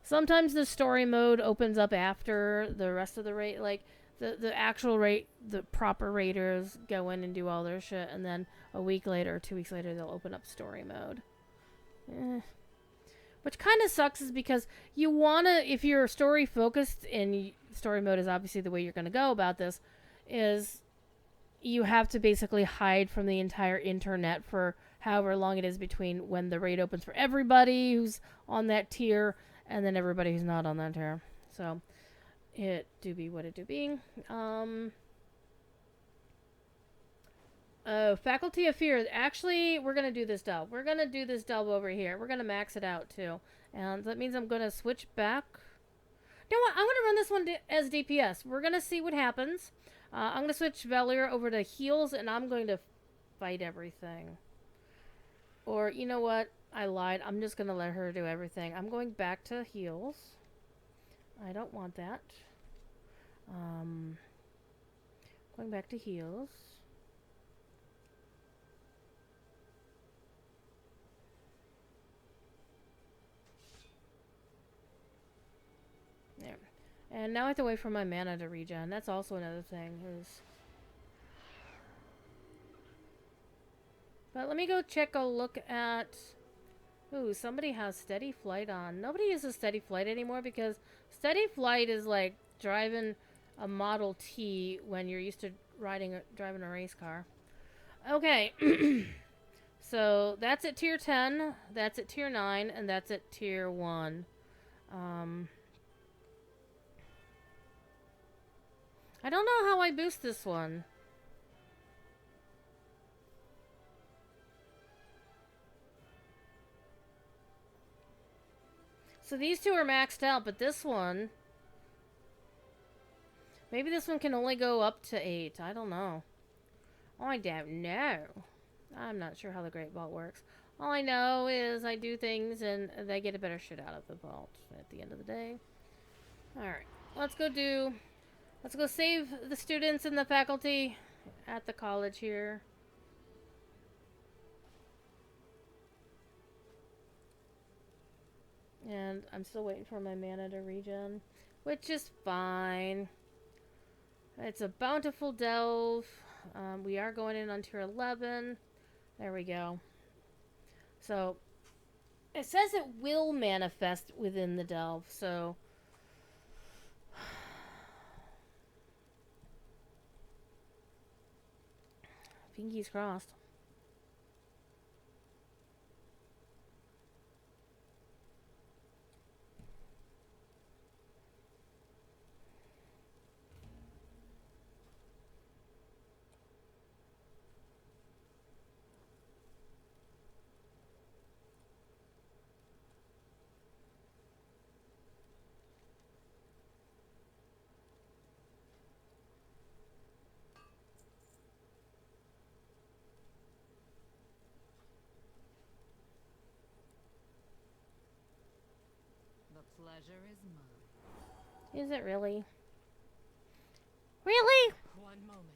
Sometimes the story mode opens up after the rest of the raid, like the actual raid, the proper raiders go in and do all their shit, and then a week later or 2 weeks later they'll open up story mode. Which kind of sucks is because you want to, if you're story focused, and story mode is obviously the way you're going to go about this, is you have to basically hide from the entire internet for however long it is between when the raid opens for everybody who's on that tier and then everybody who's not on that tier. So, it do be what it do be. Oh, Faculty of Fear. Actually, we're going to do this delve. We're going to do this delve over here. We're going to max it out, too. And that means I'm going to switch back. You know what? I'm going to run this one as DPS. We're going to see what happens. I'm going to switch Valier over to heals, and I'm going to fight everything. Or, you know what? I lied. I'm just going to let her do everything. I'm going back to heals. I don't want that. Going back to heals. There. And now I have to wait for my mana to regen. That's also another thing. But let me go check a look at... Ooh, somebody has Steady Flight on. Nobody uses Steady Flight anymore because Steady Flight is like driving a Model T when you're used to driving a race car. Okay. So that's at tier 10, that's at tier 9, and that's at tier 1. I don't know how I boost this one. So these two are maxed out, but this one... Maybe this one can only go up to 8. I don't know. I don't know. I'm not sure how the Great Vault works. All I know is I do things and they get a better shit out of the vault at the end of the day. Alright. Let's go save the students and the faculty at the college here. And I'm still waiting for my mana to regen, which is fine. It's a bountiful delve. We are going in on tier 11. There we go. So, it says it will manifest within the delve, so... Pinkies crossed. The pleasure is mine. Is it really? Really? One moment.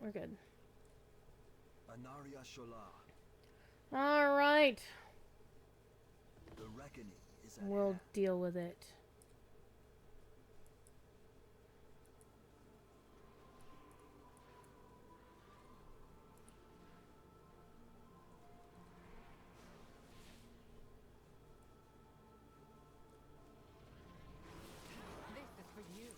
Alright, we're good. Anaria Shola. Alright. The reckoning is at We'll hand. deal with it. This is for you.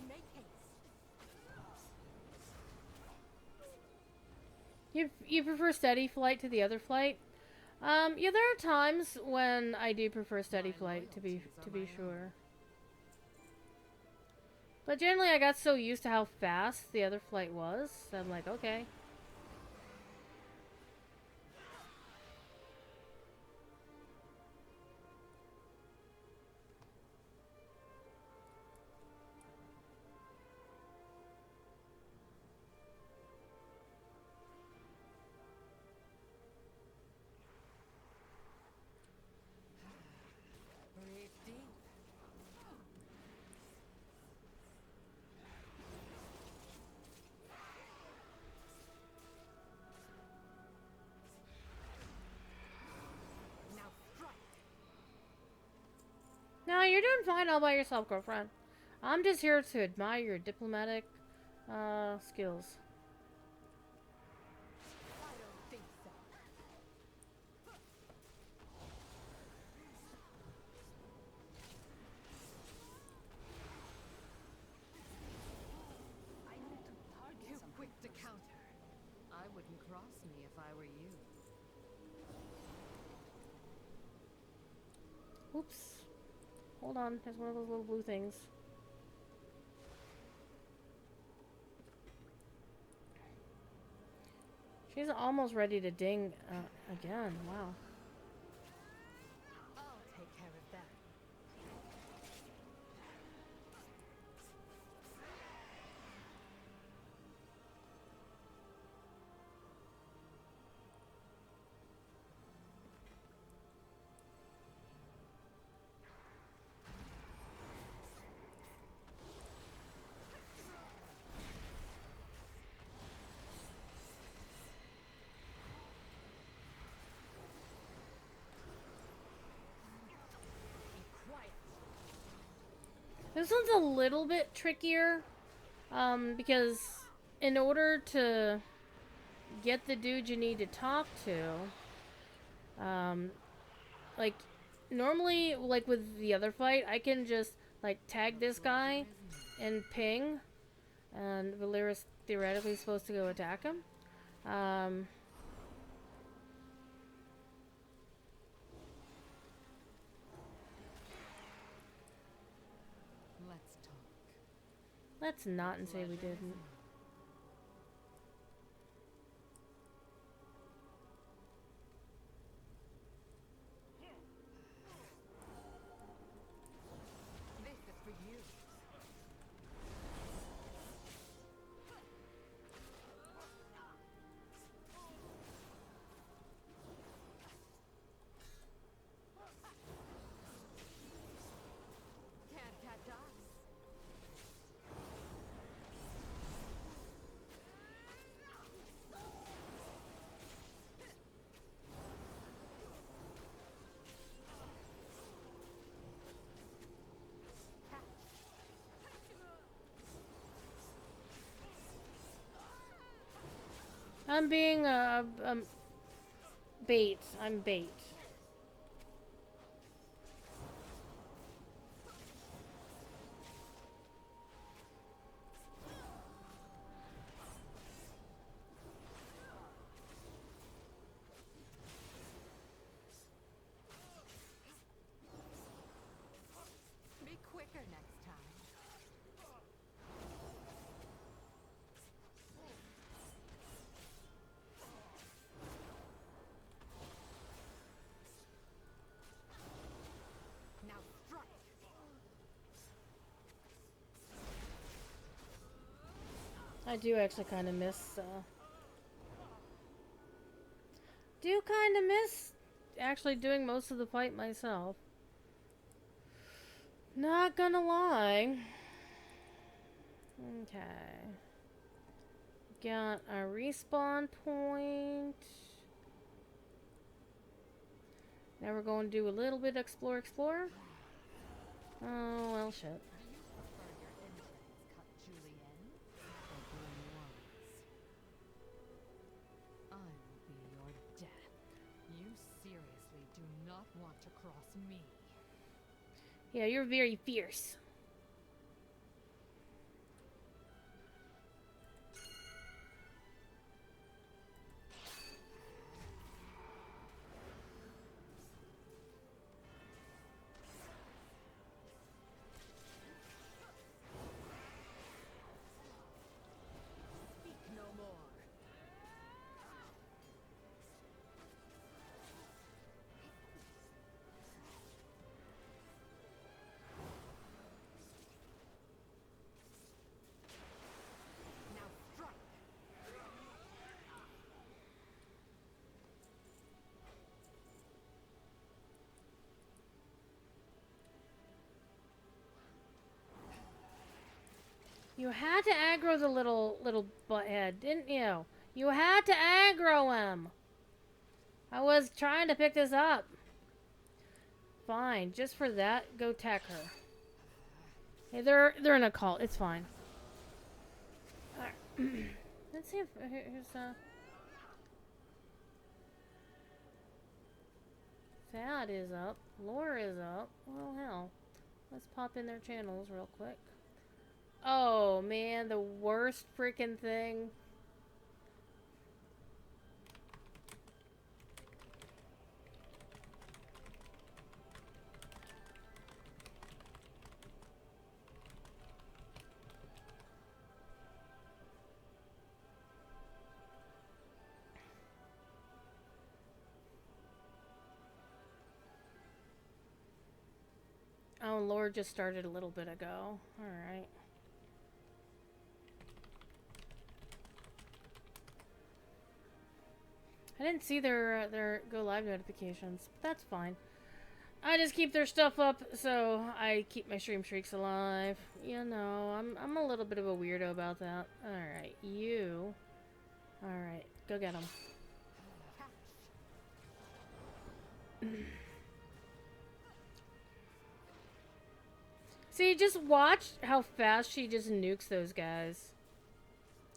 Make haste. You prefer steady flight to the other flight? Yeah, there are times when I do prefer steady flight to be sure. But generally, I got so used to how fast the other flight was, I'm like, okay. Breathe deep. Now strike. No, you're doing fine all by yourself, girlfriend. I'm just here to admire your diplomatic skills. I don't think so. I need to target Too something quick to first. counter. I wouldn't cross me if I were you. Oops. Hold on, there's one of those little blue things. She's almost ready to ding again. Wow. I'll take care of that. Be quiet. This one's a little bit trickier, because in order to get the dude you need to talk to, like, normally, like with the other fight, I can just, like, tag this guy and ping, and Valera's theoretically supposed to go attack him. Let's talk. Let's not and say we didn't. This is for you. Can't catch us. I'm being bait. I'm bait. Be quicker next time. Now strike. I do actually kind of miss. Do kind of miss actually doing most of the fight myself. Not gonna lie. Okay. Got a respawn point. Now we're going to do a little bit explore. Oh, well, shit. Do you prefer your entrails cut julienne or brunoise? I will be your death. You seriously do not want to cross me. Yeah, you're very fierce. Speak no more. Now strike. You had to aggro the little butthead, didn't you? You had to aggro him. I was trying to pick this up. Fine, just for that, go attack her. Hey, they're in a cult. It's fine. Alright. Let's see if here's Thad is up. Lore is up. Well, hell. Let's pop in their channels real quick. Oh, man, the worst freaking thing. Oh, Lore just started a little bit ago. Alright. I didn't see their go live notifications. But that's fine. I just keep their stuff up so I keep my stream streaks alive. You know, I'm a little bit of a weirdo about that. Alright, you. Alright, go get him. See, just watch how fast she just nukes those guys.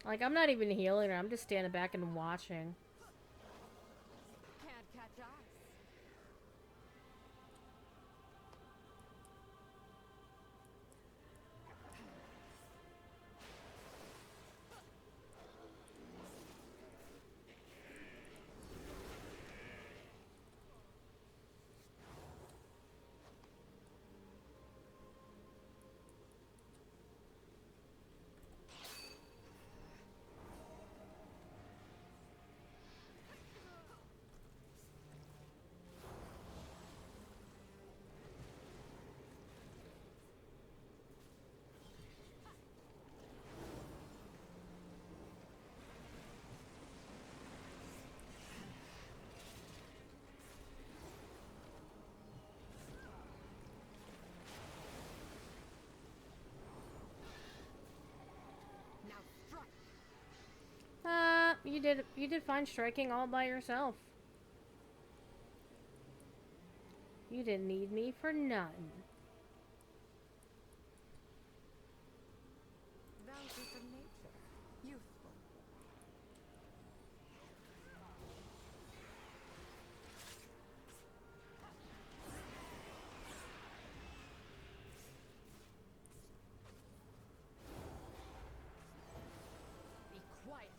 Like, I'm not even healing her. I'm just standing back and watching. Can't catch us. You did fine striking all by yourself. You didn't need me for nothing. Bounty from nature. Youthful. Be quiet.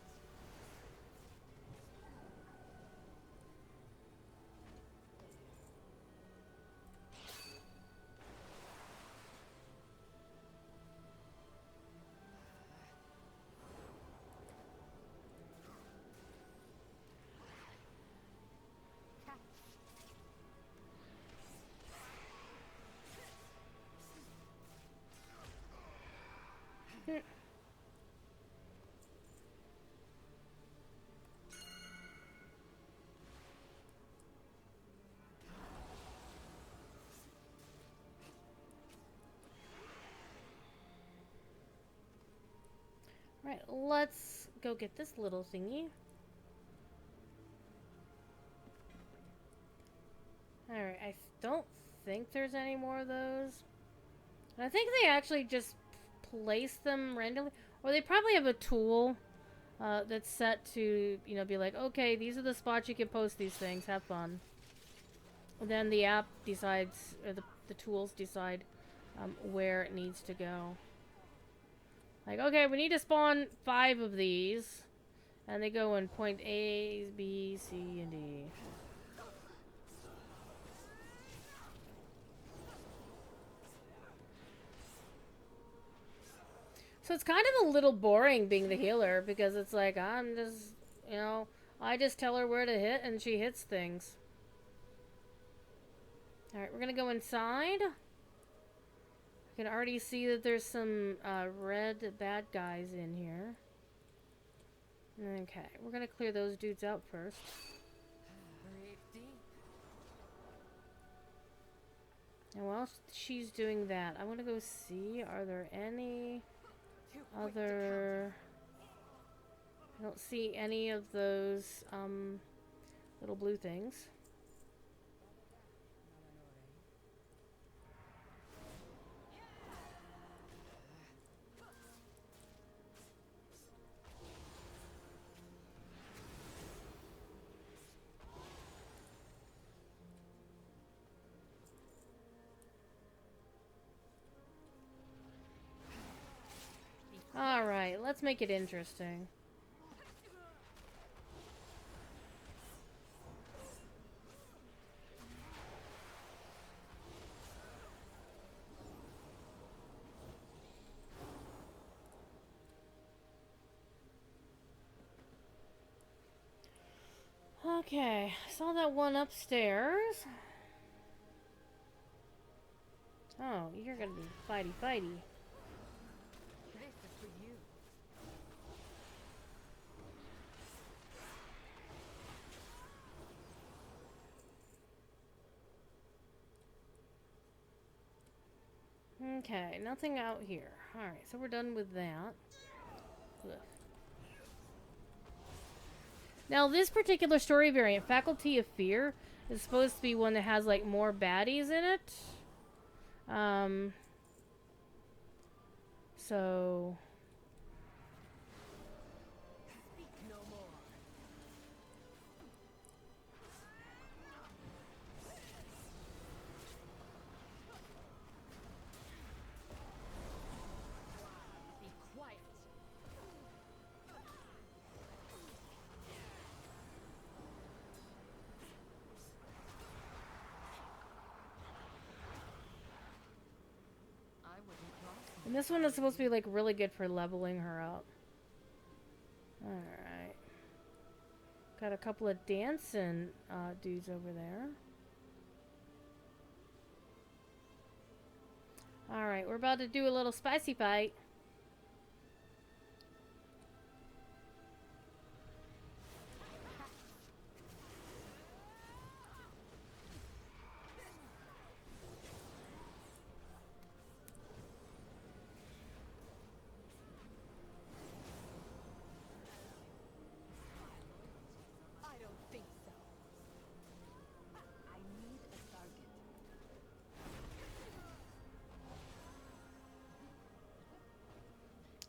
Alright, let's go get this little thingy. Alright, I don't think there's any more of those. And I think they actually just place them randomly. Or they probably have a tool that's set to, you know, be like, okay, these are the spots you can post these things. Have fun. And then the app decides, or the tools decide where it needs to go. Like, okay, we need to spawn 5 of these. And they go in point A, B, C, and D. So it's kind of a little boring being the healer, because it's like, I'm just, you know, I just tell her where to hit and she hits things. Alright, we're gonna go inside. I can already see that there's some red bad guys in here. Okay, we're gonna clear those dudes out first. Breathe deep. And while she's doing that, I want to go see, are there any other... I don't see any of those little blue things. Alright, let's make it interesting. Okay, I saw that one upstairs. Oh, you're gonna be fighty. This is for you. Okay, nothing out here. Alright, so we're done with that. Ugh. Now, this particular story variant, Faculty of Fear, is supposed to be one that has, like, more baddies in it. So... Speak no more. Be quiet. I wouldn't cross you. And this one is supposed to be, like, really good for leveling her up. Alright. Got a couple of dancing dudes over there. Alright, we're about to do a little spicy fight. I don't think so. I need a target.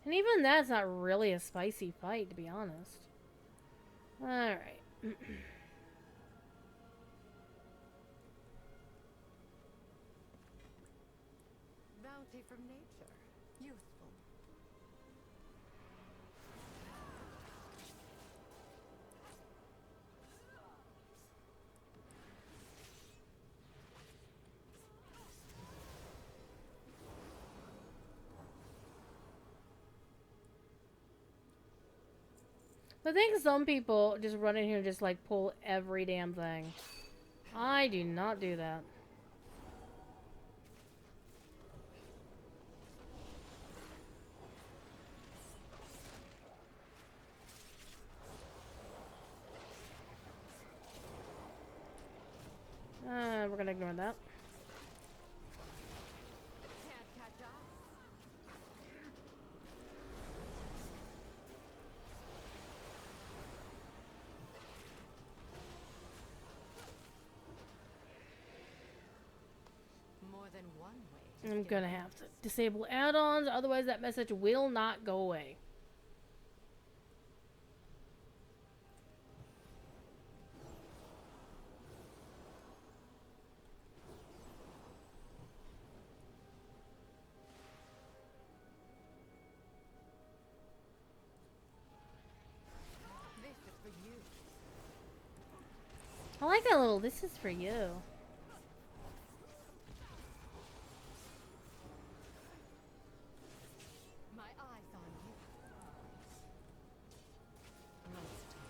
And even that's not really a spicy fight, to be honest. Alright. Bounty from nature. Useful. I think some people just run in here and just, like, pull every damn thing. I do not do that. We're gonna ignore that. Can't catch us. than one way to I'm get gonna it. have to disable add-ons, otherwise that message will not go away. This is for you. I like that little, this is for you. My eyes on you. Let's talk.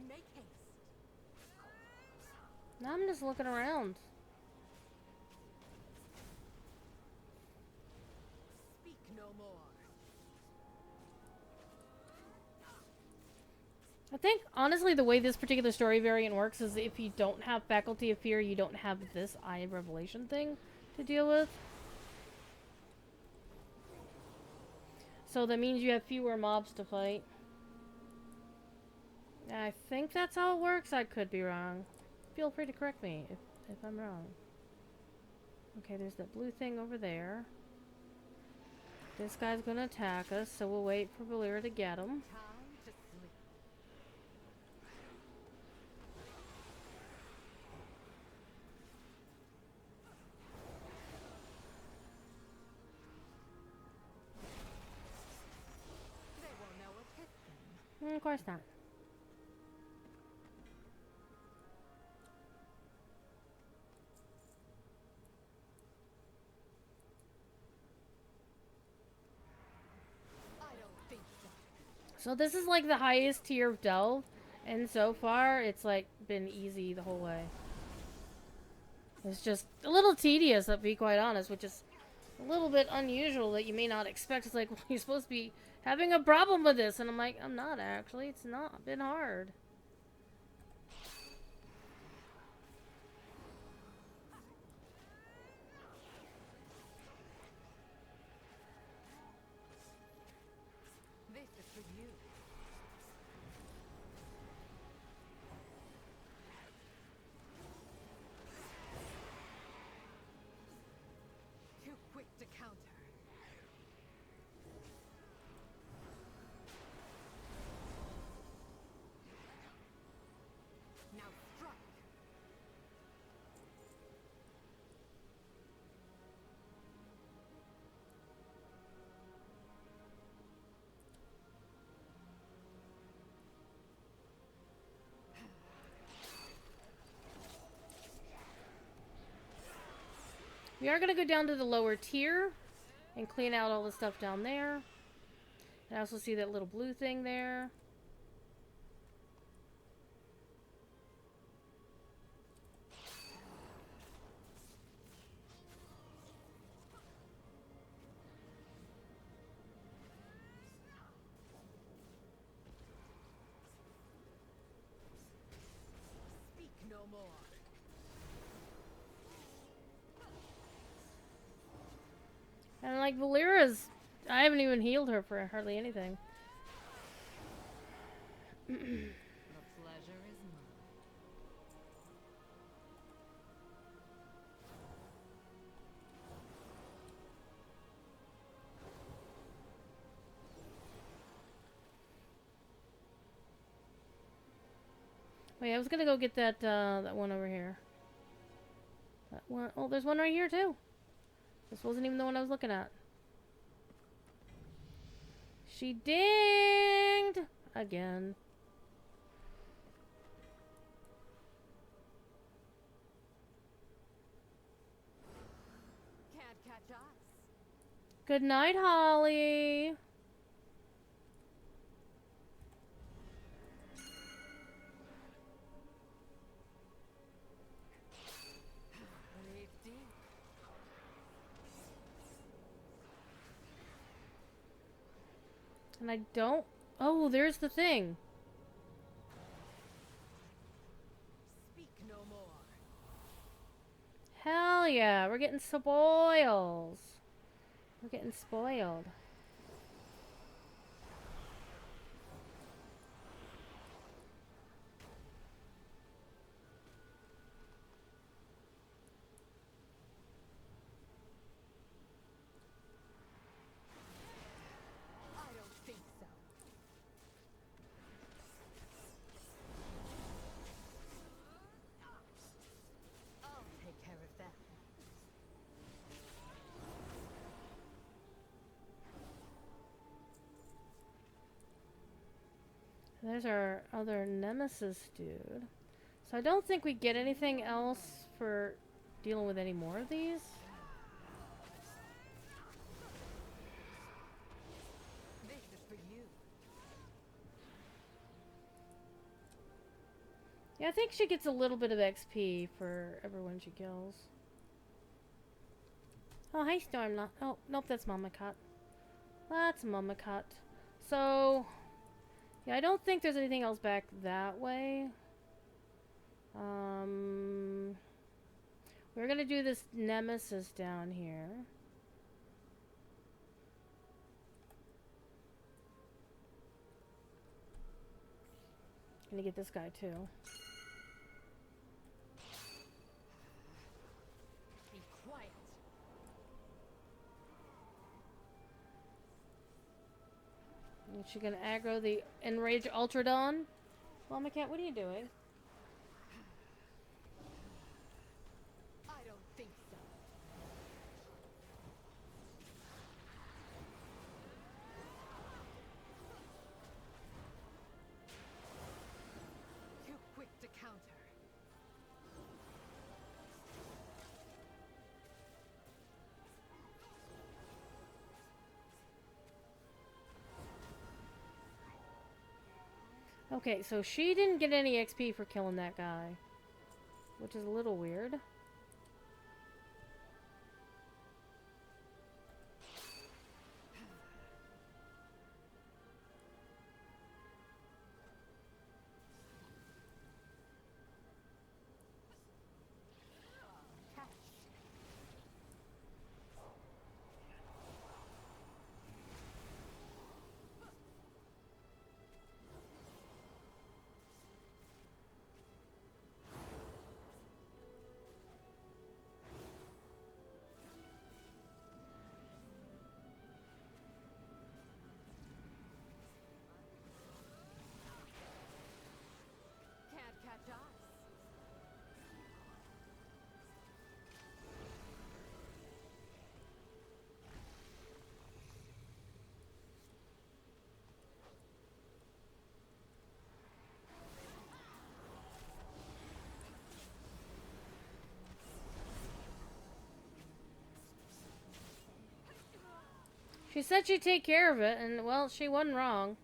Make haste. Now I'm just looking around. Speak no more. I think, honestly, the way this particular story variant works is if you don't have Faculty of Fear, you don't have this Eye of Revelation thing to deal with. So that means you have fewer mobs to fight. I think that's how it works. I could be wrong. Feel free to correct me if I'm wrong. Okay, there's that blue thing over there. This guy's gonna attack us, so we'll wait for Valera to get him. Time to sleep. They won't know what hit them. Of course not. I don't think so. So this is like the highest tier of Delve, and so far it's like been easy the whole way. It's just a little tedious, to be quite honest, which is a little bit unusual that you may not expect. It's like, well, you're supposed to be having a problem with this, and I'm like, I'm not actually. It's not been hard. This is for you. Too quick to counter. Now strike. We are going to go down to the lower tier and clean out all the stuff down there. I also see that little blue thing there. Speak no more. And like Valera's, I haven't even healed her for hardly anything. The pleasure is mine. Wait, I was gonna go get that that one over here. That one, oh, there's one right here too. This wasn't even the one I was looking at. She dinged again. Can't catch us. Good night, Holly. Breathe deep. And I don't. Oh, there's the thing. Speak no more. Hell Hell yeah, we're getting spoils. We're getting spoiled. I don't think so. I'll take care of that. There's our other nemesis dude. So I don't think we get anything else for dealing with any more of these. This is for you. Yeah, I think she gets a little bit of XP for everyone she kills. Oh, hey, Stormlock. Oh, nope, that's Mama Cut. That's Mama Cut. So, yeah, I don't think there's anything else back that way. We're gonna do this nemesis down here. Gonna get this guy too. Be quiet. Is she gonna aggro the Enrage Ultradon? Mama Cat, what are you doing? I don't think so. Too quick to counter. Okay, so she didn't get any XP for killing that guy, which is a little weird. Can't catch us. She said she'd take care of it, and, well, she wasn't wrong.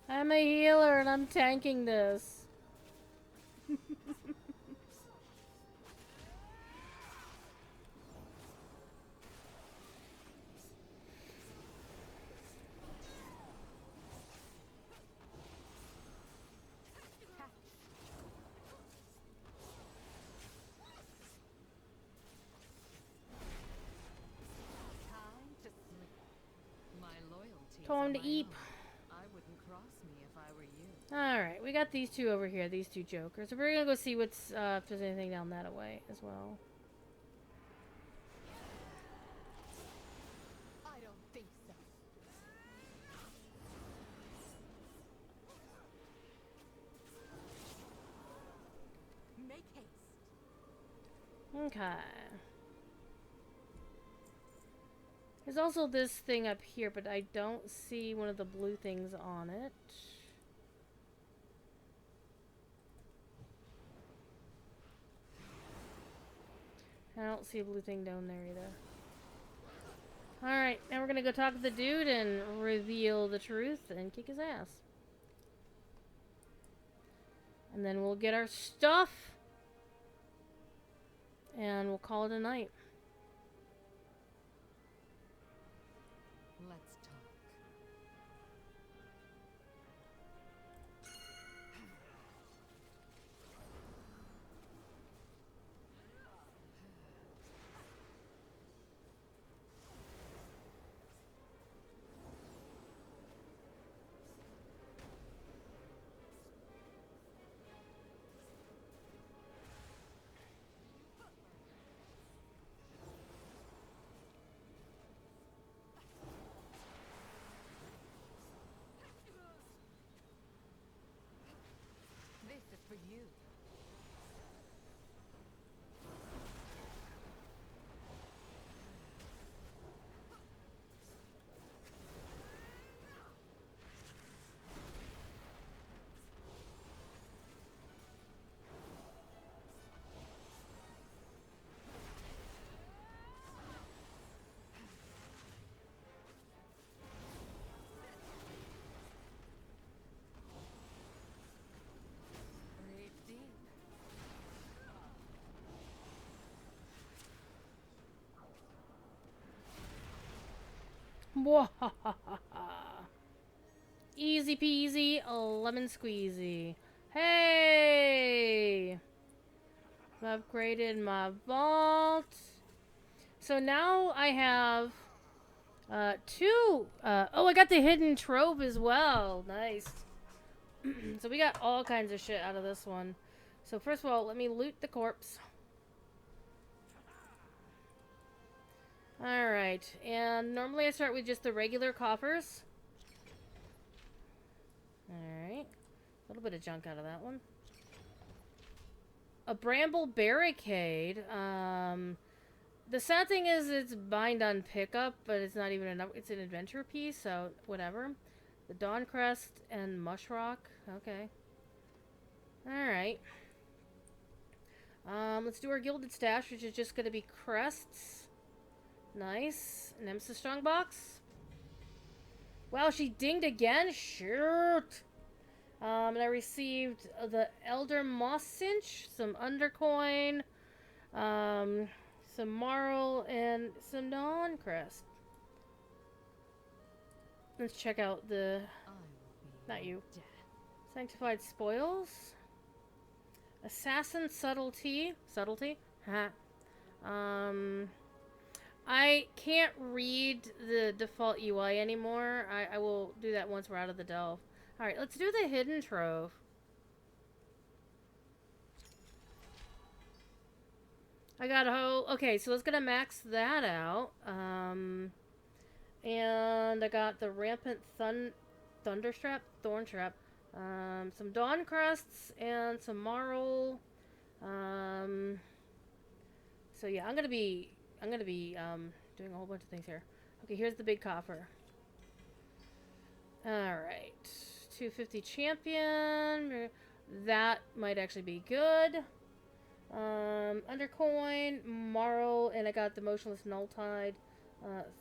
I'm a healer, and I'm tanking this. Time to sleep. My loyalty. Time to eat. I wouldn't cross me if I were you. Alright, we got these two over here, these two jokers. So we're gonna go see what's, if there's anything down that way as well. I don't think so. Make haste. Okay. There's also this thing up here, but I don't see one of the blue things on it. I don't see a blue thing down there either. Alright, now we're gonna go talk to the dude and reveal the truth and kick his ass. And then we'll get our stuff. And we'll call it a night. Let's talk. This is for you. Breathe deep. Easy peasy, lemon squeezy. Hey! I've upgraded my vault. So now I have two. Oh, I got the hidden trove as well. Nice. So we got all kinds of shit out of this one. So first of all, let me loot the corpse. Alright, and normally I start with just the regular coffers. Alright. A little bit of junk out of that one. A bramble barricade. The sad thing is it's bind on pickup, but it's not even enough. It's an adventure piece, so whatever. The Dawn Crest and Mushrock. Okay. Alright. Let's do our Gilded Stash, which is just going to be crests. Nice. Nemesis Strongbox. Wow, she dinged again? Shoot. And I received the Elder Moss Cinch, some Undercoin, some Marl, and some Dawn Crest. Let's check out the... Not you. Sanctified Spoils. Assassin Subtlety. Subtlety? Ha. I can't read the default UI anymore. I will do that once we're out of the delve. Alright, let's do the hidden trove. I got a whole... Okay, so let's gonna max that out. And I got the Rampant Thunderstrap? Thorntrap. Some Dawn Crests and some Marl. So yeah, I'm gonna be doing a whole bunch of things here. Okay, here's the big coffer. Alright. 250 champion. That might actually be good. Undercoin, Marl, and I got the motionless null tide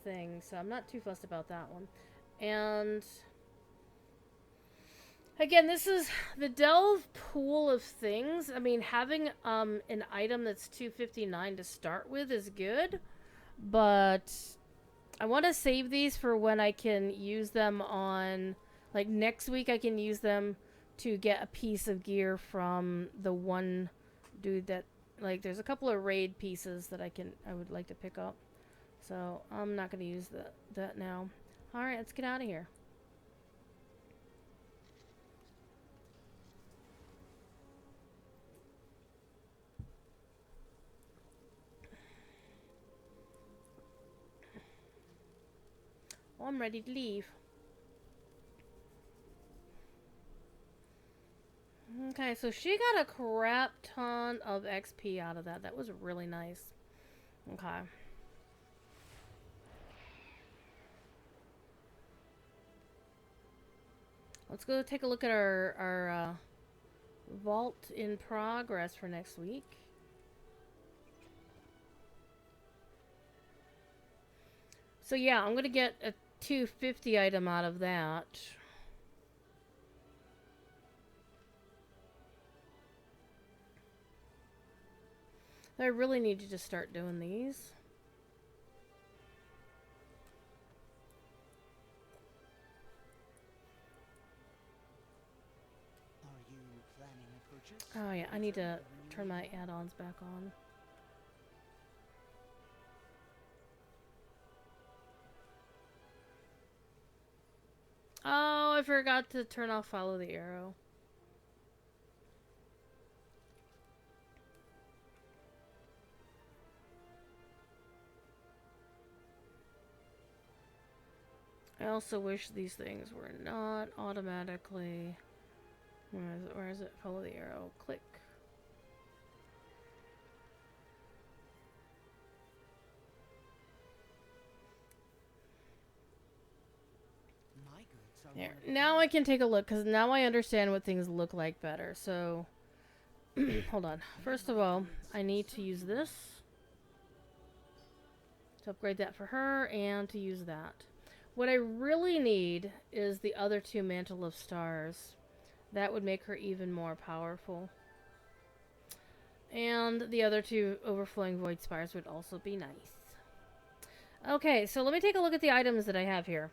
thing, so I'm not too fussed about that one. And again, this is the delve pool of things. I mean, having an item that's 259 to start with is good, but I want to save these for when I can use them on, like next week I can use them to get a piece of gear from the one dude that, like, there's a couple of raid pieces that I would like to pick up. So I'm not going to use that now. Alright, let's get out of here. Oh, I'm ready to leave. Okay, so she got a crap ton of XP out of that. That was really nice. Okay. Let's go take a look at our vault in progress for next week. So yeah, I'm gonna get a 250 item out of that. I really need to just start doing these. Are you planning a purchase? Oh yeah, I need to turn my add-ons back on. Oh, I forgot to turn off follow the arrow. I also wish these things were not automatically... Where is it? Follow the arrow. Click. My goods are There. one of a Now I can take a look, because now I understand what things look like better. So, hold on. First of all, I need to use this. To upgrade that for her, and to use that. What I really need is the other two Mantle of Stars. That would make her even more powerful. And the other two Overflowing Void Spires would also be nice. Okay, so let me take a look at the items that I have here.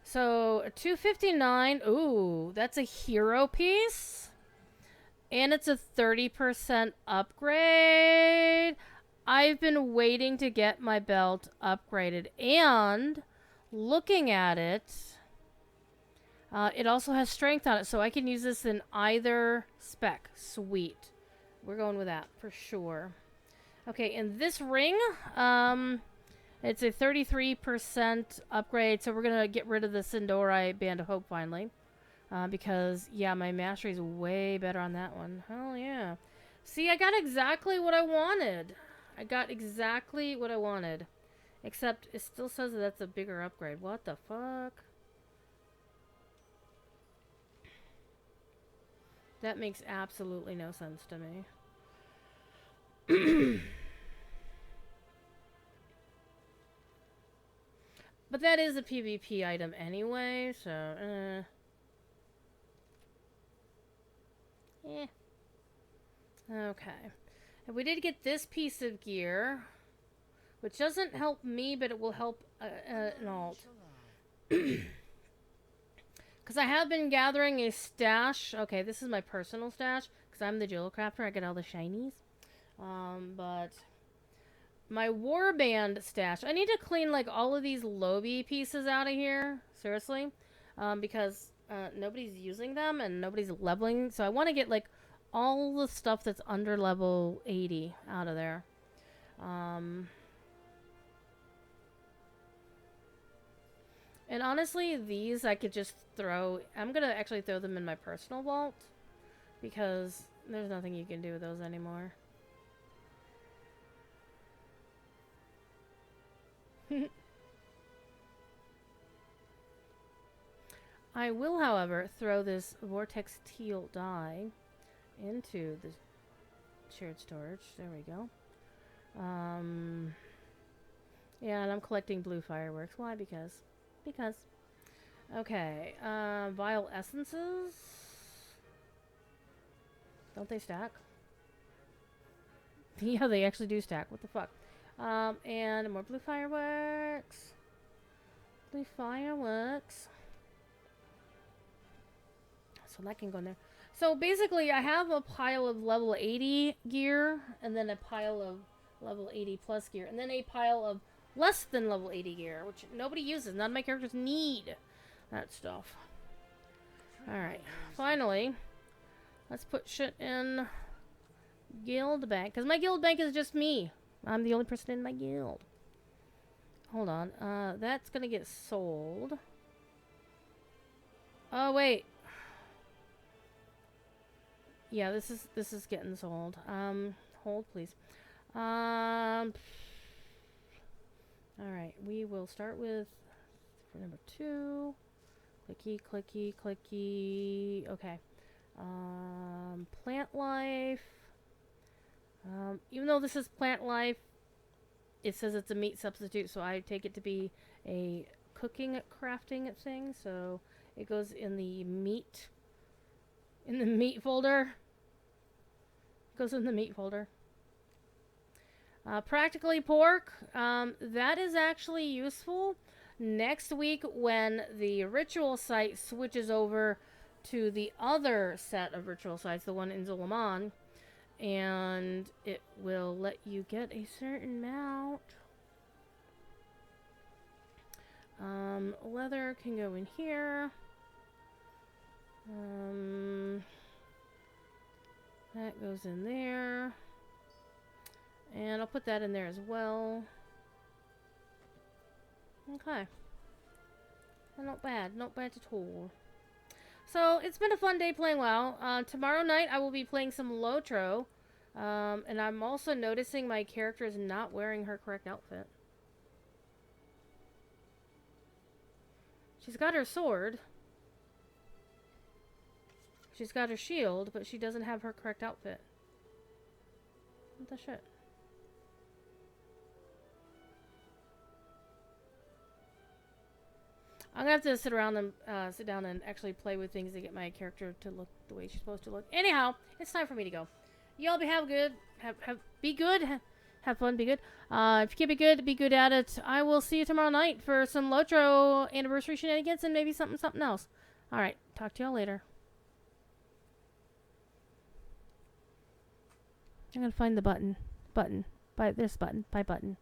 So, 259. Ooh, that's a hero piece. And it's a 30% upgrade. I've been waiting to get my belt upgraded. And, looking at it, it also has strength on it. So I can use this in either spec. Sweet. We're going with that for sure. Okay, and this ring, it's a 33% upgrade, so we're going to get rid of the Sindori Band of Hope finally. Because, yeah, my mastery is way better on that one. Hell yeah. See, I got exactly what I wanted. I got exactly what I wanted. Except, it still says that that's a bigger upgrade. What the fuck? That makes absolutely no sense to me. But that is a PvP item anyway, so, Okay. And we did get this piece of gear, which doesn't help me, but it will help an alt. Because I have been gathering a stash. Okay, this is my personal stash, because I'm the jewel crafter. I get all the shinies. But my warband stash. I need to clean, like, all of these Lobby pieces out of here. Seriously. Because nobody's using them, and nobody's leveling. So I want to get, like, all the stuff that's under level 80 out of there. And honestly, these I could just throw... I'm going to actually throw them in my personal vault. Because there's nothing you can do with those anymore. I will, however, throw this Vortex Teal dye into the shared storage. There we go. Yeah, and I'm collecting blue fireworks. Why? Because. Okay. Vile essences. Don't they stack? Yeah, they actually do stack. What the fuck? And more blue fireworks. Blue fireworks. So that can go in there. So basically, I have a pile of level 80 gear, and then a pile of level 80 plus gear, and then a pile of less than level 80 gear, which nobody uses. None of my characters need that stuff. Alright, finally, let's put shit in guild bank, because my guild bank is just me. I'm the only person in my guild. Hold on, that's gonna get sold. Oh, wait. Yeah, this is getting sold. Hold, please. Alright, we will start with for number 2. Clicky, clicky, clicky. Okay. Plant life. Even though this is plant life, it says it's a meat substitute, so I take it to be a cooking crafting thing. So it goes in the meat folder. Goes in the meat folder. Practically pork. That is actually useful next week when the ritual site switches over to the other set of ritual sites, the one in Zulaman, and it will let you get a certain mount. Leather can go in here. That goes in there. And I'll put that in there as well. Okay. Well, not bad. Not bad at all. So, it's been a fun day playing WoW. Tomorrow night I will be playing some Lotro. And I'm also noticing my character is not wearing her correct outfit. She's got her sword. She's got her shield, but she doesn't have her correct outfit. What the shit? I'm gonna have to sit down and actually play with things to get my character to look the way she's supposed to look. Anyhow, it's time for me to go. Y'all be good, have fun, be good. If you can be good at it. I will see you tomorrow night for some Lotro anniversary shenanigans and maybe something else. All right, talk to y'all later. I'm gonna find the button. Buy button.